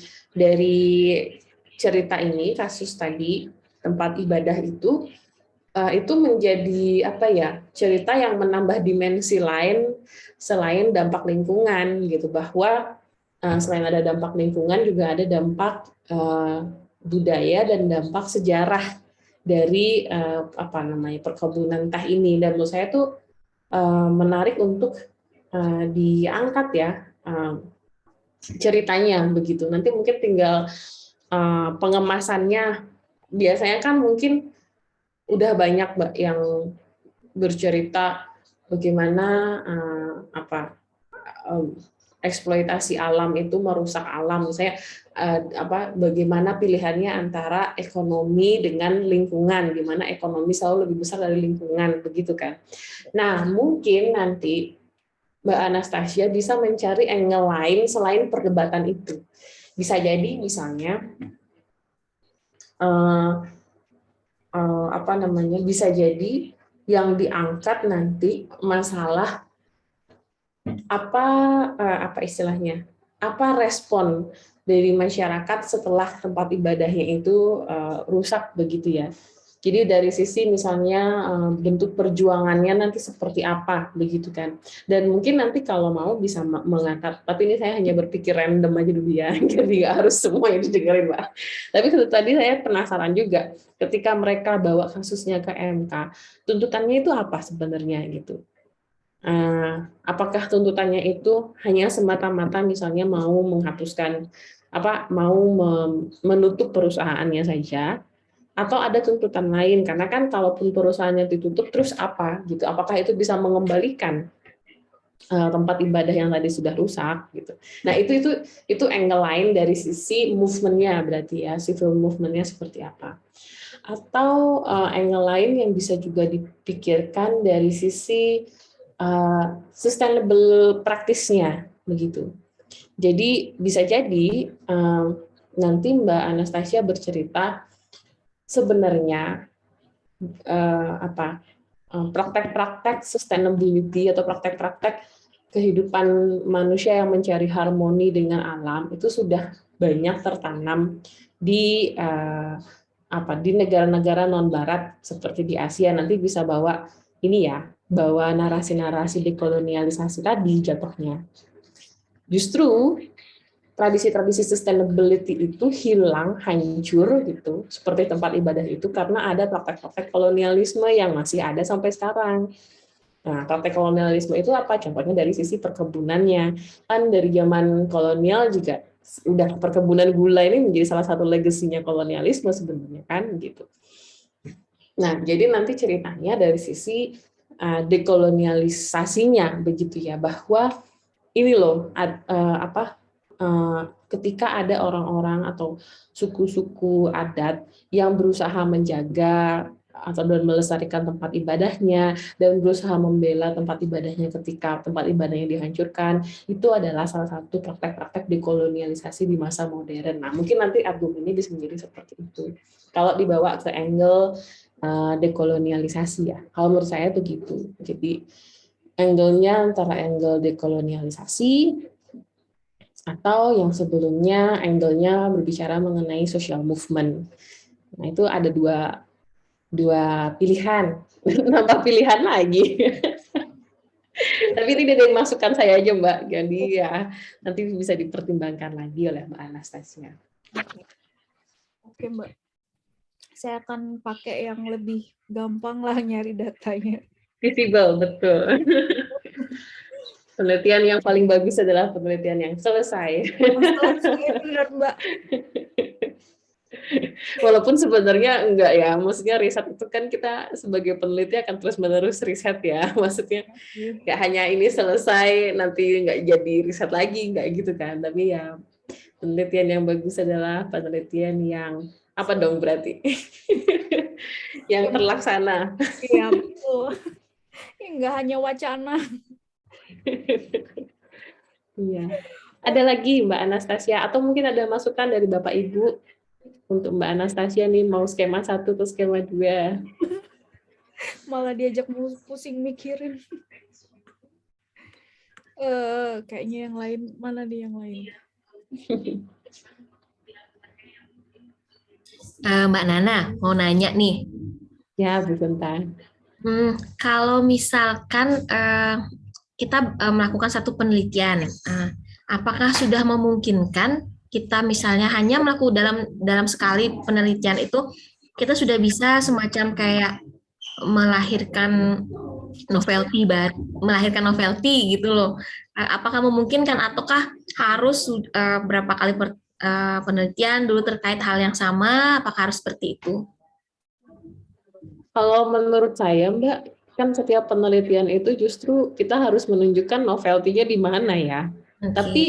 cerita ini, kasus tadi tempat ibadah itu menjadi cerita yang menambah dimensi lain selain dampak lingkungan gitu, bahwa selain ada dampak lingkungan juga ada dampak budaya dan dampak sejarah dari perkebunan teh ini. Dan menurut saya tuh menarik untuk diangkat ya ceritanya begitu. Nanti mungkin tinggal pengemasannya. Biasanya kan mungkin udah banyak Mbak yang bercerita bagaimana eksploitasi alam itu merusak alam. Misalnya bagaimana pilihannya antara ekonomi dengan lingkungan, di mana ekonomi selalu lebih besar dari lingkungan, begitu kan. Nah, mungkin nanti Mbak Anastasia bisa mencari angle lain selain perdebatan itu. Bisa jadi misalnya bisa jadi yang diangkat nanti masalah istilahnya, respon dari masyarakat setelah tempat ibadahnya itu rusak begitu ya. Jadi dari sisi misalnya bentuk perjuangannya nanti seperti apa begitu kan. Dan mungkin nanti kalau mau bisa mengangkat, tapi ini saya hanya berpikir random aja dulu ya, jadi nggak harus semua yang didengerin Mbak. Tapi tadi saya penasaran juga, ketika mereka bawa kasusnya ke MK, tuntutannya itu apa sebenarnya gitu. Apakah tuntutannya itu hanya semata-mata misalnya mau menghapuskan, mau menutup perusahaannya saja, atau ada tuntutan lain, karena kan kalaupun perusahaannya ditutup terus apa gitu, apakah itu bisa mengembalikan tempat ibadah yang tadi sudah rusak gitu. Nah itu angle lain dari sisi movementnya, berarti ya civil movementnya seperti apa. Atau angle lain yang bisa juga dipikirkan dari sisi sustainable practice-nya begitu. Jadi bisa jadi nanti Mbak Anastasia bercerita sebenarnya praktek-praktek sustainability atau praktek-praktek kehidupan manusia yang mencari harmoni dengan alam itu sudah banyak tertanam di negara-negara non barat seperti di Asia. Nanti bisa bawa narasi-narasi dekolonialisasi tadi jatuhnya. Justru tradisi-tradisi sustainability itu hilang, hancur gitu, seperti tempat ibadah itu karena ada praktek-praktek kolonialisme yang masih ada sampai sekarang. Nah, praktek kolonialisme itu apa? Contohnya dari sisi perkebunannya. Kan dari zaman kolonial juga udah perkebunan gula ini menjadi salah satu legasinya kolonialisme sebenarnya kan gitu. Nah, jadi nanti ceritanya dari sisi dekolonialisasinya begitu ya, bahwa ini loh ketika ada orang-orang atau suku-suku adat yang berusaha menjaga atau dan melestarikan tempat ibadahnya dan berusaha membela tempat ibadahnya ketika tempat ibadahnya dihancurkan, itu adalah salah satu praktek-praktek dekolonialisasi di masa modern. Nah, mungkin nanti argumennya bisa menjadi seperti itu. Kalau dibawa ke angle dekolonialisasi ya, kalau menurut saya begitu. Jadi angle-nya antara angle dekolonialisasi atau yang sebelumnya angle-nya berbicara mengenai social movement. Nah, itu ada dua pilihan, nambah pilihan lagi. Tapi ini dari masukan saya aja, Mbak. Jadi ya nanti bisa dipertimbangkan lagi oleh Mbak Anastasia. Oke, Mbak. Saya akan pakai yang lebih gampang lah nyari datanya. Visible, betul. Penelitian yang paling bagus adalah penelitian yang selesai. Benar, Mbak. Walaupun sebenarnya enggak ya, maksudnya riset itu kan kita sebagai peneliti akan terus-menerus riset ya, maksudnya nggak hanya ini selesai nanti nggak jadi riset lagi, nggak gitu kan, tapi ya penelitian yang bagus adalah penelitian yang apa dong berarti? Yang terlaksana. Iya, betul. Nggak hanya wacana. Iya. Ada lagi Mbak Anastasia, atau mungkin ada masukan dari Bapak Ibu untuk Mbak Anastasia nih, mau skema 1 atau skema 2? Malah diajak pusing mikirin. Kayaknya yang lain, mana nih yang lain? Mbak Nana mau nanya nih. Ya, Bu Genta. Kalau misalkan kita melakukan satu penelitian, apakah sudah memungkinkan kita misalnya hanya melakukan dalam sekali penelitian itu kita sudah bisa semacam kayak melahirkan novelty gitu loh. Apakah memungkinkan ataukah harus berapa kali penelitian dulu terkait hal yang sama? Apakah harus seperti itu? Kalau menurut saya, Mbak, kan setiap penelitian itu justru kita harus menunjukkan novelty-nya di mana ya. Okay. Tapi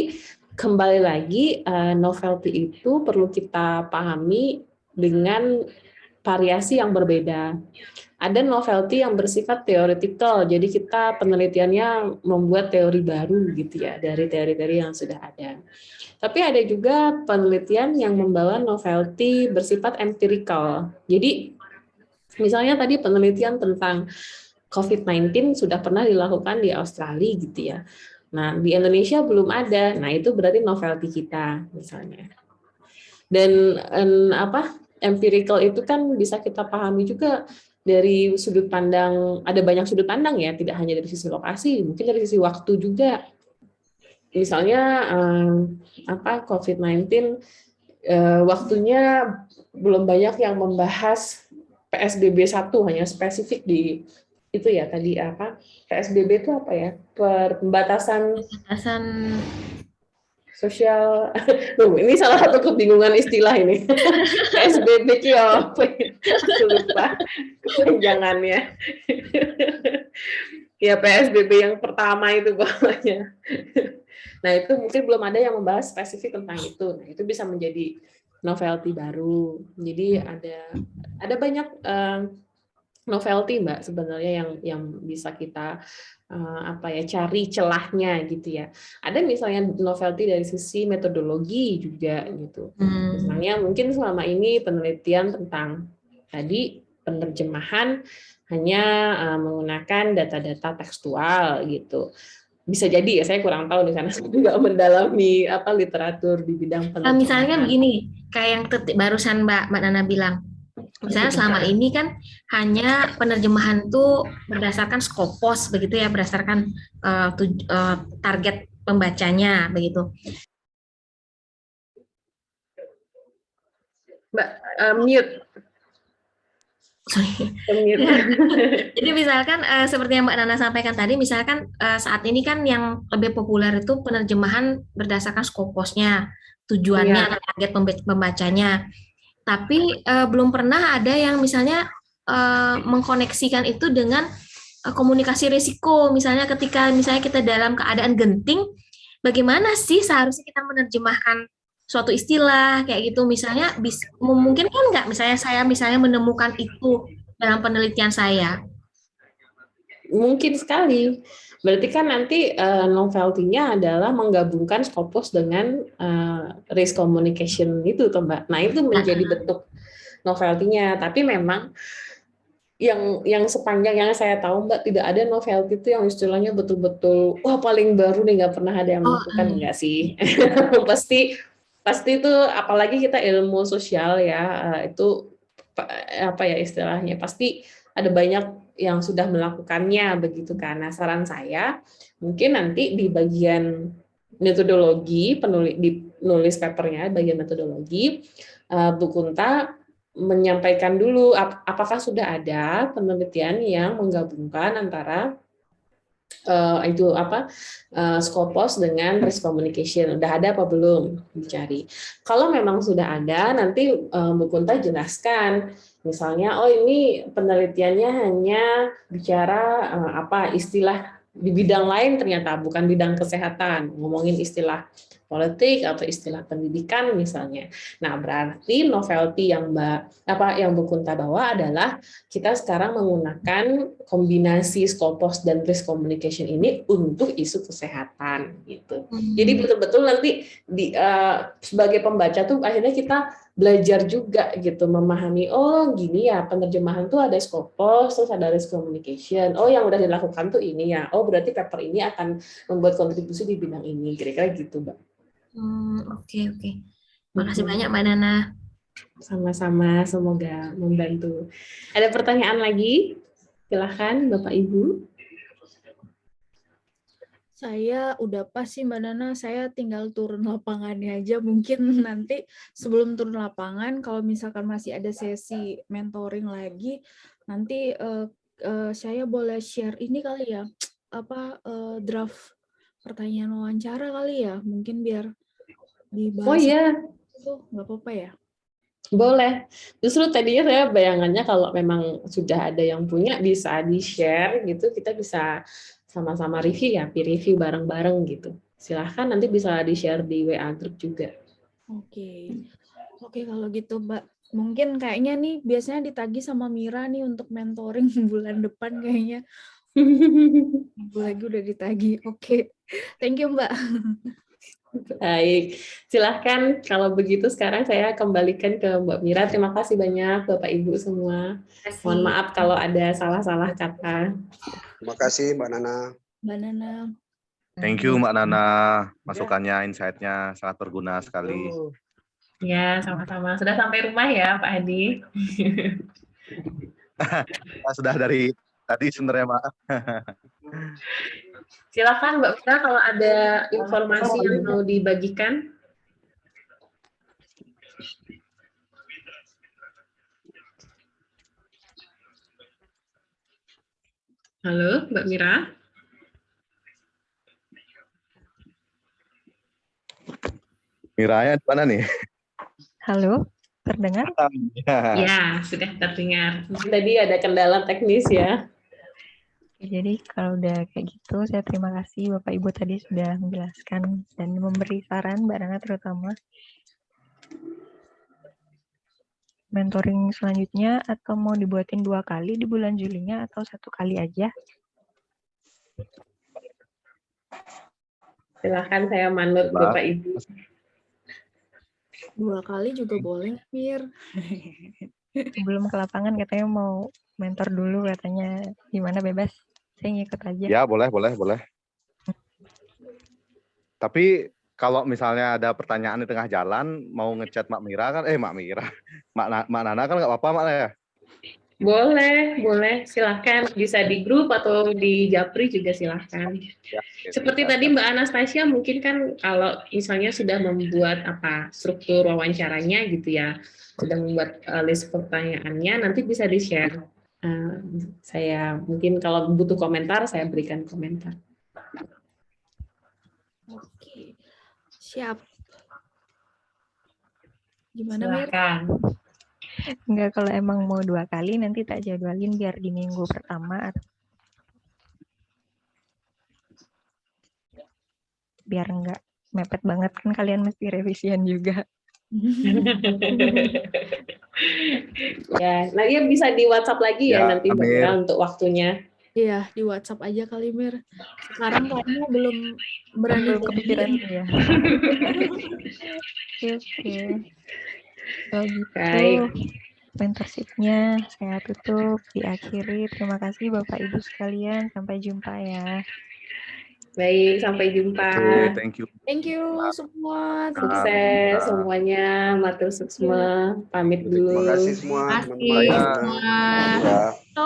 kembali lagi, novelty itu perlu kita pahami dengan variasi yang berbeda. Ada novelty yang bersifat theoretical, jadi kita penelitiannya membuat teori baru gitu ya, dari teori-teori yang sudah ada. Tapi ada juga penelitian yang membawa novelty bersifat empirical. Jadi misalnya tadi penelitian tentang COVID-19 sudah pernah dilakukan di Australia gitu ya. Nah, di Indonesia belum ada. Nah, itu berarti novelty kita misalnya. Dan empirical itu kan bisa kita pahami juga dari sudut pandang, ada banyak sudut pandang ya, tidak hanya dari sisi lokasi, mungkin dari sisi waktu juga. Misalnya COVID-19 waktunya belum banyak yang membahas PSBB 1, hanya spesifik di itu ya tadi PSBB itu apa ya? Pembatasan sosial. Ini salah satu kebingungan istilah ini. PSBB itu apa? Aku lupa kepanjangannya. Ya PSBB yang pertama itu pokoknya. Nah, itu mungkin belum ada yang membahas spesifik tentang itu. Nah, itu bisa menjadi novelty baru. Jadi ada banyak novelty, Mbak, sebenarnya yang bisa kita cari celahnya gitu ya. Ada misalnya novelty dari sisi metodologi juga gitu. Misalnya mungkin selama ini penelitian tentang tadi penerjemahan hanya menggunakan data-data tekstual gitu. Bisa jadi ya, saya kurang tahu di sana, saya juga mendalami literatur di bidang penerjemahan. Misalnya begini, kayak yang barusan Mbak Nana bilang. Misalnya selama ini kan hanya penerjemahan itu berdasarkan Scopus begitu ya, berdasarkan target pembacanya begitu. Mbak, mute. Sorry. Mute. Jadi misalkan seperti yang Mbak Nana sampaikan tadi, misalkan saat ini kan yang lebih populer itu penerjemahan berdasarkan Skoposnya, tujuannya, Iya. target pembacanya. Tapi belum pernah ada yang misalnya mengkoneksikan itu dengan komunikasi risiko. Misalnya ketika misalnya kita dalam keadaan genting, bagaimana sih seharusnya kita menerjemahkan suatu istilah kayak gitu, misalnya mungkin kan nggak misalnya saya menemukan itu dalam penelitian saya. Mungkin sekali. Berarti kan nanti novelty-nya adalah menggabungkan Scopus dengan risk communication itu toh Mbak. Nah, itu menjadi bentuk novelty-nya. Tapi memang yang sepanjang yang saya tahu Mbak, tidak ada novelty itu yang istilahnya betul-betul wah paling baru nih, nggak pernah ada yang melakukan, enggak sih. Pasti itu, apalagi kita ilmu sosial ya, itu apa ya istilahnya, pasti ada banyak yang sudah melakukannya begitu kan. Nah, saran saya mungkin nanti di bagian metodologi nulis papernya, bagian metodologi, Bu Kunta menyampaikan dulu apakah sudah ada penelitian yang menggabungkan antara Scopus dengan risk communication. Udah ada apa belum? Dicari. Kalau memang sudah ada, nanti Bu Kunta jelaskan. Misalnya, oh ini penelitiannya hanya bicara istilah di bidang lain, ternyata bukan bidang kesehatan, ngomongin istilah politik atau istilah pendidikan misalnya. Nah, berarti novelty yang Bu Kunta bawa adalah kita sekarang menggunakan kombinasi Scopus dan risk communication ini untuk isu kesehatan gitu. Jadi betul-betul nanti sebagai pembaca tuh akhirnya kita belajar juga gitu, memahami oh gini ya penerjemahan tuh ada Scopus terus ada risk communication. Oh yang udah dilakukan tuh ini ya. Oh berarti paper ini akan membuat kontribusi di bidang ini. Kira-kira gitu, Mbak. Oke. Makasih banyak Mbak Nana. Sama-sama, semoga membantu. Ada pertanyaan lagi? Silahkan Bapak Ibu. Saya udah pas sih Mbak Nana, saya tinggal turun lapangannya aja. Mungkin nanti sebelum turun lapangan, kalau misalkan masih ada sesi mentoring lagi, nanti saya boleh share ini kali ya, draft pertanyaan wawancara kali ya, mungkin biar dibahas. Oh iya. Itu nggak apa-apa ya? Boleh. Justru tadinya saya bayangannya kalau memang sudah ada yang punya bisa di-share gitu, kita bisa sama-sama review ya, peer review bareng-bareng gitu. Silahkan nanti bisa di-share di WA group juga. Oke, kalau gitu Mbak. Mungkin kayaknya nih biasanya ditagih sama Mira nih untuk mentoring bulan depan kayaknya. Minggu lagi udah ditagih. Oke. Thank you Mbak. Baik, silahkan kalau begitu sekarang saya kembalikan ke Mbak Mira. Terima kasih banyak Bapak Ibu semua. Mohon maaf kalau ada salah-salah kata. Terima kasih Mbak Nana. Mbak Nana. Thank you Mbak Nana, masukannya, insight-nya sangat berguna sekali. Ya, sama-sama. Sudah sampai rumah ya Pak Hadi? Sudah dari tadi sebenarnya Mbak. Silakan Mbak Mira kalau ada informasi yang mau dibagikan. Halo Mbak Mira. Miranya di mana nih? Halo, terdengar? Ya, sudah terdengar. Mungkin tadi ada kendala teknis ya. Jadi kalau udah kayak gitu, saya terima kasih Bapak Ibu tadi sudah menjelaskan dan memberi saran, Mbak Nana terutama. Mentoring selanjutnya atau mau dibuatin 2 kali di bulan Julinya atau 1 kali aja? Silahkan saya manut Bapak Ibu. 2 kali juga boleh, Mir. Sebelum ke lapangan katanya mau mentor dulu katanya, gimana bebas? Saya ngikut aja. Ya, boleh. Tapi kalau misalnya ada pertanyaan di tengah jalan, mau ngechat Mak Nana kan nggak apa-apa Mak ya? Boleh, silahkan. Bisa di grup atau di Japri juga silahkan. Ya, oke, Seperti siap. tadi Mbak Anastasia, mungkin kan kalau misalnya sudah membuat struktur wawancaranya gitu ya, sudah membuat list pertanyaannya, nanti bisa di-share. Saya mungkin kalau butuh komentar, saya berikan komentar. Oke, siap. Gimana, Mir? Silakan. Enggak, kalau emang mau 2 kali nanti tak jadwalin biar di minggu pertama biar enggak mepet banget kan kalian mesti revisian juga. Ya, nah ya bisa di WhatsApp lagi ya, Ya, nanti Mbak Mir. Mira untuk waktunya. Iya, di WhatsApp aja kali, Mir. Sekarang kayaknya belum berani Belum kepikiran janjiin. ya. Oke. Kalau gitu Baik. mentorship-nya saya tutup, diakhiri. Terima kasih Bapak Ibu sekalian. Sampai jumpa ya. Baik, sampai jumpa. Oke, thank you. Thank you semua. Sukses semuanya, matur suksma. Pamit dulu. Terima kasih semua Terima teman-teman. kasih semua. Ya.